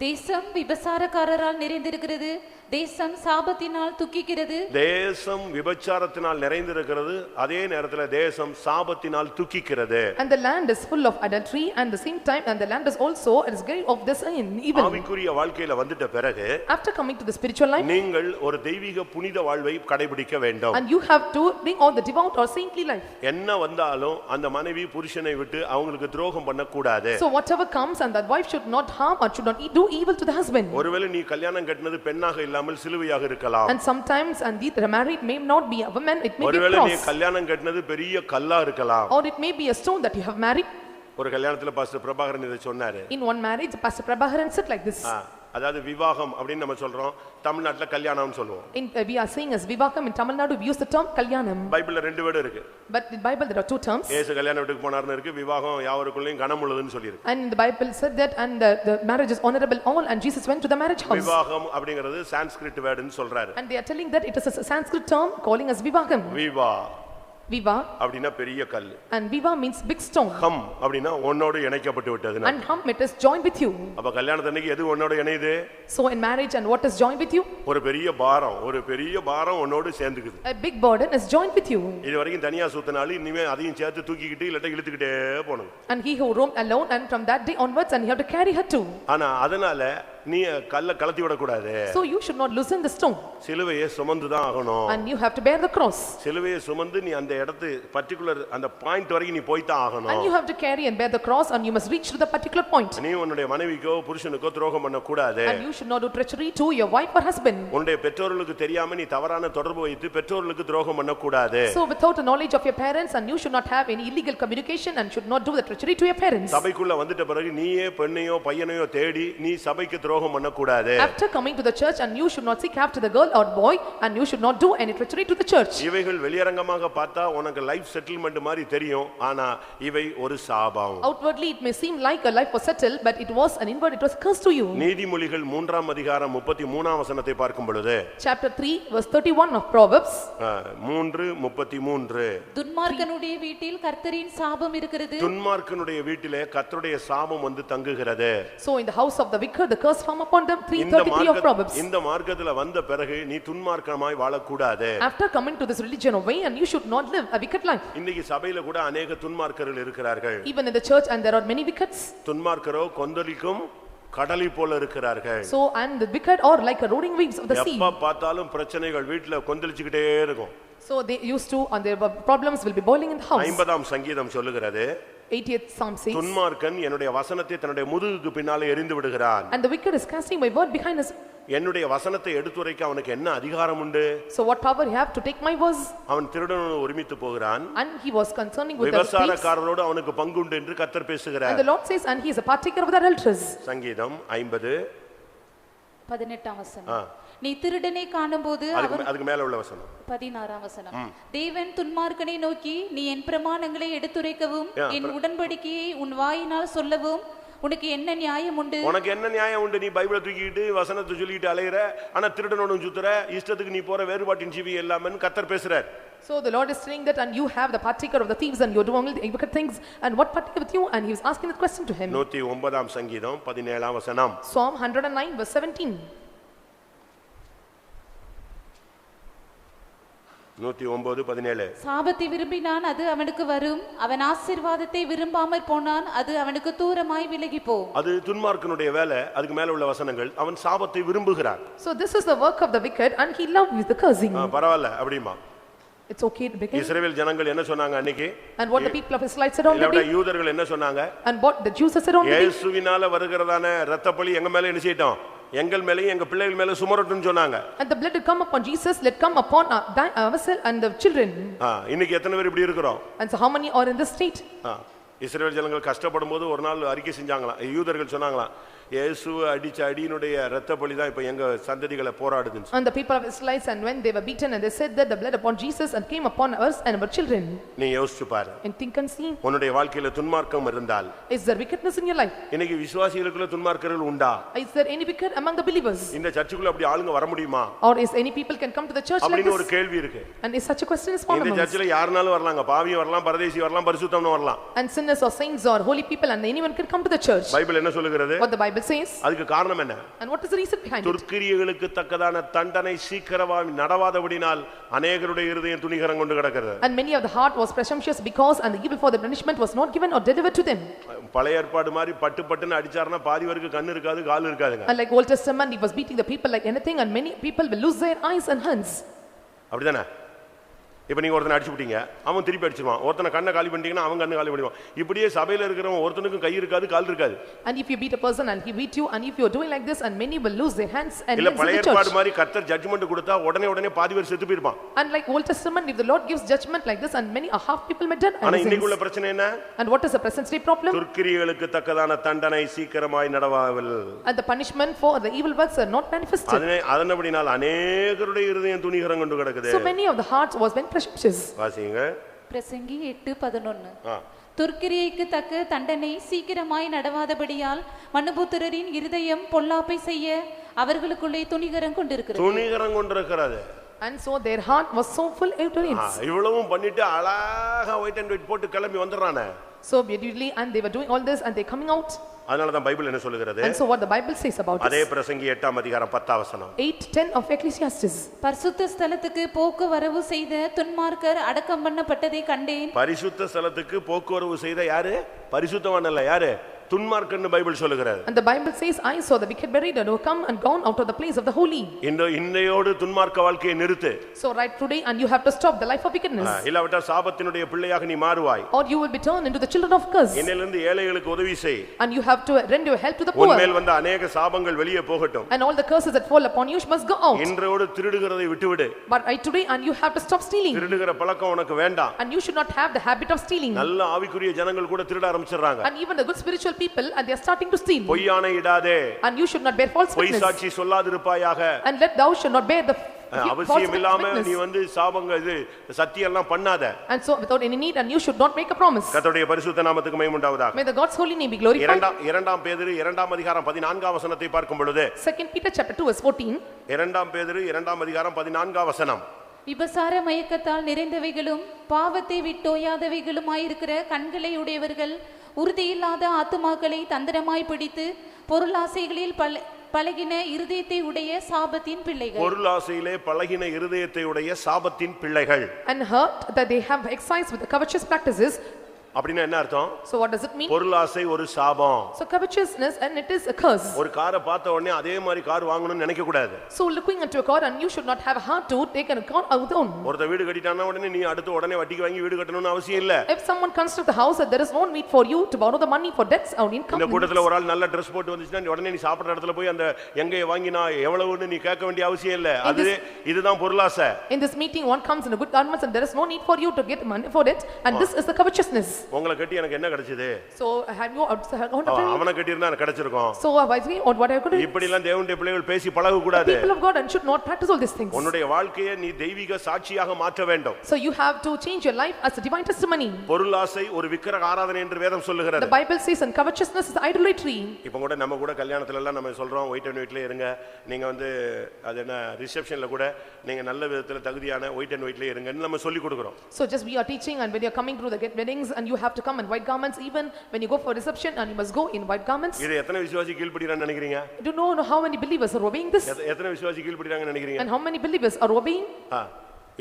தேசம் விபசாரக்காரரால் நிறைந்திருக்கிறது, தேசம் சாபத்தினால் துக்கிக்கிறது. தேசம் விபச்சாரத்தினால் நிறைந்திருக்கிறது, அதே நேரத்துல தேசம் சாபத்தினால் துக்கிக்கிறது. And the land is full of adultery, and the same time and the land is also is great of this and evil. ஆவிக்குரிய வாழ்க்கையில வந்துட்ட பிறகு After coming to the spiritual life, நீங்கள் ஒரு தெய்வீக புனித வாழ்வை கடைபிடிக்க வேண்டும். and you have to bring on the devout or saintly life. என்ன வந்தாலும் அந்த மனைவி புருஷனை விட்டு அவங்களுக்கு துரோகம் பண்ணக்கூடாது. So whatever comes, and that wife should not harm or should not do evil to the husband. ஒருவேளை நீ கல்யாணம் கட்டினது பெண்ணாக இல்லாமல் சிலுவையாக இருக்கலாம். And sometimes and the married may not be a woman, it may be a ஒருவேளை நீ cross, கல்யாணம் கட்டினது பெரிய கல்லா இருக்கலாம். or it may be a stone that you have married. ஒரு கல்யாணத்துல பாஸ்டர் பிரபாகரன் இதை சொன்னாரு. In one marriage, Pastor Prabhakaran said like this. அதாவது விவாகம் அப்படின்னு நம்ம சொல்றோம், தமிழ்நாட்டுல கல்யாணம்னு சொல்லுவோம். We are saying as vivakam, in Tamil Nadu we use the term kalyanam. பைபிள்ல ரெண்டு வேர்டு இருக்கு. But in the Bible there are two terms. இயேசு கல்யாண வீட்டுக்கு போனார்னு இருக்கு, விவாகம் யாவருக்குள்ளேயும் கனம் உள்ளதுன்னு சொல்லிருக்கு. And the Bible said that, and the marriage is honorable all, and Jesus went to the marriage house. விவாகம் அப்படிங்கிறது சான்ஸ்கிரிட் வேர்டுன்னு சொல்றாரு. And they are telling that it is a Sanskrit term calling as vivakam. Vivah Viva, அப்படினா பெரிய கல். and viva means big stone. ஹம் அப்படினா உன்னோடு இணைக்கப்பட்டு விட்டது. And hum, it is joined with you. அப்ப கல்யாணத்தன்னைக்கு எது உன்னோடு இணையுது? So in marriage, and what is joined with you? ஒரு பெரிய பாரம் உன்னோடு சேர்ந்துக்குது. A big burden is joined with you. இது வரைக்கும் தனியா சுத்தினாலும் இனிமே அதையும் சேர்த்து தூக்கிக்கிட்டு இல்லட்ட இழுத்துக்கிட்டே போணும். And he who roamed alone, and from that day onwards, and you have to carry her too. ஆனா அதனால நீ கல்ல கலத்தி விட கூடாது. So you should not loosen the stone. சிலுவையை சுமந்து தான் ஆகணும். And you have to bear the cross. சிலுவையை சுமந்து நீ அந்த இடத்து பர்టిక్యులர் அந்த பாயிண்ட் வரைக்கும் நீ போய் தான் ஆகணும். And you have to carry and bear the cross, and you must reach to the particular point. நீ உன்னுடைய மனைவிக்கோ புருஷனுக்கோ துரோகம் பண்ண கூடாது. And you should not do treachery to your wife or husband. உன்னுடைய பெற்றோர்களுக்கு தெரியாம நீ தவறான தொடர்பு வைத்து பெற்றோர்களுக்கு துரோகம் பண்ண கூடாது. So without the knowledge of your parents, and you should not have any illegal communication, and should not do the treachery to your parents. சபைக்குள்ள வந்துட்ட பிறகு நீயே பெண்ணையோ பையனையோ தேடி நீ சபைக்கு துரோகம் பண்ண கூடாது. After coming to the church, and you should not seek after the girl or boy, and you should not do any treachery to the church. இவைகள் வெளியரங்கமாக பார்த்தா உனக்கு லைஃப் செட்டில்மென்ட் மாதிரி தெரியும், ஆனா இவை ஒரு சாபம். Outwardly it may seem like a life was settled, but it was an inward, it was cursed to you. நீதிமொழிகள் 3ஆம் அதிகாரம் 33ஆம் வசனத்தை பார்க்கும் பொழுது, Chapter 3 verse 31 of Proverbs. 3:33. துன்மார்க்கனுடைய வீட்டில் கர்த்தரின் சாபம் இருக்கிறது. துன்மார்க்கனுடைய வீட்டிலே கர்த்தருடைய சாபம் வந்து தங்குகிறது. So in the house of the wicked the curse come upon them. 3:33 of Proverbs. இந்த மார்க்கத்துல வந்த பிறகு நீ துன்மார்க்கமாய் வாழக்கூடாது. After coming to this religion of way, and you should not live a wicked life. இன்னைக்கு சபையில கூட अनेक துன்மார்க்கர்கள் இருக்கிறார்கள். Even in the church, and there are many wickeds. துன்மார்க்கரோ கொந்தளிக்கும் கடலை போல இருக்கிறார்கள். So and the wicked are like a roaring waves of the sea. எப்ப பார்த்தாலும் பிரச்சனைகள் வீட்ல கொந்தளிச்சிட்டே இருக்கும். So they used to, and their problems will be boiling in the house. 50ஆம் சங்கீதம் சொல்லுகிறது, 80th Psalm says, துன்மார்க்கன் என்னுடைய வசனத்தை தன்னுடைய முதுகுக்கு பின்னாலே எறிந்து விடுகிறான். and the wicked is casting my word behind his. என்னுடைய வசனத்தை எடுத்துரைக்க அவனுக்கு என்ன அதிகாரம் உண்டு? So what power he have to take my words? அவன் திருடனோடு ஒருமித்து போகிறான். And he was concerning with the thieves. விபசாரக்காரரோடு அவனுக்கு பங்குண்டு என்று கர்த்தர் பேசுகிறார். And the Lord says, and he is a partaker of the adulterers. சங்கீதம் 50 18ஆம் வசனம். நீ திருடனை காணும்போது அதுக்கு மேல உள்ள வசனம் 16ஆம் வசனம். தேவன் துன்மார்க்கனை நோக்கி, நீ என் பிரமாணங்களை எடுத்துரைக்கவும் என் உடன்படிக்கையை உன் வாயினால் சொல்லவும் உனக்கு என்ன நியாயம் உண்டு? உனக்கு என்ன நியாயம் உண்டு? நீ பைபிளை தூக்கிட்டு வசனத்தை சொல்லிட்டு அலையற, ஆனா திருடனோடு சுத்துற, இஷ்டத்துக்கு நீ போற வேறுபாட்டின் ஜீவி எல்லாம்னு கர்த்தர் பேசுறார். So the Lord is saying that, and you have the partaker of the thieves, and you do only the wicked things, and what partaker with you? And he was asking the question to him. 109ஆம் சங்கீதம் 17ஆம் வசனம். Psalm 109 verse 17. 109:17. சாபத்தை விரும்பினான், அது அவனுக்கு வரும். அவன் ஆசீர்வாதத்தை விரும்பாமற் போனான், அது அவனுக்கு தூரமாய் விலகி போ. அது துன்மார்க்கனுடைய வேலை. அதுக்கு மேல உள்ள வசனங்கள், அவன் சாபத்தை விரும்புகிறான். So this is the work of the wicked, and he loved with the cursing. பரவாயில்லை அப்படிமா. It's okay to begin. இஸ்ரவேல் ஜனங்கள் என்ன சொன்னாங்க அன்னைக்கு? And what the people of Israel said on the day? யூதர்கள் என்ன சொன்னாங்க? And what the Jews said on the day? இயேசுவினால வருகிறதான இரத்தப்பழி எங்க மேல என்ன செய்யட்டும்? எங்கள் மேலயும் எங்க பிள்ளைகள் மேல சுமரட்டும்னு சொன்னாங்க. And the blood will come upon Jesus, let come upon ourselves and the children. இன்னைக்கு எத்தனை பேர் இப்படி இருக்கிறோம்? And so how many are in this state? இஸ்ரவேல் ஜனங்கள் கஷ்டப்படும் போது ஒரு நாள் அறிக்கை செஞ்சாங்களாம். யூதர்கள் சொன்னாங்களாம், இயேசுவை அடிச்ச அடியினுடைய இரத்தப்பழி தான் இப்ப எங்க சந்ததிகளை போராடுது. And the people of Israel, and when they were beaten, and they said that the blood upon Jesus and came upon us and our children. நீ யோசிச்சு பாரு. And think and see. உன்னுடைய வாழ்க்கையில துன்மார்க்கம் இருந்தால், Is there wickedness in your life? இன்னைக்கு விசுவாசிகளுக்குள்ள துன்மார்க்கர்கள் உண்டா? Is there any wicked among the believers? இந்த சர்ச்சுக்குள்ள அப்படி ஆளுங்க வர முடியுமா? Or is any people can come to the church like அப்படின்னு ஒரு this? கேள்வி இருக்கு. And is such a question is found இந்த among us? சர்ச்சில யாருனாலும் வரலாங்க. பாவியும் வரலாம், பரதேசி வரலாம், பரிசுத்தம்னு வரலாம். And sinners or saints or holy people, and anyone can come to the church. Bible என்ன சொல்லுகிறது? What the Bible Bible says. அதுக்கு காரணம் என்ன? And what is the reason behind it? துர்க்கிரியைகளுக்கு தக்கதான தண்டனை சீக்கிரமாய் நடவாதபடினால் அநேகருடைய இருதயம் துணிகரம் கொண்டு கிடக்கிறது. And many of the heart was presumptuous because and the evil for the punishment was not given or delivered to them. பழைய ஏற்பாடு மாதிரி பட்டு பட்டுன்னு அடிச்சாருன்னா பாதி வரைக்கும் கண்ணு இருக்காது கால் இருக்காதுங்க. And like Old Testament, he was beating the people like anything, and many people will lose their eyes and hands. அப்படிதானே? இப்ப நீங்க ஒருத்தனை அடிச்சு விட்டீங்க, அவன் திருப்பி அடிச்சிருவான். ஒருத்தனை கண்ணை காலி பண்ணிட்டீங்கன்னா அவன் கண்ணை காலி பண்ணிடுவான். இப்படியே சபையில இருக்கிறவன் ஒருத்தனுக்கும் கை இருக்காது கால் இருக்காது. And if you beat a person and he beat you, and if you are doing like this, and many will lose their hands and இல்ல legs in பழைய the church. ஏற்பாடு மாதிரி கர்த்தர் ஜட்ஜ்மென்ட் கொடுத்தா உடனே பாதி பேர் செத்து போயிருப்பான். And like Old Testament, if the Lord gives judgment like this, and many are half people may dead. ஆனா இன்னைக்குள்ள பிரச்சனை என்ன? And what is the present day problem? துர்க்கிரியைகளுக்கு தக்கதான தண்டனை சீக்கிரமாய் நடவாவில். And the punishment for the evil works are not manifested. அதனபடினால் அநேகருடைய இருதயம் துணிகரம் கொண்டு கிடக்குது. So many of the hearts was very presumptuous. பிரசங்கி 8:11. துர்க்கிரியைக்கு தக்க தண்டனை சீக்கிரமாய் நடவாதபடியால் மனுபுத்திரரின் இருதயம் பொல்லாப்பை செய்ய அவர்களுக்குள்ளே துணிகரம் கொண்டிருக்கிறது. And so their heart was so full of ignorance. இவ்வளவும் பண்ணிட்டு அழகா ஒயிட் அண்ட் ஒயிட் போட்டு கிளம்பி வந்துறானே. So beautifully, and they were doing all this and they coming out. அதனால தான் பைபிள் என்ன சொல்லுகிறது? And so what the Bible says about அதே பிரசங்கி 8ஆம் அதிகாரம் 10ஆம் வசனம். 8:10 of Ecclesiastes. பரிசுத்த ஸ்தலத்துக்கு போக்குவரவு செய்த துன்மார்க்கர் அடக்கம் பண்ணப்பட்டதை கண்டேன். பரிசுத்த ஸ்தலத்துக்கு போக்குவரவு செய்த யாரு? பரிசுத்தவான் அல்ல, யாரு? துன்மார்க்கன்னு பைபிள் சொல்லுகிறது. And the Bible says, I saw the wicked buried and who come and gone out of the place of the holy. இன்னையோடு துன்மார்க்க வாழ்க்கையை நிறுத்து. So right today, and you have to stop the life of wickedness. இல்லாவிட்டால் சாபத்தினுடைய பிள்ளையாக நீ மாறுவாய். Or you will be turned into the children of curse. இன்னையிலிருந்து ஏழைகளுக்கு உதவி செய். And you have to render your help to the poor. உன்மேல் வந்த अनेक சாபங்கள் வெளியே போகட்டும். And all the curses that fall upon you must go out. இன்றோடு திருடுகிறதை விட்டுவிடு. But right today, and you have to stop stealing. திருடுகிற பழக்கம் உனக்கு வேண்டாம். And you should not have the habit of stealing. நல்ல ஆவிக்குரிய ஜனங்கள் கூட திருட ஆரம்பிச்சறாங்க. And even the good spiritual people, and they are starting to steal. பொய்யானை இடாதே. And you should not bear false witness. பொய் சாட்சி சொல்லாதிருப்பாயாக. And let thou should not bear the அவசியம் இல்லாம நீ வந்து சாபங்க இது சத்தியம் எல்லாம் பண்ணாத. And so without any need, and you should not make a promise. கர்த்தருடைய பரிசுத்த நாமத்துக்கு மகிமை உண்டாவதாக. May the God's holy name be glorified. இரண்டாம் பேதுரு 2ஆம் அதிகாரம் 14ஆம் வசனத்தை பார்க்கும் பொழுது 2 Peter chapter 2 verse 14. இரண்டாம் பேதுரு 2ஆம் அதிகாரம் 14ஆம் வசனம். விபசார மயக்கத்தால் நிறைந்தவைகளும் பாவத்தை விட்டோயாதவைகளுமாயிருக்கிற கண்களை உடையவர்கள் உறுதியில்லாத ஆத்துமாக்களை தந்திரமாய் பிடித்து பொருளாசைகளில் பழகின இருதயத்தை உடைய சாபத்தின் பிள்ளைகள். பொருளாசையிலே பழகின இருதயத்தை உடைய சாபத்தின் பிள்ளைகள். And hurt that they have exercised with the covetous practices. அப்படினா என்ன அர்த்தம்? So what does it mean? பொருளாசை ஒரு சாபம். So covetousness, and it is a curse. ஒரு காரை பார்த்த உடனே அதே மாதிரி கார் வாங்கணும்னு நினைக்க கூடாது. So looking into a car, and you should not have a heart to take a car out own. ஒருத்த வீடு கட்டிட்டானா உடனே நீ அடுத்து உடனே வட்டிக்கு வாங்கி வீடு கட்டணும்னு அவசியம் இல்ல. If someone construct the house, there is no need for you to borrow the money for debts or income. இந்த கூட்டத்துல ஒரு ஆள் நல்ல Dress போட்டு வந்துச்சுனா உடனே நீ சாப்பிடுற இடத்துல போய் அந்த எங்கே வாங்கினா எவ்வளவுன்னு நீ கேட்க வேண்டிய அவசியம் இல்ல. இதுதான் பொருளாசை. In this meeting, one comes in a good garments, and there is no need for you to get money for it, and this is the covetousness. உங்களை கட்டி எனக்கு என்ன கிடைச்சது? So have you அவன கட்டி இருந்தா கிடைச்சிருக்கும். So what I could do? இப்படி எல்லாம் தேவனுடைய பிள்ளைகள் பேசி பழக கூடாது. People of God and should not practice all these things. உன்னுடைய வாழ்க்கையை நீ தெய்வீக சாட்சியாக மாற்ற வேண்டும். So you have to change your life as a divine testimony. பொருளாசை ஒரு விக்கிரக ஆராதனை என்று வேதம் சொல்லுகிறது. The Bible says, and covetousness is idolatry. இப்போ கூட நம்ம கூட கல்யாணத்துல எல்லாம் நம்ம சொல்றோம் ஒயிட் அண்ட் ஒயிட்ல இருங்க. நீங்க வந்து அது என்ன ரிசெப்ஷன்ல கூட நீங்க நல்ல விதத்துல தகுதியான ஒயிட் அண்ட் ஒயிட்ல இருங்கன்னு நம்ம சொல்லி கொடுக்கிறோம். So just we are teaching, and when you are coming through the weddings, and you have to come in white garments, even when you go for reception, and you must go in white garments. இது எத்தனை விசுவாசி கீழ்ப்படிறாங்க நினைக்கிறீங்க? Do you know how many believers are obeying this? எத்தனை விசுவாசி கீழ்ப்படிறாங்க நினைக்கிறீங்க? And how many believers are obeying?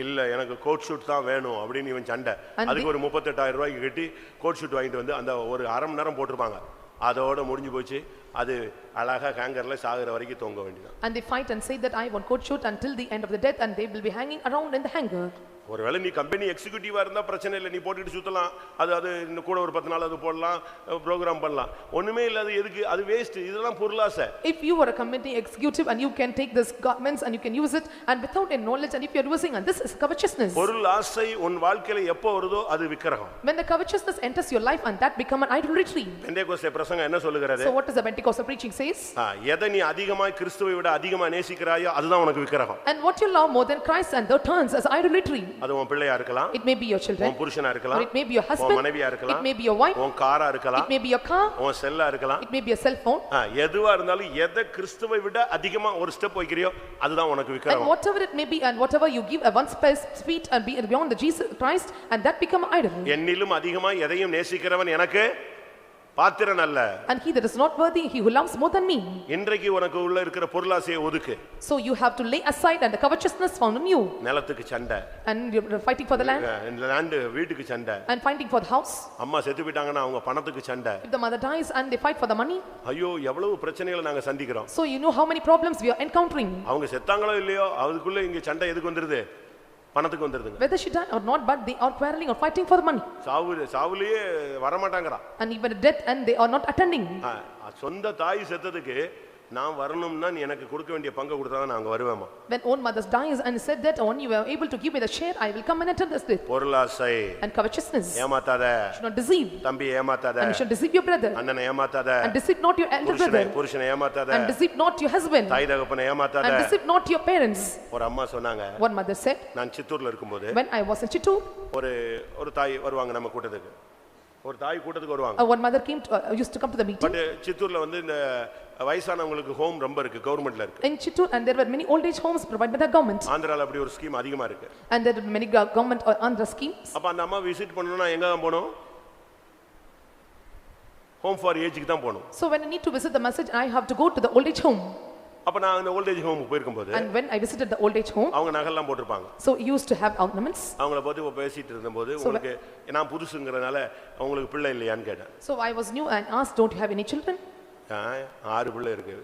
இல்ல எனக்கு coat suit தான் வேணும் அப்படினு இவன் சண்டை. அதுக்கு ஒரு 38000 ரூபாய்க்கு கட்டி கோட் ஷூட் வாங்கிட்டு வந்து அந்த ஒரு அரை மணி நேரம் போட்டுருப்பாங்க. அதோட முடிஞ்சு போச்சு. அது அழகா ஹேங்கர்ல சாகுற வரைக்கும் தொங்க வேண்டியது. And they fight and say that I want coat shoot until the end of the death, and they will be hanging around in the hanger. ஒருவேளை நீ கம்பெனி எக்ஸிகியூட்டிவா இருந்தா பிரச்சனை இல்லை, நீ போட்டுட்டு சுத்தலாம். அது இன்னும் கூட ஒரு 10 நாள் அது போடலாம், ப்ரோகிராம் பண்ணலாம். ஒண்ணுமே இல்லாத எதுக்கு? அது வேஸ்ட். இதெல்லாம் பொருளாசை. If you are a company executive and you can take this garments and you can use it, and without any knowledge, and if you are using, and this is covetousness. பொருளாசை உன் வாழ்க்கையில எப்போ வருதோ அது விக்கிரகம். When the covetousness enters your life, and that become an idolatry. Pentecost பிரசங்கம் என்ன சொல்லுகிறது? So what does the Pentecostal preaching says? எதை நீ அதிகமாய் கிறிஸ்துவை விட அதிகமா நேசிக்கிறாயோ அதுதான் உனக்கு விக்கிரகம். And what you love more than Christ, and that turns as idolatry. அது உன் பிள்ளையா இருக்கலாம். It may be your children. உன் புருஷனா இருக்கலாம். Or it may be your husband. உன் மனைவியா இருக்கலாம். It may be your wife. உன் காரா இருக்கலாம். It may be your car. உன் செல்லா இருக்கலாம். It may be a cell phone. எதுவா இருந்தாலும் எதை கிறிஸ்துவை விட அதிகமா ஒரு ஸ்டெப் வைக்கிறியோ அதுதான் உனக்கு விக்கிரகம். And whatever it may be, and whatever you give a one feet and be beyond the Jesus Christ, and that become idol. என்னிலும் அதிகமா எதையும் நேசிக்கிறவன் எனக்கு பாத்திரன் அல்ல. And he that is not worthy, he who loves more than me. இன்றைக்கு உனக்கு உள்ள இருக்கிற பொருளாசையை ஒதுக்கு. So you have to lay aside and the covetousness found in you. நிலத்துக்கு சண்டை. And you're fighting for the land. land வீட்டுக்கு சண்டை. And fighting for the house. அம்மா செத்து போயிட்டாங்கன்னா அவங்க பணத்துக்கு சண்டை. If the mother dies and they fight for the money. ஐயோ எவ்வளவு பிரச்சனைகளை நாங்க சந்திக்கிறோம். So you know how many problems we are encountering. அவங்க செத்தாங்களோ இல்லையோ அதுக்குள்ள இங்க சண்டை எதுக்கு வந்துருது? பணத்துக்கு வந்துருதுங்க. Whether she died or not, but they are quarreling or fighting for the money. சாவுலயே வர மாட்டாங்கறா. And even death and they are not attending. சொந்த தாய் செத்ததுக்கு நான் வரணும்னா நீ எனக்கு கொடுக்க வேண்டிய பங்கு கொடுத்தா நான் அங்க வருவேமா. When own mother dies and said that when you are able to give me the share, I will come and attend this death. பொருளாசை and covetousness. ஏமாத்தாத. Should not deceive. தம்பி ஏமாத்தாத. And you should deceive your brother. அண்ணனை ஏமாத்தாத. And deceive not your elder brother. புருஷனை ஏமாத்தாத. And deceive not your husband. தாய் தகப்பனை ஏமாத்தாத. And deceive not your parents. ஒரு அம்மா சொன்னாங்க. One mother said. நான் சித்தூர்ல இருக்கும்போது when I was in Chittoor. ஒரு தாய் வருவாங்க நம்ம கூட்டத்துக்கு. ஒரு தாய் கூட்டத்துக்கு வருவாங்க. One mother came to, used to come to the meeting. But சித்தூர்ல வந்து இந்த வயசானவங்களுக்கு ஹோம் ரொம்ப இருக்கு, கவர்மெண்ட்ல இருக்கு. In Chittoor and there were many old age homes provided by the government. ஆந்திரால அப்படி ஒரு ஸ்கீம் அதிகமா இருக்கு. And there are many government or Andhra schemes. அப்ப அந்த அம்மா விசிட் பண்ணனும்னா எங்க தான் போணும்? ஹோம் ஃபார் ஏஜ்க்கு தான் போணும். So when I need to visit the message, I have to go to the old age home. அப்ப நான் அந்த ஓல்ட் ஏஜ் ஹோம் போயிருக்கும்போது and when I visited the old age home, அவங்க நகைலாம் போட்டுருப்பாங்க. so he used to have ornaments. அவங்கள பத்தி பேசிட்டு இருந்தபோது உங்களுக்கு நான் புதுசுங்கறனால உங்களுக்கு பிள்ளை இல்லையான்னு கேட்டேன். So I was new and asked, don't you have any children? 6 பிள்ளை இருக்கு.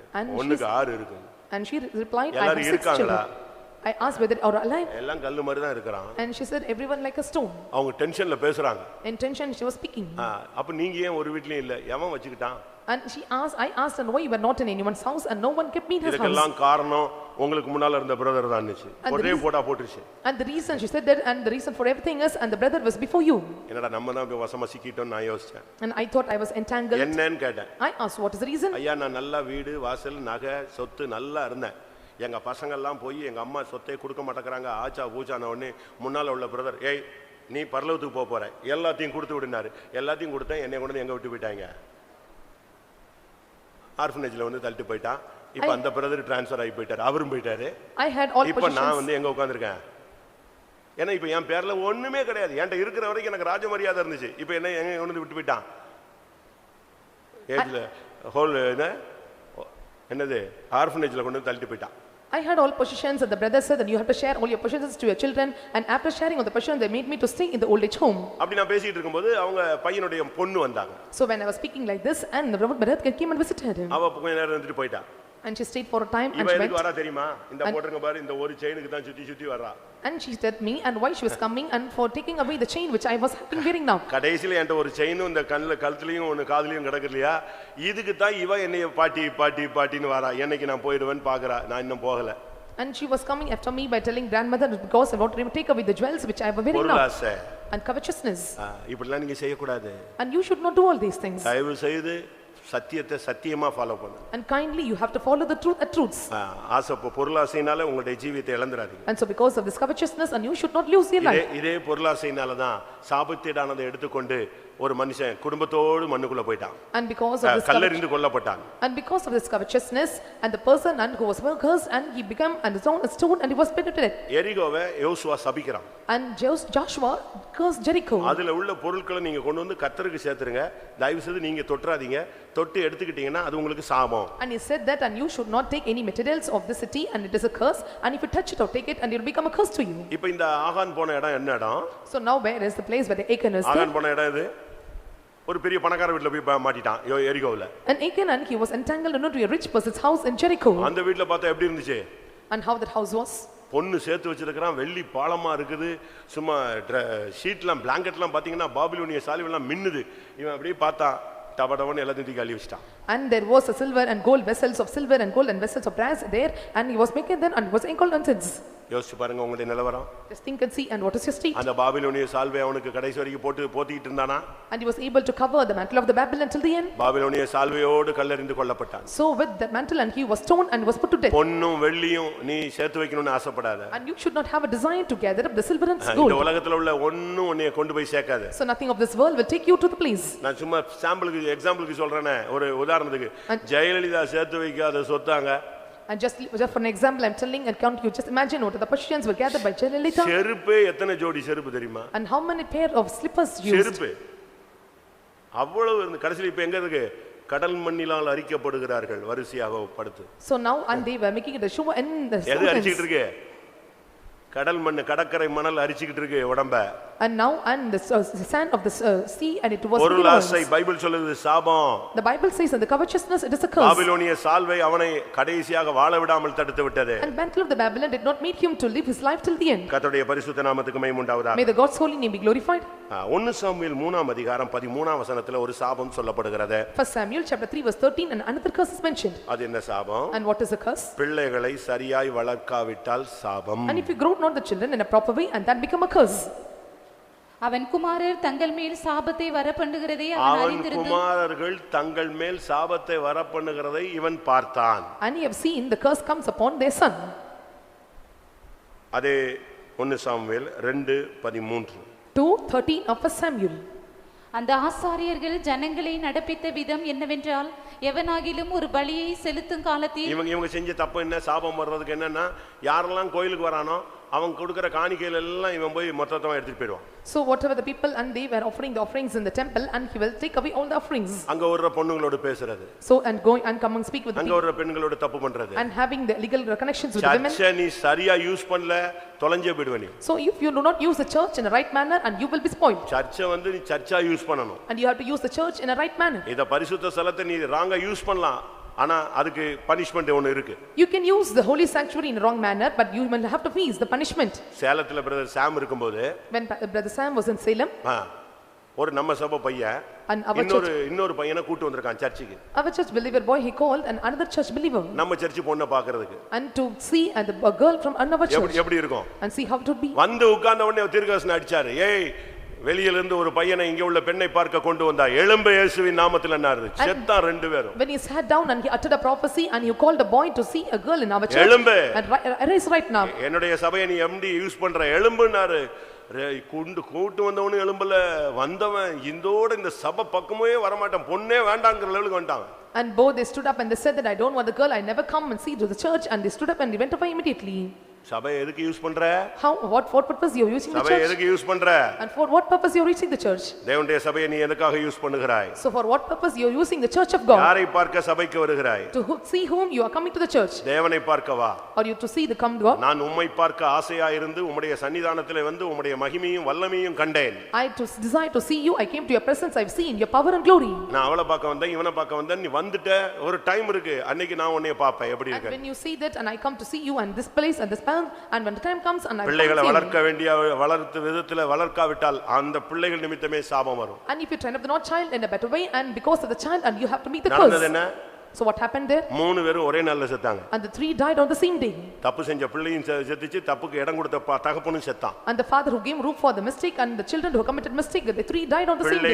ஒண்ணுக்கு 6 இருக்கு. And she replied, I have 6 children. I asked whether they are alive. எல்லாம் கல்லு மாதிரி தான் இருக்கறான். And she said everyone like a stone. அவங்க டென்ஷன்ல பேசுறாங்க. In tension she was speaking. அப்ப நீங்க ஏன் ஒரு வீட்லயும் இல்ல? எவன் வச்சிட்டான்? And I asked and why you were not in anyone's house and no one kept me in his house. இதுக்கெல்லாம் காரணம் உங்களுக்கு முன்னால இருந்த பிரதர் தான்னுச்சு. ஒரே போடா போட்டுச்சு. And the reason she said that and the reason for everything is and the brother was before you. என்னடா நம்ம தான் வசமா சிக்கிட்டோம் நான் யோசிச்சேன். And I thought I was entangled. என்னன்னு கேட்டேன். I asked what is the reason? ஐயா நான் நல்ல வீடு வாசல் நகை சொத்து நல்லா இருந்தேன். எங்க பசங்க எல்லாம் போய் எங்க அம்மா சொத்தை கொடுக்க மாட்டேங்கறாங்க. ஆச்சா பூச்சான உடனே முன்னால உள்ள பிரதர் ஏய் நீ பரலோகத்துக்கு போக போற எல்லாத்தையும் கொடுத்து விடுனாரு. எல்லாத்தையும் கொடுத்தேன். என்னை கொண்டு எங்க விட்டு போயிட்டாங்க? ஆர்ஃபனேஜ்ல வந்து தள்ளிட்டு போயிட்டான். இப்போ அந்த பிரதர் ட்ரான்ஸ்ஃபர் ஆகி போயிட்டாரு. அவரும் போயிட்டாரு. இப்போ நான் வந்து எங்க உட்கார்ந்திருக்கேன்? ஏன்னா இப்போ என் பேர்ல ஒண்ணுமே கிடையாது. என்கிட்ட இருக்கிற வரைக்கும் எனக்கு ராஜ மரியாதை இருந்துச்சு. இப்போ என்ன எங்க கொண்டு விட்டு போயிட்டான்? ஏஜ்ல ஹோல் என்னது ஆர்ஃபனேஜ்ல கொண்டு தள்ளிட்டு போயிட்டான். I had all possessions and the brother said that you have to share all your possessions to your children and after sharing all the possessions they made me to stay in the old age home. அப்படி நான் பேசிட்டு இருக்கும்போது அவங்க பையனுடைய பொண்ணு வந்தாங்க. So when I was speaking like this and the brother came and visited him. அவ கொஞ்ச நேரம் இருந்துட்டு போயிட்டா. And she stayed for a time and she went. இவ வரா தெரியுமா? இந்த போட்றங்க பாரு இந்த ஒரு செயினுக்கு தான் சுத்தி சுத்தி வரா. And she said me and why she was coming and for taking away the chain which I was wearing now. கடைசில என்கிட்ட ஒரு செயினும் இந்த கழுத்துலயும் ஒன்னு காதுலயும் கிடக்குறியா? இதுக்கு தான் இவ என்னைய பாட்டின்னு வரா. என்னைக்கு நான் போய்டுவேன்னு பாக்குறா. நான் இன்னும் போகல. And she was coming after me by telling grandmother because I want to take away the jewels which I was wearing now. And covetousness. இப்படிலாம் நீங்க செய்ய கூடாது. And you should not do all these things. தயவு செய்து சத்தியத்தை சத்தியமா follow பண்ணு. And kindly you have to follow the truth at truths. ஆசை பொருளாசையினால உங்களுடைய ஜீவியத்தை இழந்துறாதீங்க. And so because of this covetousness and you should not lose your life. இதே பொருளாசையினால தான் சாபத்தீடானதை எடுத்துக்கொண்டு ஒரு மனுஷன் குடும்பத்தோடு மண்ணுக்குள்ள போயிட்டான். And because of this கல்லெறிந்து கொல்லப்பட்டான். And because of this covetousness and the person and who was cursed and he became and thrown a stone and he was put to death. எரிகோவை Joshua சபிக்கிறான். And Joshua cursed Jericho. அதுல உள்ள பொருட்களை நீங்க கொண்டு வந்து கர்த்தருக்கு சேர்த்துருங்க. தயவு செய்து நீங்க தொட்றாதீங்க. தொட்டு எடுத்துக்கிட்டீங்கன்னா அது உங்களுக்கு சாபம். And he said that and you should not take any materials of the city and it is a curse and if you touch it or take it and it will become a curse to you. இப்போ இந்த ஆகான் போன இடம் என்ன இடம்? So now where is the place where the Achan is? ஆகான் போன இடம் இது ஒரு பெரிய பணக்கார வீட்ல போய் மாட்டிட்டான் எரிகோவுல. And Achan and he was entangled into a rich person's house in Jericho. அந்த வீட்ல பார்த்தா எப்படி இருந்துச்சு? And how that house was? பொன்னு சேர்த்து வச்சிருக்கான். வெள்ளி பாலமா இருக்குது. சும்மா ஷீட்லாம் பிளாங்கெட்லாம் பாத்தீங்கன்னா பாபிலோனிய சாலிவெல்லாம் மின்னுது. இவன் அப்படியே பார்த்தா டபடவன் எல்லாத்தையும் தூக்கி அள்ளி வச்சிட்டான். And there was a silver and gold vessels of silver and gold and vessels of brass there and he was making them and was incontinence. யோசிச்சு பாருங்க உங்களுடைய நிலவரம். Just think and see and what is your state? அந்த பாபிலோனிய சால்வை அவனுக்கு கடைசி வரைக்கும் போத்திட்டு இருந்தானா? And he was able to cover the mantle of the Babylon till the end. பாபிலோனிய சால்வையோடு கல்லெறிந்து கொல்லப்பட்டான். So with the mantle and he was stoned and was put to death. பொன்னும் வெள்ளியும் நீ சேர்த்து வைக்கணும்னு ஆசைப்படாத. And you should not have a desire to gather up the silver and gold. இந்த உலகத்துல உள்ள ஒண்ணும் உன்னை கொண்டு போய் சேர்க்காத. So nothing of this world will take you to the place. நான் சும்மா சாம்பிளுக்கு எக்ஸாம்பிளுக்கு சொல்றேனே ஒரு உதாரணத்துக்கு ஜெயலலிதா சேர்த்து வைக்காத சொத்தாங்க. And just for an example I'm telling and count you just imagine what the possessions were gathered by Jayalalitha. செருப்பே எத்தனை ஜோடி செருப்பு தெரியுமா? And how many pair of slippers used? செருப்பு அவ்வளவு இருந்து கடைசியில் இப்ப எங்க இருக்கு? கடல் மண்ணிலால் அரிக்கப்படுகிறார்கள் வரிசையாக படுத்து. So now and they were making it a show in the எது அரிச்சிட்டு இருக்கு? கடல் மண், கடற்கரை மணல் அரிச்சிட்டு இருக்கு உடம்ப. And now and the sand of the sea and it was ஒரு லாசை பைபிள் சொல்லுது சாபம். The Bible says in the covetousness it is a curse. பாபிலோனிய சால்வை அவனை கடைசியாக வாழ விடாமல் தடுத்து விட்டது. And mantle of the Babylon did not make him to live his life till the end. கர்த்தருடைய பரிசுத்த நாமத்துக்கு மகிமை உண்டாவதாக. May the God's holy name be glorified. 1 Samuel 3ஆம் அதிகாரம் 13ஆம் வசனத்துல ஒரு சாபம் சொல்லப்படுகிறது. 1 Samuel chapter 3 verse 13 and another curse is mentioned. அது என்ன சாபம்? And what is the curse? பிள்ளைகளை சரியாய் வளர்க்காவிட்டால் சாபம். And if you grow not the children in a proper way and that become a curse. அவன் குமாரர் தங்கள் மேல் சாபத்தை வரப்பண்ணுகிறதை அவன் அறிந்திருந்து அவன் குமாரர்கள் தங்கள் மேல் சாபத்தை வரப்பண்ணுகிறதை இவன் பார்த்தான். And he have seen the curse comes upon their son. அதே 1 சாமுவேல் 2:13. 2:13 of 1 Samuel. அந்த ஆசாரியர்கள் ஜனங்களை நடப்பித்த விதம் என்னவென்றால் எவனாகிலும் ஒரு பலியை செலுத்தும் காலத்தில் இவங்க செஞ்ச தப்பு என்ன? சாபம் வர்றதுக்கு என்னன்னா, யாரெல்லாம் கோயிலுக்கு வரானோ அவங்க கொடுக்கிற காணிக்கையில எல்லாம் இவன் போய் மொத்தமா எடுத்துட்டு போயிடுவான். So whatever the people and they were offering the offerings in the temple and he will take away all the offerings. அங்க ஒரு பொண்ணுங்களோட பேசுறது. So and going and come and speak with the அங்க ஒரு பெண்களோட தப்பு பண்றது. and having the legal connections with the women. சர்ச்சை நீ சரியா யூஸ் பண்ணல தொலைஞ்சே போய்டுவ நீ. So if you do not use the church in a right manner and you will be spoiled. சர்ச்சை வந்து நீ சர்ச்சா யூஸ் பண்ணணும். And you have to use the church in a right manner. இத பரிசுத்த ஸ்தலத்தை நீ ராங்கா யூஸ் பண்ணலாம். ஆனா அதுக்கு பனிஷ்மென்ட் ஒன்னு இருக்கு. You can use the holy sanctuary in a wrong manner but you will have to face the punishment. சேலத்துல பிரதர் சாம் இருக்கும்போது when brother Sam was in Salem ஒரு நம்ம சபை பையன் இன்னொரு பையனை கூட்டி வந்திருக்கான் சர்ச்சுக்கு. Our church believer boy he called and another church believer நம்ம சர்ச் பொண்ணை பார்க்கிறதுக்கு and to see and a girl from another church எப்படி இருக்கும் and see how it would be. வந்து உட்கார்ந்த உடனே தீர்க்கதரிசனம் அடிச்சாரு. ஏய் வெளியில இருந்து ஒரு பையனை இங்க உள்ள பெண்ணை பார்க்க கொண்டு வந்தா எழும்பு இயேசுவின் நாமத்தில் என்னாரு செத்தா ரெண்டு பேரும். When he sat down and he uttered a prophecy and he called a boy to see a girl in our church எழும்பு and arise right now. என்னுடைய சபையை நீ எம்டி யூஸ் பண்ற எழும்புனாரு. கூட்டு வந்தவனு எழும்பல வந்தவன் இந்தோட இந்த சபை பக்கமே வர மாட்டான் பொண்ணே வேண்டாங்கிற லெவலுக்கு வந்துட்டான். And both they stood up and they said that I don't want the girl, I never come and see to the church, and they stood up and they went away immediately. சபை எதுக்கு use பண்ற? How what for purpose you are using the church? சபை எதுக்கு use பண்ற? And for what purpose you are using the church? தேவனுடைய சபையை நீ எதுக்காக use பண்ணுகிறாய்? So for what purpose you are using the church of God? யாரை பார்க்க சபைக்கு வருகிறாய்? To see whom you are coming to the church? தேவனை பார்க்கவா? Or you to see the come God? நான் உம்மை பார்க்க ஆசையா இருந்து உம்முடைய சன்னிதானத்திலே வந்து உம்முடைய மகிமையும் வல்லமையும் கண்டேன். I to desire to see you, I came to your presence, I've seen your power and glory. நான் அவளை பார்க்க வந்தேன் இவனை பார்க்க வந்தேன். நீ வந்துட்ட ஒரு டைம் இருக்கு அன்னைக்கு நான் உன்னை பாப்பேன் எப்படி இருக்கு. And when you see that and I come to see you and this place and this time and when the time comes and I பிள்ளைகளை வளர்க்க வேண்டிய வளர்த்து விதத்துல வளர்க்காவிட்டால் அந்த பிள்ளைகள் நிமித்தமே சாபம் வரும். And if you train up the not child in a better way and because of the child and you have to meet the curse. நடந்தது என்ன? So what happened there? மூணு பேரும் ஒரே நாள்ல செத்தாங்க. And the three died on the same day. தப்பு செஞ்ச பிள்ளையும் செத்துச்சு தப்புக்கு இடம் கொடுத்த தகப்பனும் செத்தான். And the father who gave room for the mistake and the children who committed mistake, the three died on the same day.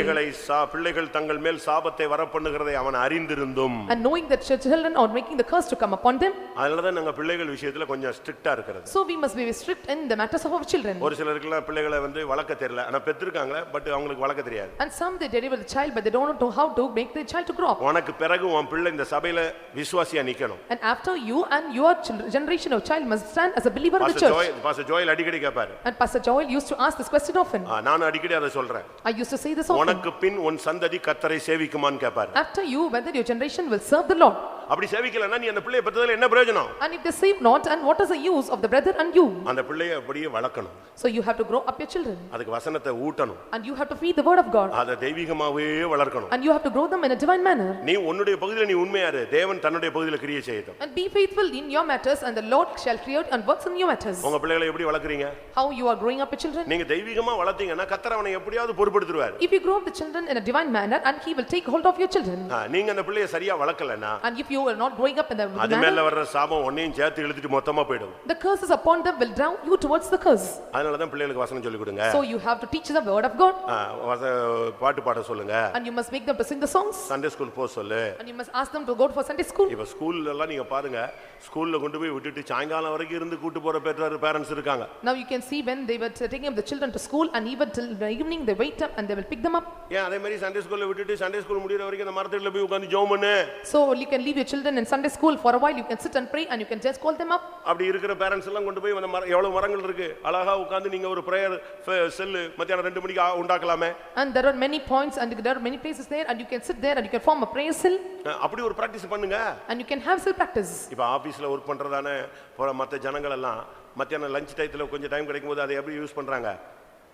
பிள்ளைகள் தங்கள் மேல் சாபத்தை வரப்பண்ணுகிறதை அவன் அறிந்திருந்தும் and knowing that children are making the curse to come upon them. அதனால தான் நாங்க பிள்ளைகள் விஷயத்துல கொஞ்சம் ஸ்ட்ரிக்ட்டா இருக்கிறது. So we must be strict in the matters of our children. ஒரு சிலருக்குலாம் பிள்ளைகளை வந்து வளர்க்க தெரியல. ஆனா பெற்றிருக்காங்க பட் அவங்களுக்கு வளர்க்க தெரியாது. And some they deliver the child but they don't know how to make the child to grow up. உனக்கு பிறகு உன் பிள்ளை இந்த சபையில விசுவாசியா நிக்கணும். And after you and your generation of child must stand as a believer in the church. Pastor Joel அடிக்கடி கேட்பாரு. And Pastor Joel used to ask this question often. நான் அடிக்கடி அதை சொல்றேன். I used to say this often. உனக்கு பின் உன் சந்ததி கர்த்தரை சேவிக்குமான்னு கேட்பாரு. After you whether your generation will serve the Lord. அப்படி சேவிக்கலனா நீ அந்த பிள்ளையை பெற்றதுல என்ன பிரயோஜனம்? And if they save not and what is the use of the brother and you? அந்த பிள்ளையை அப்படியே வளர்க்கணும். So you have to grow up your children. அதுக்கு வசனத்தை ஊட்டணும். And you have to feed the word of God. அத தெய்வீகமாவே வளர்க்கணும். And you have to grow them in a divine manner. நீ உன்னுடைய பகுதியில நீ உண்மையா இரு. தேவன் தன்னுடைய பகுதியில கிரியை செய்யட்டும். And be faithful in your matters and the Lord shall create and works in your matters. உங்க பிள்ளைகளை எப்படி வளர்க்கறீங்க? How you are growing up your children? நீங்க தெய்வீகமா வளர்த்தீங்கன்னா கர்த்தர் அவனை எப்படியாவது பொறுப்பெடுத்துருவார். If you grow up the children in a divine manner and he will take hold of your children. நீங்க அந்த பிள்ளையை சரியா வளர்க்கலனா and if you are not growing up in the அது மேல வர்ற சாபம் ஒண்ணையும் சேர்த்து இழுத்துட்டு மொத்தமா போய்டும். The curses upon them will drown you towards the curse. அதனால தான் பிள்ளைகளுக்கு வசனம் சொல்லி கொடுங்க. So you have to teach the word of God. பாட்டு பாட சொல்லுங்க. And you must make them to sing the songs. Sunday school போ சொல்லு. And you must ask them to go for Sunday school. இப்ப ஸ்கூல்ல எல்லாம் நீங்க பாருங்க ஸ்கூல்ல கொண்டு போய் விட்டுட்டு சாயங்காலம் வரைக்கும் இருந்து கூட்டி போற பேரண்ட்ஸ் இருக்காங்க. Now you can see when they were taking up the children to school and even till the evening they wait up and they will pick them up. ஏன் அதே மாதிரி சண்டே ஸ்கூல்ல விட்டுட்டு சண்டே ஸ்கூல் முடியற வரைக்கும் அந்த மரத்தடியில போய் உட்கார்ந்து ஜெபம் பண்ணு. So you can leave your children in Sunday school for a while, you can sit and pray and you can just call them up. அப்படி இருக்கிற பேரண்ட்ஸ் எல்லாம் கொண்டு போய் அந்த எவ்வளவு மரங்கள் இருக்கு அழகா உட்கார்ந்து நீங்க ஒரு பிரேயர் செல் மத்தியானம் 2 மணிக்கு உண்டாக்கலாமே. And there are many points and there are many places there and you can sit there and you can form a prayer cell. அப்படி ஒரு பிராக்டீஸ் பண்ணுங்க. And you can have self practice. இப்ப ஆபீஸ்ல work பண்றதானே மத்த ஜனங்கள் எல்லாம் மத்தியானம் lunch டைத்துல கொஞ்சம் டைம் கிடைக்கும்போது அதை எப்படி யூஸ் பண்றாங்க?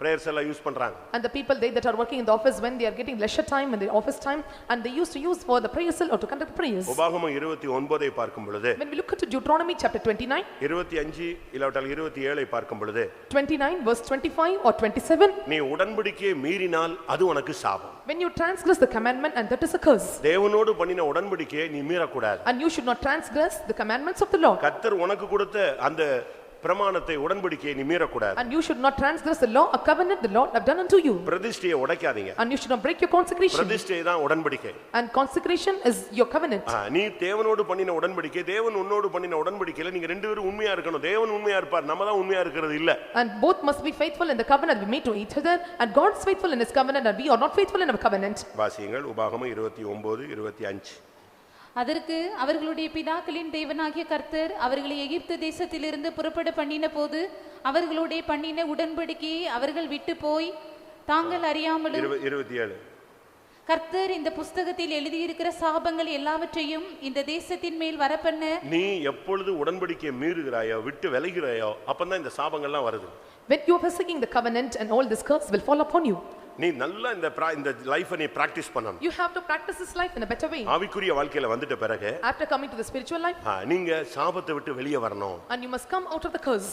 prayers எல்லாம் யூஸ் பண்றாங்க. And the people they that are working in the office when they are getting leisure time in the office time and they used to use for the prayer cell or to conduct prayers. உபாகமம் 29 ஐ பார்க்கும் பொழுது When we look at Deuteronomy chapter 29 25 இல்ல 27 ஐ பார்க்கும் பொழுது 29 verse 25 or 27 நீ உடன்படிக்கையை மீறினால் அது உனக்கு சாபம். when you transgress the commandment and that is a curse. தேவனோடு பண்ணின உடன்படிக்கையை நீ மீறக்கூடாது. And you should not transgress the commandments of the Lord. கர்த்தர் உனக்கு கொடுத்த அந்த பிரமாணத்தை உடன்படிக்கையை நீ மீறக்கூடாது. And you should not transgress the law, a covenant the Lord have done unto you. பிரதிஷ்டையை உடைக்காதீங்க. And you should not break your consecration. பிரதிஷ்டை தான் உடன்படிக்கை. And consecration is your covenant. நீ தேவனோடு பண்ணின உடன்படிக்கை தேவன் உன்னோடு பண்ணின உடன்படிக்கையில நீங்க ரெண்டு பேரும் உண்மையா இருக்கணும். தேவன் உண்மையா இருப்பார், நம்ம தான் உண்மையா இருக்கிறது இல்ல. And both must be faithful in the covenant we made to each other and God is faithful in his covenant and we are not faithful in our covenant. வாசியுங்கள் உபாகமம் 29 25. அதற்கு அவர்களுடைய பிதாக்களின் தேவனாகிய கர்த்தர் அவர்களை எகிப்து தேசத்திலிருந்து புறப்பட பண்ணின போது அவர்களுடைய பண்ணின உடன்படிக்கையை அவர்கள் விட்டு போய் தாங்கள் அறியாமலும் 27 கர்த்தர் இந்த புஸ்தகத்தில் எழுதியிருக்கிற சாபங்கள் எல்லாவற்றையும் இந்த தேசத்தின் மேல் வரப்பண்ண நீ எப்பொழுது உடன்படிக்கையை மீறுகிறாயோ விட்டு விலகுகிறாயோ அப்பதான் இந்த சாபங்கள்லாம் வருது. When you are forsaking the covenant and all this curse will fall upon you. நீ நல்லா இந்த லைஃபை நீ பிராக்டீஸ் பண்ணணும். You have to practice this life in a better way. ஆவிக்குரிய வாழ்க்கையில வந்துட்ட பிறகு After coming to the spiritual life நீங்க சாபத்தை விட்டு வெளியே வரணும். and you must come out of the curse.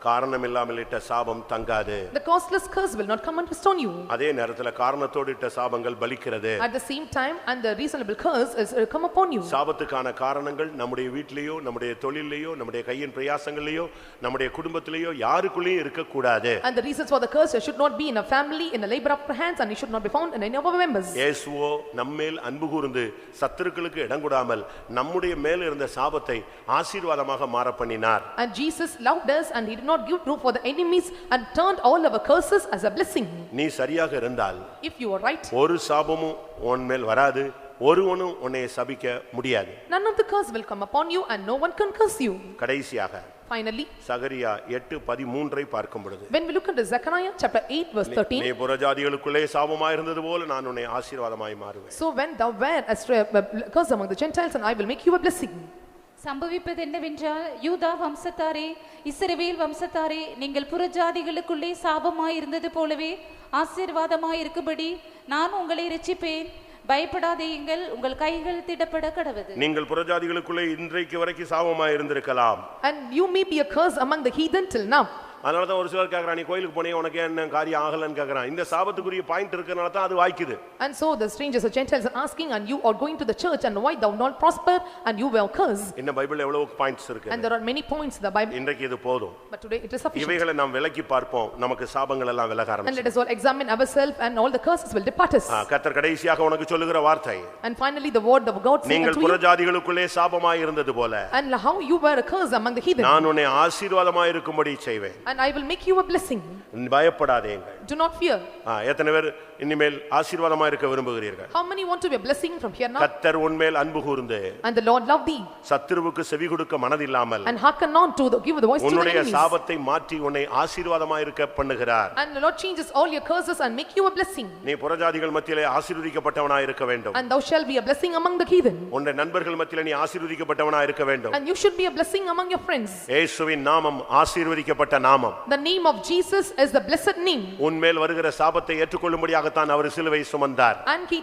காரணம் இல்லாமல் இட்ட சாபம் தங்காது. The causeless curse will not come and stone you. அதே நேரத்துல காரணத்தோடு இட்ட சாபங்கள் பலிக்கிறது. At the same time and the reasonable curse is come upon you. சாபத்துக்கான காரணங்கள் நம்முடைய வீட்டிலேயோ நம்முடைய தொழிலையோ நம்முடைய கையின் பிரயாசங்களிலேயோ நம்முடைய குடும்பத்திலேயோ யாருக்குள்ளேயும் இருக்க கூடாது. And the reasons for the curse should not be in a family, in a labor of hands, and it should not be found in any of our members. இயேசுவோ நம்மேல் அன்பு கூர்ந்து சத்துருக்களுக்கு இடம் கொடாமல் நம்முடைய மேல் இருந்த சாபத்தை ஆசீர்வாதமாக மாற பண்ணினார். And Jesus loved us and he did not give room for the enemies and turned all our curses as a blessing. நீ சரியாக இருந்தால் If you are right, ஒரு சாபமும் உன் மேல் வராது, ஒருவனும் உன்னை சபிக்க முடியாது. none of the curse will come upon you and no one can curse you. கடைசியாக Finally, சகரியா 8:13 பார்க்கும் பொழுது when we look at Zechariah chapter 8 verse 13, நீ புறஜாதிகளுக்குள்ளே சாபமாய் இருந்தது போல நான் உன்னை ஆசீர்வாதமாய் மாறுவேன். so when thou were a curse among the Gentiles and I will make you a blessing. சம்பவிப்பது என்னவென்றால் யூதா வம்சத்தாரே இஸ்ரவேல் வம்சத்தாரே நீங்கள் புறஜாதிகளுக்குள்ளே சாபமாய் இருந்தது போலவே ஆசீர்வாதமாய் இருக்கும்படி நான் உங்களை இரட்சிப்பேன். பயப்படாதீங்கள், உங்கள் கைகள் திடப்பட கடவது. நீங்கள் புறஜாதிகளுக்குள்ளே இன்றைக்கு வரைக்கும் சாபமாய் இருந்திருக்கலாம். And you may be a curse among the heathen till now. அதனால தான் ஒரு சிலர் கேக்குறான், நீ கோயிலுக்கு போனே உனக்கு என்ன காரியம் ஆகலன்னு கேக்குறான். இந்த சாபத்துக்குரிய பாயிண்ட் இருக்கறனால தான் அது வாய்க்குது. And so the strangers or Gentiles are asking and you are going to the church and why thou not prosper and you were cursed. இந்த பைபிள்ல எவ்வளவு பாயிண்ட்ஸ் இருக்கு. And there are many points in the Bible. இன்றைக்கு இது போதும். But today it is sufficient. இவைகளை நாம் விலக்கி பார்ப்போம், நமக்கு சாபங்கள் எல்லாம் விலக And let ஆரம்பிக்கும். us all examine ourselves and all the curses will depart us. கர்த்தர் கடைசியாக உனக்கு சொல்லுகிற வார்த்தை, And finally the word of God saying நீங்கள் unto you, புறஜாதிகளுக்குள்ளே சாபமாய் இருந்தது போல and how you were a curse among the heathen, நான் உன்னை ஆசீர்வாதமாய் இருக்கும்படி செய்வேன். and I will make you a blessing. பயப்படாதீங்க. Do not fear. எத்தனை பேர் இனிமேல் ஆசீர்வாதமாய் இருக்க விரும்புகிறீர்கள்? How many want to be a blessing from here now? கர்த்தர் உன்மேல் அன்பு கூர்ந்து And the Lord love thee சத்துருவுக்கு செவி கொடுக்க மனதில்லாமல் and hearken not to give the voice to the உன்னுடைய enemies. சாபத்தை மாற்றி உன்னை ஆசீர்வாதமாய் இருக்க பண்ணுகிறார். And the Lord changes all your curses and make you a blessing. நீ புறஜாதிகள் மத்தியிலே ஆசீர்வதிக்கப்பட்டவனாய் இருக்க வேண்டும். And thou shalt be a blessing among the heathen. உன்னுடைய நண்பர்கள் மத்தியிலே நீ ஆசீர்வதிக்கப்பட்டவனாய் இருக்க வேண்டும். And you should be a blessing among your friends. இயேசுவின் நாமம் ஆசீர்வதிக்கப்பட்ட நாமம். The name of Jesus is the blessed name. உன்மேல் வருகிற சாபத்தை ஏற்றுக்கொள்ளும்படியாக தான் அவர் சிலுவை சுமந்தார். And he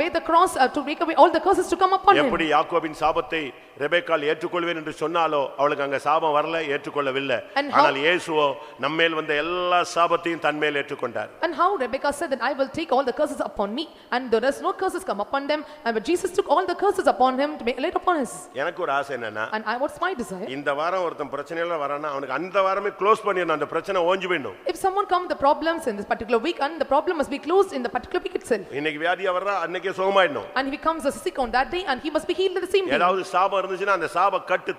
bear the cross to break away all the curses to come upon him. எப்படி யாக்கோபின் சாபத்தை ரெபெக்காள் ஏற்றுக்கொள்வேன் என்று சொன்னாலோ அவளுக்கு அங்க சாபம் வரல, ஏற்றுக்கொள்ளவில்லை. ஆனால் இயேசுவோ நம்மேல் வந்த எல்லா சாபத்தையும் தன்மேல் ஏற்றுக்கொண்டார். And how Rebecca said that I will take all the curses upon me and there is no curses come upon them, and but Jesus took all the curses upon him to be laid upon us. எனக்கு ஒரு ஆசை என்னன்னா, And what's my desire? இந்த வாரம் ஒருத்தன் பிரச்சனையில வரானா அவனுக்கு அந்த வாரமே க்ளோஸ் பண்ணிடணும், அந்த பிரச்சனை ஓஞ்சு போயிடும். If someone come with the problems in this particular week and the problem must be closed in the particular week itself. இன்னைக்கு வியாதியா வர்றா அன்னைக்கே சுகமாயிடணும். And if he comes as sick on that day and he must be healed the same day. ஏதாவது சாபம் இருந்துச்சுன்னா அந்த சாப கட்டு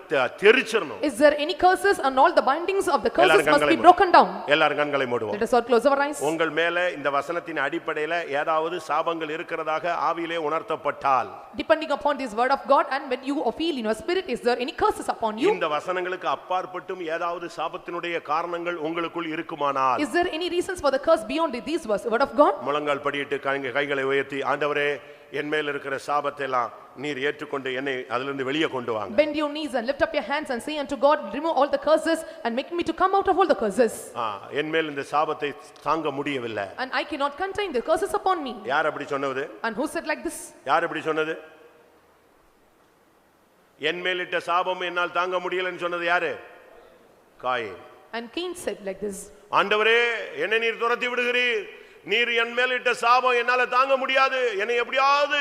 தெரிச்சிரணும். Is there any curses and all the bindings of the curses must be broken down? எல்லாரும் கண்களை மூடுவோம். Let us all close our eyes. உங்கள் மேல இந்த வசனத்தின் அடிப்படையில் ஏதாவது சாபங்கள் இருக்கிறதாக ஆவியிலே உணர்த்தப்பட்டால், Depending upon this word of God and when you feel in your spirit, is there any curses upon you? இந்த வசனங்களுக்கு அப்பாற்பட்டும் ஏதாவது சாபத்தினுடைய காரணங்கள் உங்களுக்குள் இருக்குமானால், Is there any reasons for the curse beyond these words, word of God? முழங்கால் படியிட்டு கைகளை உயர்த்தி, ஆண்டவரே என் மேல் இருக்கிற சாபத்தை எல்லாம் நீர் ஏற்றுக்கொண்டு என்னை அதிலிருந்து வெளியே கொண்டு வாங்க. Bend your knees and lift up your hands and say unto God, remove all the curses and make me to come out of all the curses. என் மேல் இந்த சாபத்தை தாங்க முடியவில்லை. And I cannot contain the curses upon me. யார் அப்படி சொன்னது? And who said like this? யார் அப்படி சொன்னது? என் மேல் இட்ட சாபம் என்னால் தாங்க முடியலன்னு சொன்னது யாரு? Coin. And Cain said like this. ஆண்டவரே என்னை நீர் துரத்தி விடுகிறீர், நீர் என் மேல் இட்ட சாபம் என்னால தாங்க முடியாது, என்னை எப்படியாவது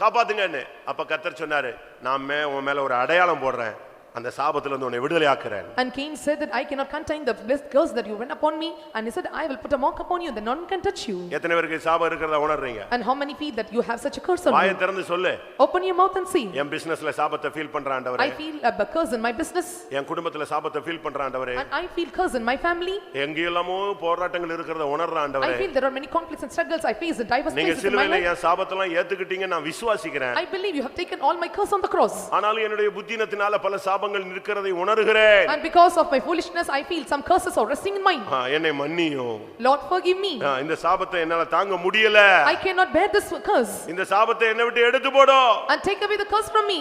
காப்பாத்துங்கன்னு. அப்ப கர்த்தர் சொன்னாரு, நான் உன் மேல ஒரு அடையாளம் போடுறேன், அந்த சாபத்துல இருந்து உன்னை விடுதலை ஆக்குறேன். And Cain said that I cannot contain the blessed curse that you went upon me, and he said I will put a mark upon you that none can touch you. எத்தனை பேருக்கு சாபம் இருக்கிறத உணர்றீங்க? And how many feel that you have such a curse on வாயை you? திறந்து சொல்லு. Open your mouth and see. என் பிசினஸ்ல சாபத்தை feel பண்றேன் ஆண்டவரே. I feel a curse in my business. என் குடும்பத்துல சாபத்தை ஃபீல் பண்றேன் ஆண்டவரே. And I feel curse in my family. எங்கேயெல்லாமோ போராட்டங்கள் இருக்கிறத உணர்றேன் ஆண்டவரே. I feel there are many conflicts and struggles I face in diverse நீங்க places in my சிலுவையில life. என் சாபத்தெல்லாம் ஏத்துக்கிட்டீங்க, நான் விசுவாசிக்கிறேன். I believe you have taken all my curse on the cross. ஆனாலும் என்னுடைய புத்தினத்தினால பல சாபங்கள் இருக்கிறதை உணர்கிறேன். And because of my foolishness I feel some curses are resting in mine. என்னை மன்னியும். Lord forgive me. இந்த சாபத்தை என்னால தாங்க முடியல. I cannot bear this curse. இந்த சாபத்தை என்னை விட்டு எடுத்து போடு. And take away the curse from me.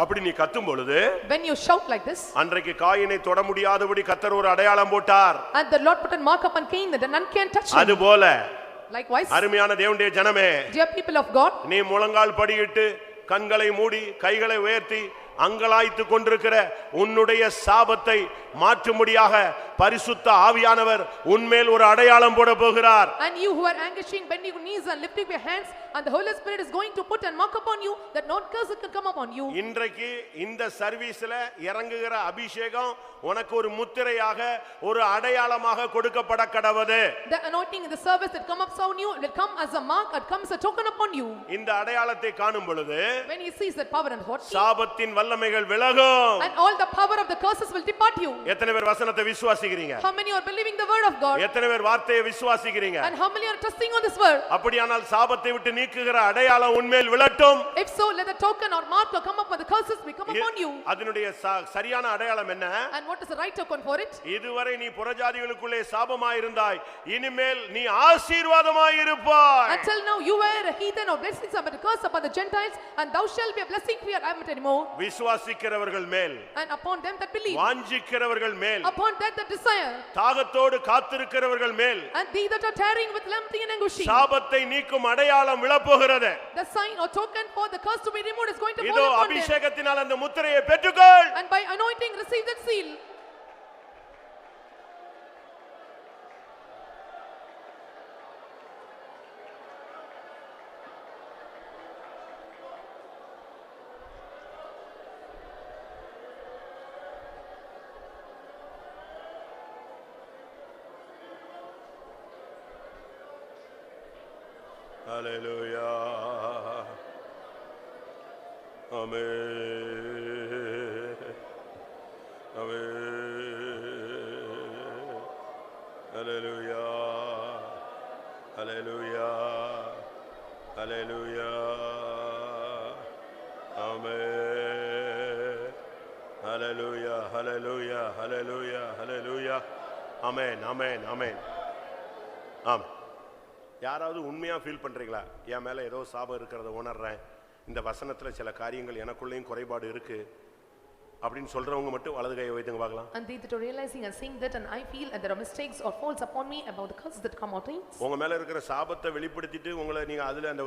அப்படி நீ கத்தும் பொழுது, When you shout like this, அன்றைக்கு காயினை தொட முடியாதபடி கர்த்தர் ஒரு அடையாளம் போட்டார். and the Lord put a mark upon Cain that none can touch him. அதுபோல Likewise, அருமையான தேவனுடைய ஜனமே, dear people of God, நீ முழங்கால் படியிட்டு கண்களை மூடி கைகளை உயர்த்தி அங்கலாய்த்து கொண்டிருக்கிற உன்னுடைய சாபத்தை மாற்றும்படியாக பரிசுத்த ஆவியானவர் உன்மேல் ஒரு அடையாளம் போட போகிறார். and you who are anguishing, bending your knees and lifting your hands, and the Holy Spirit is going to put a mark upon you that no curse can come upon you. இன்றைக்கு இந்த சர்வீஸ்ல இறங்குகிற அபிஷேகம் உனக்கு ஒரு முத்திரையாக ஒரு அடையாளமாக கொடுக்கப்பட கடவுது. The anointing in the service that come upon you will come as a mark, it comes a token upon you. இந்த அடையாளத்தை காணும் பொழுது When he sees that power and authority, சாபத்தின் வல்லமைகள் விலகும். and all the power of the curses will depart you. எத்தனை பேர் வசனத்தை விசுவாசிக்கிறீங்க? How many are believing the word of God? எத்தனை பேர் வார்த்தையை விசுவாசிக்கிறீங்க? And how many are trusting on this word? அப்படியானால் சாபத்தை விட்டு நீக்குகிற அடையாளம் உன்மேல் விழட்டும். If so, let the token or mark or come up with the curses will come upon you. அதனுடைய சரியான அடையாளம் என்ன? And what is the right token for it? இதுவரை நீ புறஜாதிகளுக்குள்ளே சாபமாய் இருந்தாய், இனிமேல் நீ ஆசீர்வாதமாய் இருப்பாய். Until now you were a heathen or blessings but a curse upon the Gentiles, and thou shalt be a blessing for your not anymore. விசுவாசிக்கிறவர்கள் மேல், And upon them that believe, வாஞ்சிக்கிறவர்கள் மேல், upon that that desire, தாகத்தோடு காத்திருக்கிறவர்கள் மேல், and they that are tarrying with lamenting and anguishing, சாபத்தை நீக்கும் அடையாளம் விழப்போகிறது. the sign or token for the curse to be removed is going to இதோ fall upon them. அபிஷேகத்தினால் அந்த முத்திரையை பெற்றுக்கொள். And by anointing receive that seal. Hallelujah. Amen. Amen. Hallelujah. Hallelujah. Hallelujah. Amen. Hallelujah. Hallelujah. Hallelujah. Hallelujah. Amen. Amen. Amen. Amen. யாராவது உண்மையா feel பண்றீங்களா? என் மேல ஏதோ சாபம் இருக்கிறத உணர்றேன், இந்த வசனத்துல சில காரியங்கள் எனக்குள்ளேயும் குறைபாடு இருக்கு அப்படினு சொல்றவங்க மட்டும் வலது கையை வைத்துங்க பார்க்கலாம். And they that are realizing and saying that, and I feel that there are mistakes or faults upon me about the curses that come out things. உங்க மேல இருக்கிற சாபத்தை வெளிப்படுத்திட்டு உங்களை நீங்க அதுல அந்த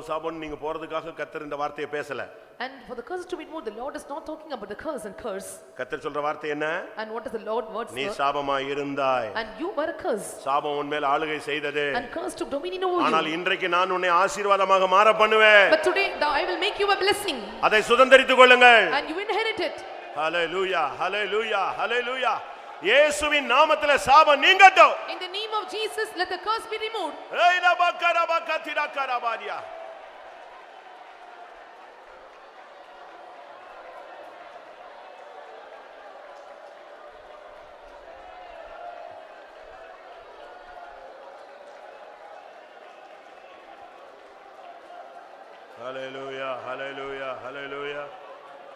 சாபம் நீங்க போறதுக்காக கர்த்தர் இந்த வார்த்தையை பேசல. And for the curse to be removed, the Lord is not talking about the curse and curse. கர்த்தர் சொல்ற வார்த்தை என்ன? And what is the Lord words? நீ சாபமாய் இருந்தாய், and you were a curse. சாபம் உன் மேல் ஆளுகை செய்தது, and curse took dominion over you. ஆனால் இன்றைக்கு நான் உன்னை ஆசீர்வாதமாக மாற பண்ணுவேன். But today I will make you a blessing. அதை சுதந்தரித்துக் கொள்ளுங்கள். And you inherit it. Hallelujah, hallelujah, hallelujah. இயேசுவின் நாமத்திலே சாபம் நீங்கட்டும். In the name of Jesus, let the curse be removed. ஏய் நபக்கரபகதிரகரபாரியா. Hallelujah, hallelujah, hallelujah,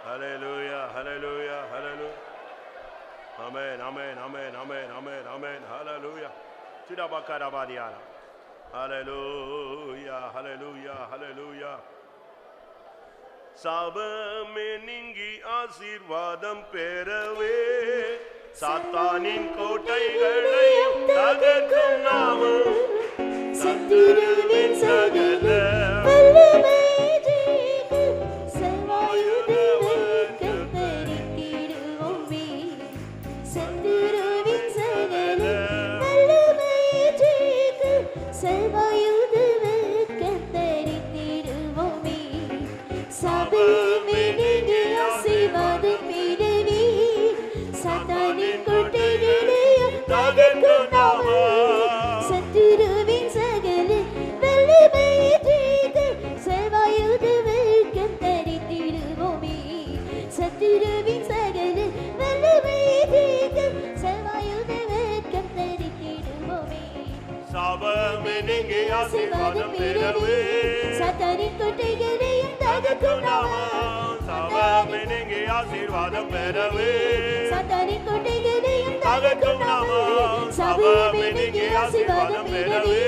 hallelujah, hallelujah, hallelujah. Amen, amen, amen, amen, amen, amen, hallelujah. Chidabakarabadia. Hallelujah, hallelujah, hallelujah. சாபமே நீங்கி ஆசீர்வாதம் பெறவே சாத்தானின் கோட்டைகளை தகர்க்கும் நாமம் சத்துருவின் சகல வல்லமை ஜெயித்து சர்வாயுதங்கள் கத்தரித்திடுவோமே சத்துருவின் சகல வல்லமை ஜெயித்து சர்வாயுதங்கள் கத்தரித்திடுவோமே சாபமே நீங்கி ஆசீர்வாதம் பெறவே சாத்தானின் கோட்டைகளை தகர்க்கும் நாமம் சத்துருவின் சகல வல்லமை ஜெயித்து சர்வாயுதங்கள் கத்தரித்திடுவோமே சத்துருவின் சகல வல்லமை ஜெயித்து சர்வாயுதங்கள் கத்தரித்திடுவோமே சாபமே நீங்கி ஆசீர்வாதம் பெறவே சாத்தானின் கோட்டைகளை தகர்க்கும் நாமம் சாபமே நீங்கி ஆசீர்வாதம் பெறவே சாத்தானின் கோட்டைகளை தகர்க்கும் நாமம் சாபமே நீங்கி ஆசீர்வாதம் பெறவே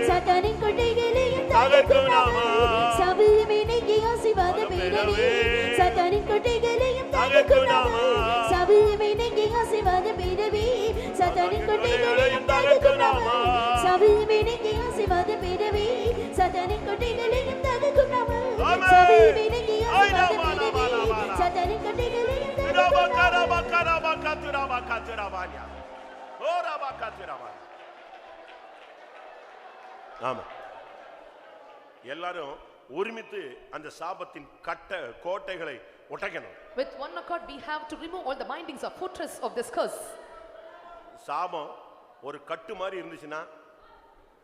சாத்தானின் கோட்டைகளை தகர்க்கும் நாமம் சாபமே நீங்கி ஆசீர்வாதம் பெறவே சாத்தானின் கோட்டைகளை தகர்க்கும் நாமம் சாபமே நீங்கி ஆசீர்வாதம் பெறவே சாத்தானின் கோட்டைகளை தகர்க்கும் நாமம் சாபமே நீங்கி ஆசீர்வாதம் பெறவே சாத்தானின் கோட்டைகளை தகர்க்கும் நாமம் சாபமே நீங்கி ஆசீர்வாதம் பெறவே சாத்தானின் கோட்டைகளை தகர்க்கும் ஆமா எல்லாரும் ஒருமித்து அந்த சாபத்தின் கோட்டைகளை உடைக்கணும். With one accord we have to remove all the bindings of fortress of this curse. சாபம் ஒரு கட்டு மாதிரி இருந்துச்சுன்னா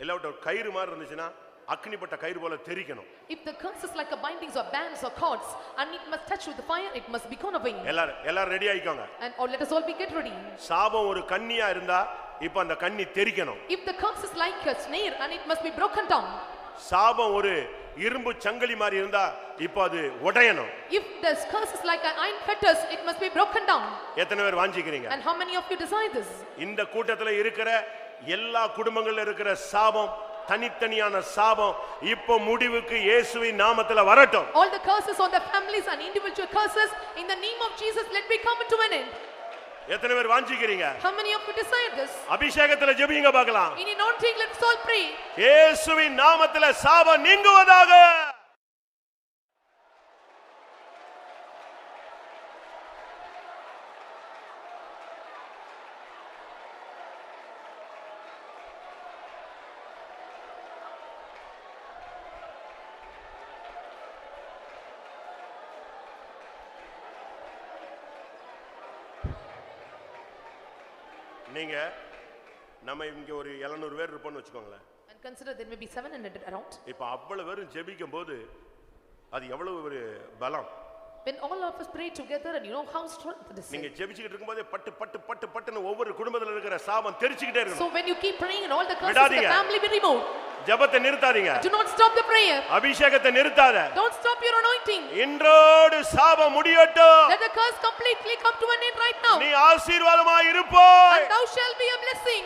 எல்லாவற்ற கயிறு மாதிரி இருந்துச்சுன்னா அக்னிப்பட்ட கயிறு போல தெரிக்கணும். If the curse is like a bindings or bands or cords and it must touch with the fire, it must be gone away. எல்லாரும் ready ஆயிக்கோங்க. And all let us all be get ready. சாபம் ஒரு கண்ணியா இருந்தா இப்ப அந்த கண்ணி தெரிக்கணும். If the curse is like a snare and it must be broken down. சாபம் ஒரு இரும்பு சங்கிலி மாதிரி இருந்தா இப்ப அது உடையணும். If the curse is like an iron fetters, it must be broken down. எத்தனை பேர் வாஞ்சிக்கிறீங்க? And how many of you desire this? இந்த கூட்டத்துல இருக்கிற எல்லா குடும்பங்கள்ல இருக்கிற சாபம் தனித்தனியான சாபம் இப்போ முடிவுக்கு இயேசுவின் நாமத்துல வரட்டும். All the curses on the families and individual curses in the name of Jesus let me come to an end. எத்தனை பேர் வாஞ்சிக்கிறீங்க? How many of you desire this? அபிஷேகத்துல ஜெபிங்க பார்க்கலாம். In anointing let us all pray. இயேசுவின் நாமத்துல சாபம் நீங்குவதாக. நீங்க நம்ம இங்க ஒரு 700 பேர் இருப்போம்னு வெச்சுக்கோங்களேன். And consider there may be 700 around. இப்ப அவ்வளவு பேரும் ஜெபிக்கும்போது அது எவ்வளவு ஒரு பலம். When all of us pray together and you know how strength this is. நீங்க ஜெபிச்சிட்டு இருக்கும்போது பட்டு பட்டு பட்டு பட்டுன்னு ஒவ்வொரு குடும்பத்துல இருக்கிற சாபம் தெரிச்சிட்டே இருக்கும். So when you keep praying and all the curses of the family will be removed. ஜெபத்தை நிறுத்தாதீங்க. Do not stop the prayer. அபிஷேகத்தை நிறுத்தாத. Don't stop your anointing. இன்றோடு சாபம் முடியட்டும். Let the curse completely come to an end right now. நீ ஆசீர்வாதமாய் இருப்பாய். And thou shall be a blessing.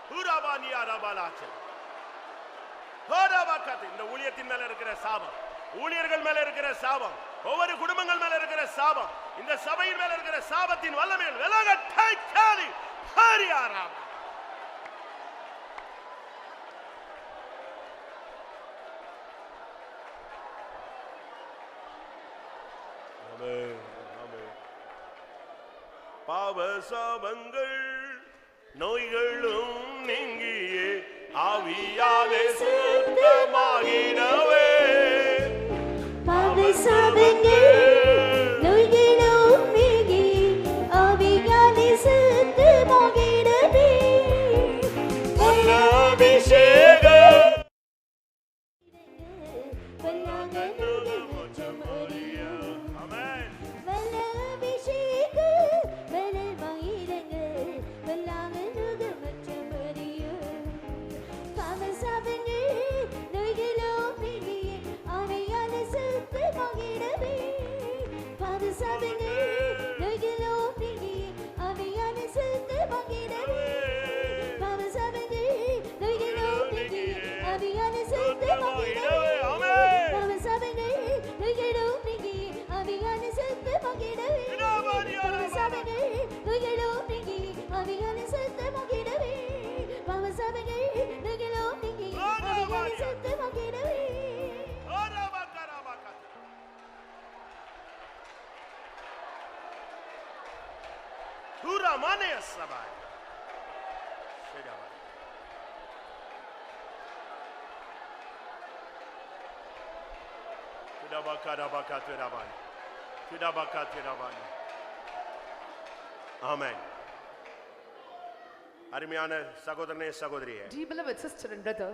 ஹுராபானியா ரபாலாச்சே. ஹோராபாகத் இந்த ஊழியத்தின் மேல இருக்கிற சாபம், ஊழியர்கள் மேல இருக்கிற சாபம், ஒவ்வொரு குடும்பங்கள் மேல இருக்கிற சாபம், இந்த சபையின் மேல இருக்கிற சாபத்தின் வல்லமையில் விலகட்டை காரி ஹரியாராம். ஆமென் ஆமென். பாவ சாபங்கள் நோய்களும் நீங்கியே ஆவியாலே சுத்தமாகி பல்லாங்கனுக முற்றம் அறியும். ஆமென். வல்ல அபிஷேக வலல் மகிழங்கள் பல்லாங்கனுக முற்றம் அறியும். பாவசாபங்கள் நோய்களோ நீங்கியே ஆவியான சுத்தமாகிடவே. பாவசாபங்கள் நோய்களோ நீங்கியே ஆவியான சுத்தமாகிடவே. பாவசாபங்கள் நோய்களோ நீங்கியே ஆவியான சுத்தமாகிடவே. பாவசாபங்கள் நோய்களோ நீங்கியே ஆவியான சுத்தமாகிடவே. பாவசாபங்கள் நோய்களோ நீங்கியே ஆவியான சுத்தமாகிடவே. பாவசாபங்கள் நோய்களோ நீங்கியே ஆவியான சுத்தமாகிடவே. Hura mane sabai. Shedaba. Amen. அருமையான சகோதரனே சகோதரியே, Dear beloved sister and brother,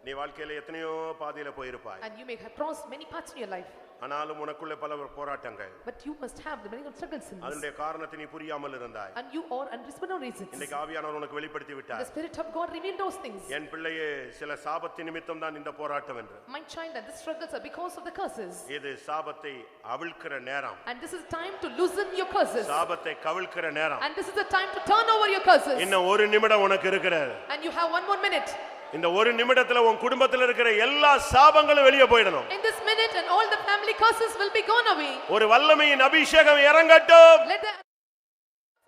நீ வாழ்க்கையில எத்தனையோ பாதையில போயிருப்பாய். and you may have crossed many parts in your life, ஆனாலும் உனக்குள்ள பல போராட்டங்கள், but you must have the many struggles in this, அதனுடைய காரணத்தை நீ புரியாமல் இருந்தாய். and you are unreasonable no reasons. இன்னைக்கு ஆவியானவர் உனக்கு வெளிப்படுத்தி The விட்டார். Spirit of God revealed those things. என் பிள்ளையே, சில சாபத்தின் நிமித்தம் தான் இந்த போராட்டம் என்று. My child, and the struggles are because of the curses, இது சாபத்தை அவிழ்க்கிற நேரம். and this is time to loosen your curses, சாபத்தை கவிழ்க்கிற நேரம். and this is the time to turn over your curses, இன்னும் ஒரு நிமிடம் உனக்கு இருக்கிறது. and you have one more minute. இந்த ஒரு நிமிடத்துல உன் குடும்பத்துல இருக்கிற எல்லா சாபங்களும் வெளியே போய்டணும். In this minute, and all the family curses will be gone away. ஒரு வல்லமையின் அபிஷேகம் இறங்கட்டும். Let the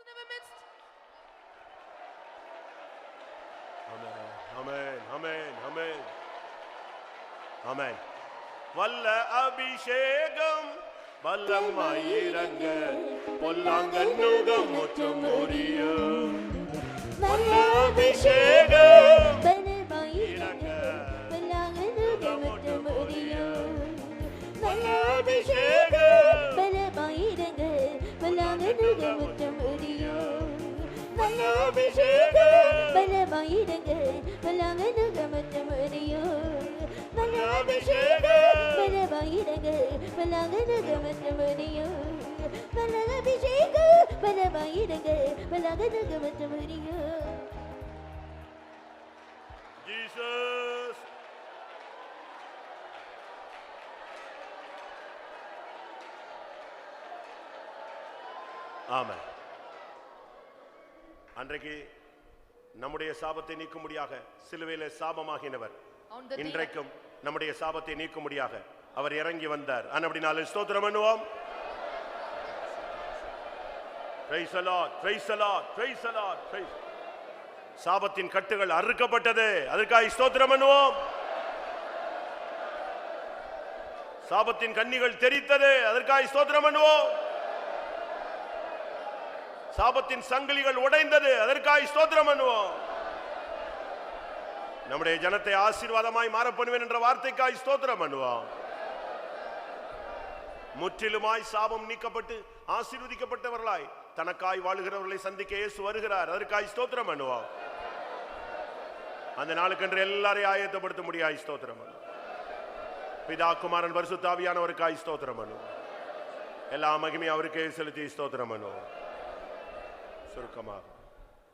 in our midst. ஆமென், ஆமென், ஆமென், ஆமென். வல்ல அபிஷேகம் வல்லமாய் இறங்க பொல்லாங்கன்னுகம் முற்றும் முறியும். வல்ல அபிஷேகம் இறங்க பொல்லாங்கன்னுகம் முற்றும் முறியும். வல்ல அபிஷேகம் வல்ல அபிஷேகம் பலமாயிடுங்க பல்லாங்கனுக முற்றம் அறியும். வல்ல அபிஷேகம் பலமாயிடுங்க பல்லாங்கனுக முற்றம் அறியும். வல்ல அபிஷேகம் பலமாயிடுங்க பல்லாங்கனுக முற்றம் அறியும். Jesus. ஆமென். அன்றைக்கு நம்முடைய சாபத்தை நீக்கும்படியாக சிலுவையிலே சாபமாகினவர் On the day இன்றைக்கும் நம்முடைய சாபத்தை நீக்கும்படியாக அவர் இறங்கி வந்தார். அப்படினால ஸ்தோத்திரம் பண்ணுவோம். Praise the Lord, praise the Lord, praise the Lord, praise. சாபத்தின் கட்டுகள் அறுக்கப்பட்டது. அதற்காக ஸ்தோத்திரம் பண்ணுவோம். சாபத்தின் கண்ணிகள் தெரித்தது. அதற்காக ஸ்தோத்திரம் பண்ணுவோம். சாபத்தின் சங்கிலிகள் உடைந்தது. அதற்காக ஸ்தோத்திரம் பண்ணுவோம். நம்முடைய ஜனத்தை ஆசீர்வாதமாய் மாற பண்ணுவேன் என்ற வார்த்தைக்காய் ஸ்தோத்திரம் பண்ணுவோம். முற்றிலுமாய் சாபம் நீக்கப்பட்டு ஆசீர்வதிக்கப்பட்டவர்களாய் தனக்காய் வாழுகிறவர்களை சந்திக்க இயேசு வருகிறார். அதற்காய் ஸ்தோத்திரம் பண்ணுவோம். அந்த நாளுக்கென்று எல்லாரையும் ஆயத்தப்படுத்த முடியாய் ஸ்தோத்திரம் பண்ணுவோம். பிதா குமாரன் பரிசுத்த ஆவியானவருக்காய் ஸ்தோத்திரம் பண்ணுவோம். எல்லா மகிமையும் அவருக்கே செலுத்தி ஸ்தோத்திரம் பண்ணுவோம். சுருக்கமாக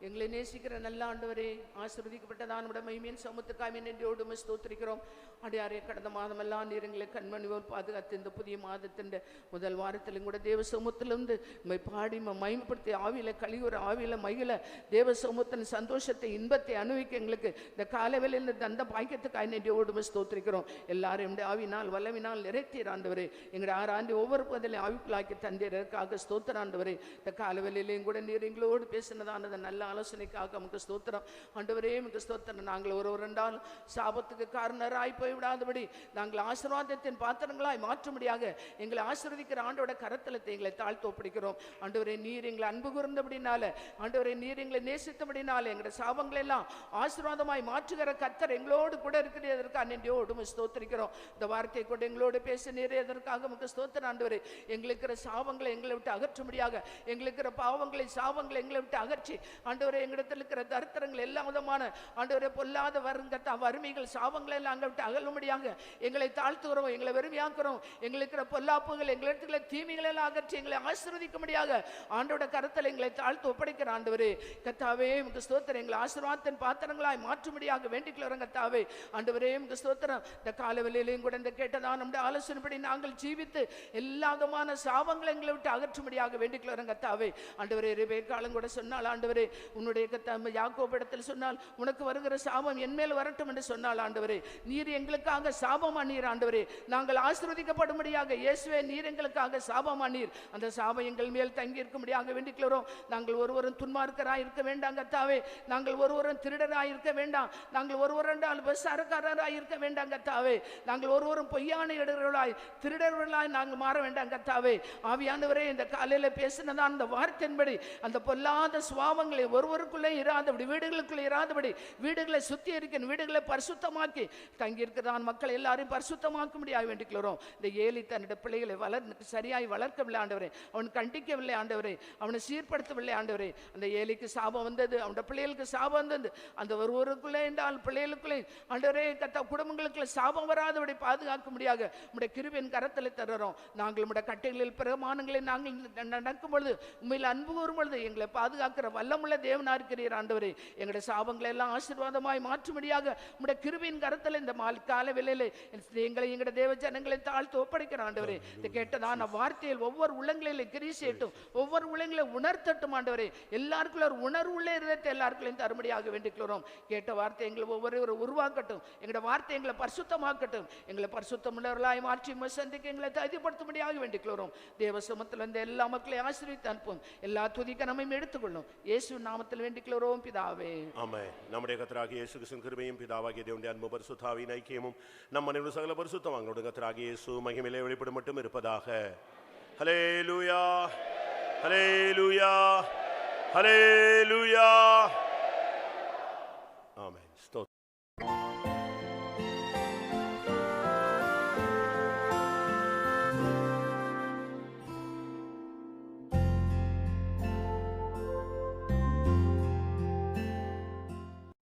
எங்களை நேசிக்கிற நல்ல ஆண்டவரே, ஆசீர்வதிக்கப்பட்டதான நம்முடைய மகிமையின் சமூகத்துக்காக நன்றியோடு உம்மை ஸ்தோத்திரிக்கிறோம். அடியாரே, கடந்த மாதமெல்லாம் நீர் எங்களை கண்மணிவோர் பாதுகாத்து இந்த புதிய மாதத்தின் முதல் வாரத்தில் கூட தேவ சமூகத்திலிருந்து உம்மை பாடி மகிமைப்படுத்தி ஆவியில கலியுற ஆவியில மகிழ தேவ சமூகத்தின் சந்தோஷத்தை இன்பத்தை அனுபவிக்க எங்களுக்கு இந்த காலவேளையில் தந்த பாக்கியத்துக்காக நன்றியோடு உம்மை ஸ்தோத்திரிக்கிறோம். எல்லாரும் எங்களுடைய ஆவினால் வல்லவினால் நிறைத்தீர் ஆண்டவரே. எங்களுடைய ஆறாண்டு ஒவ்வொரு பதிலையும் ஆவிக்குள்ளாக்கி தந்தீரற்காக ஸ்தோத்திர ஆண்டவரே. இந்த காலவேளையிலையும் கூட நீர் எங்களோடு பேசினதானது நல்ல ஆலோசனைக்காக நமக்கு ஸ்தோத்திரம் ஆண்டவரே. நமக்கு ஸ்தோத்திரம். நாங்கள் ஒருவரென்றால் சாபத்துக்கு காரணராய் போய்விடாதபடி நாங்கள் ஆசீர்வாதத்தின் பாத்திரங்களாய் மாற்றும்படியாக எங்களை ஆசீர்வதிக்கிற ஆண்டோட கரத்தில் எங்களை தாழ்த்து ஒப்படைக்கிறோம். ஆண்டவரே, நீர் எங்களை அன்பு கூர்ந்தபடினால, ஆண்டவரே நீர் எங்களை நேசித்தபடினால எங்களுடைய சாபங்கள் எல்லாம் ஆசீர்வாதமாய் மாற்றுகிற கர்த்தர் எங்களோடு கூட இருக்கிறதற்காக நன்றியோடு ஸ்தோத்திரிக்கிறோம். இந்த வார்த்தை கூட எங்களோடு பேச நீரே அதற்காக நமக்கு ஸ்தோத்திரம் ஆண்டவரே. எங்களுக்கு இருக்கிற சாபங்களை எங்களை விட்டு அகற்றும்படியாக, எங்களுக்கு இருக்கிற பாவங்களை சாபங்களை எங்களை விட்டு அகற்றி ஆண்டவரே எங்களிடத்தில் இருக்கிற தரித்திரங்கள் எல்லா விதமான ஆண்டவரே பொல்லாத வருங்கத்தா வறுமைகள் சாபங்களை எல்லாம் அங்கே விட்டு அகலும்படியாக எங்களை தாழ்த்துகிறோம், எங்களை வெறுமையாக்குறோம். எங்களுக்கு இருக்கிற பொல்லாப்புகள் எங்களிடத்துல தீமைகள் எல்லாம் அகற்றி எங்களை ஆசீர்வதிக்கும்படியாக ஆண்டோட கரத்தில் எங்களை தாழ்த்து ஒப்படைக்கிற ஆண்டவரே கத்தாவே உங்க ஸ்தோத்திரம். எங்களை ஆசீர்வாதத்தின் பாத்திரங்களாய் மாற்றும்படியாக வேண்டிக்கிறோம் கத்தாவே. ஆண்டவரே உங்க ஸ்தோத்திரம். இந்த காலவெளியிலையும் கூட இந்த கேட்டதான் நம்முடைய ஆலோசனைப்படி நாங்கள் ஜீவித்து எல்லா விதமான சாபங்களை எங்களை விட்டு அகற்றும்படியாக வேண்டிக்கிறோம் கத்தாவே. ஆண்டவரே ரெபெக்காளும் கூட சொன்னால் ஆண்டவரே உன்னுடைய யாக்கோபிடத்தில் சொன்னால் உனக்கு வருகிற சாபம் என் மேல் வரட்டும் என்று சொன்னால் ஆண்டவரே நீர் எங்களுக்காக சாபமானீர். ஆண்டவரே நாங்கள் ஆசீர்வதிக்கப்படும்படியாக இயேசுவே நீர் எங்களுக்காக சாபமானீர். அந்த சாபம் எங்கள் மேல் தங்கி இருக்கும்படியாக வேண்டிக்கிறோம். நாங்கள் ஒருவரும் துன்மார்க்கராய் இருக்க வேண்டாம் கத்தாவே. நாங்கள் ஒருவரும் திருடராய் இருக்க வேண்டாம். நாங்கள் ஒருவரும் விபசாரக்காரராய் இருக்க வேண்டாம் கத்தாவே. நாங்கள் ஒருவரும் பொய்யான இடர்களாய் திருடர்களாய் நாங்கள் மாற வேண்டாம் கத்தாவே. ஆவியானவரே இந்த காலையில பேசினதான் அந்த வார்த்தையின்படி அந்த பொல்லாத சுவாபங்களை ஒருவருக்குள்ளே இராதபடி வீடுகளுக்குள்ளே இராதபடி வீடுகளை சுத்திகரிக்கணும், வீடுகளை பரிசுத்தமாக்கி தங்கியிருக்கிறான் மக்கள் எல்லாரையும் பரிசுத்தமாக்கும்படியாக வேண்டிக்கிறோம். இந்த ஏலி தன்னுடைய பிள்ளைகளை சரியாய் வளர்க்கவில்லை ஆண்டவரே, அவன் கண்டிக்கவில்லை ஆண்டவரே, அவனை சீர்படுத்தவில்லை ஆண்டவரே. அந்த ஏலிக்கு சாபம் வந்தது, அவனுடைய பிள்ளைகளுக்கு சாபம் வந்தது. அந்த ஒருவருக்குள்ளே என்றால் பிள்ளைகளுக்குள்ளே ஆண்டவரே கத்த குடும்பங்களுக்குள்ள சாபம் வராதபடி பாதுகாக்க முடியாக உடைய கிருபையின் கரத்தில் தருகிறோம். நாங்கள் உடைய கட்டைகளில் பிரமாணங்களை நாங்கள் நடக்கும் பொழுது உண்மையில் அன்பு கூறும் பொழுது எங்களை பாதுகாக்கிற வல்லமுள்ள தேவனா இருக்கிறீர் ஆண்டவரே. எங்களுடைய சாபங்களை எல்லாம் ஆசீர்வாதமாய் மாற்றும்படியாக உடைய கிருபையின் கரத்தில் இந்த கால வேளையில எங்களை எங்களுடைய தேவ ஜனங்களை தாழ்த்து ஒப்படைக்கிற ஆண்டவரே. இதை கேட்டதான் வார்த்தையில் ஒவ்வொரு உள்ளங்களில் கிரீசேட்டும், ஒவ்வொரு உள்ளங்களை உணர்த்தட்டும் ஆண்டவரே. எல்லாருக்குள்ள ஒரு உணர்வு உள்ள இருதயத்தை எல்லாருக்குள்ளையும் தரும்படியாக வேண்டிக்கிறோம். கேட்ட வார்த்தை எங்களை ஒவ்வொரு உருவாக்கட்டும், எங்களுடைய வார்த்தை எங்களை பரிசுத்தமாக்கட்டும், எங்களை பரிசுத்தம் உள்ளவர்களாய் மாற்றி சந்திக்க எங்களை தகுதிப்படுத்தும்படியாக வேண்டிக்கிறோம். தேவ சமத்தில் வந்து எல்லா மக்களையும் ஆசீர்வதித்து அனுப்பும். எல்லா துதிக்க நம்மையும் எடுத்துக்கொள்ளும். இயேசு நாமத்தில் வேண்டிக்கிறோம் பிதாவே. ஆமென். நம்முடைய கர்த்தராகிய இயேசு கிறிஸ்துவின் கிருபையும் பிதாவாகிய தேவனுடைய அன்பு பரிசுத்தாவின் ஐக்கியமும் நம் அனைவரும் சகல பரிசுத்தவான்களுடைய கர்த்தராகிய இயேசு மகிமையிலே வெளிப்படும் மட்டும் இருப்பதாக. ஹல்லேலூயா, ஹல்லேலூயா, ஹல்லேலூயா.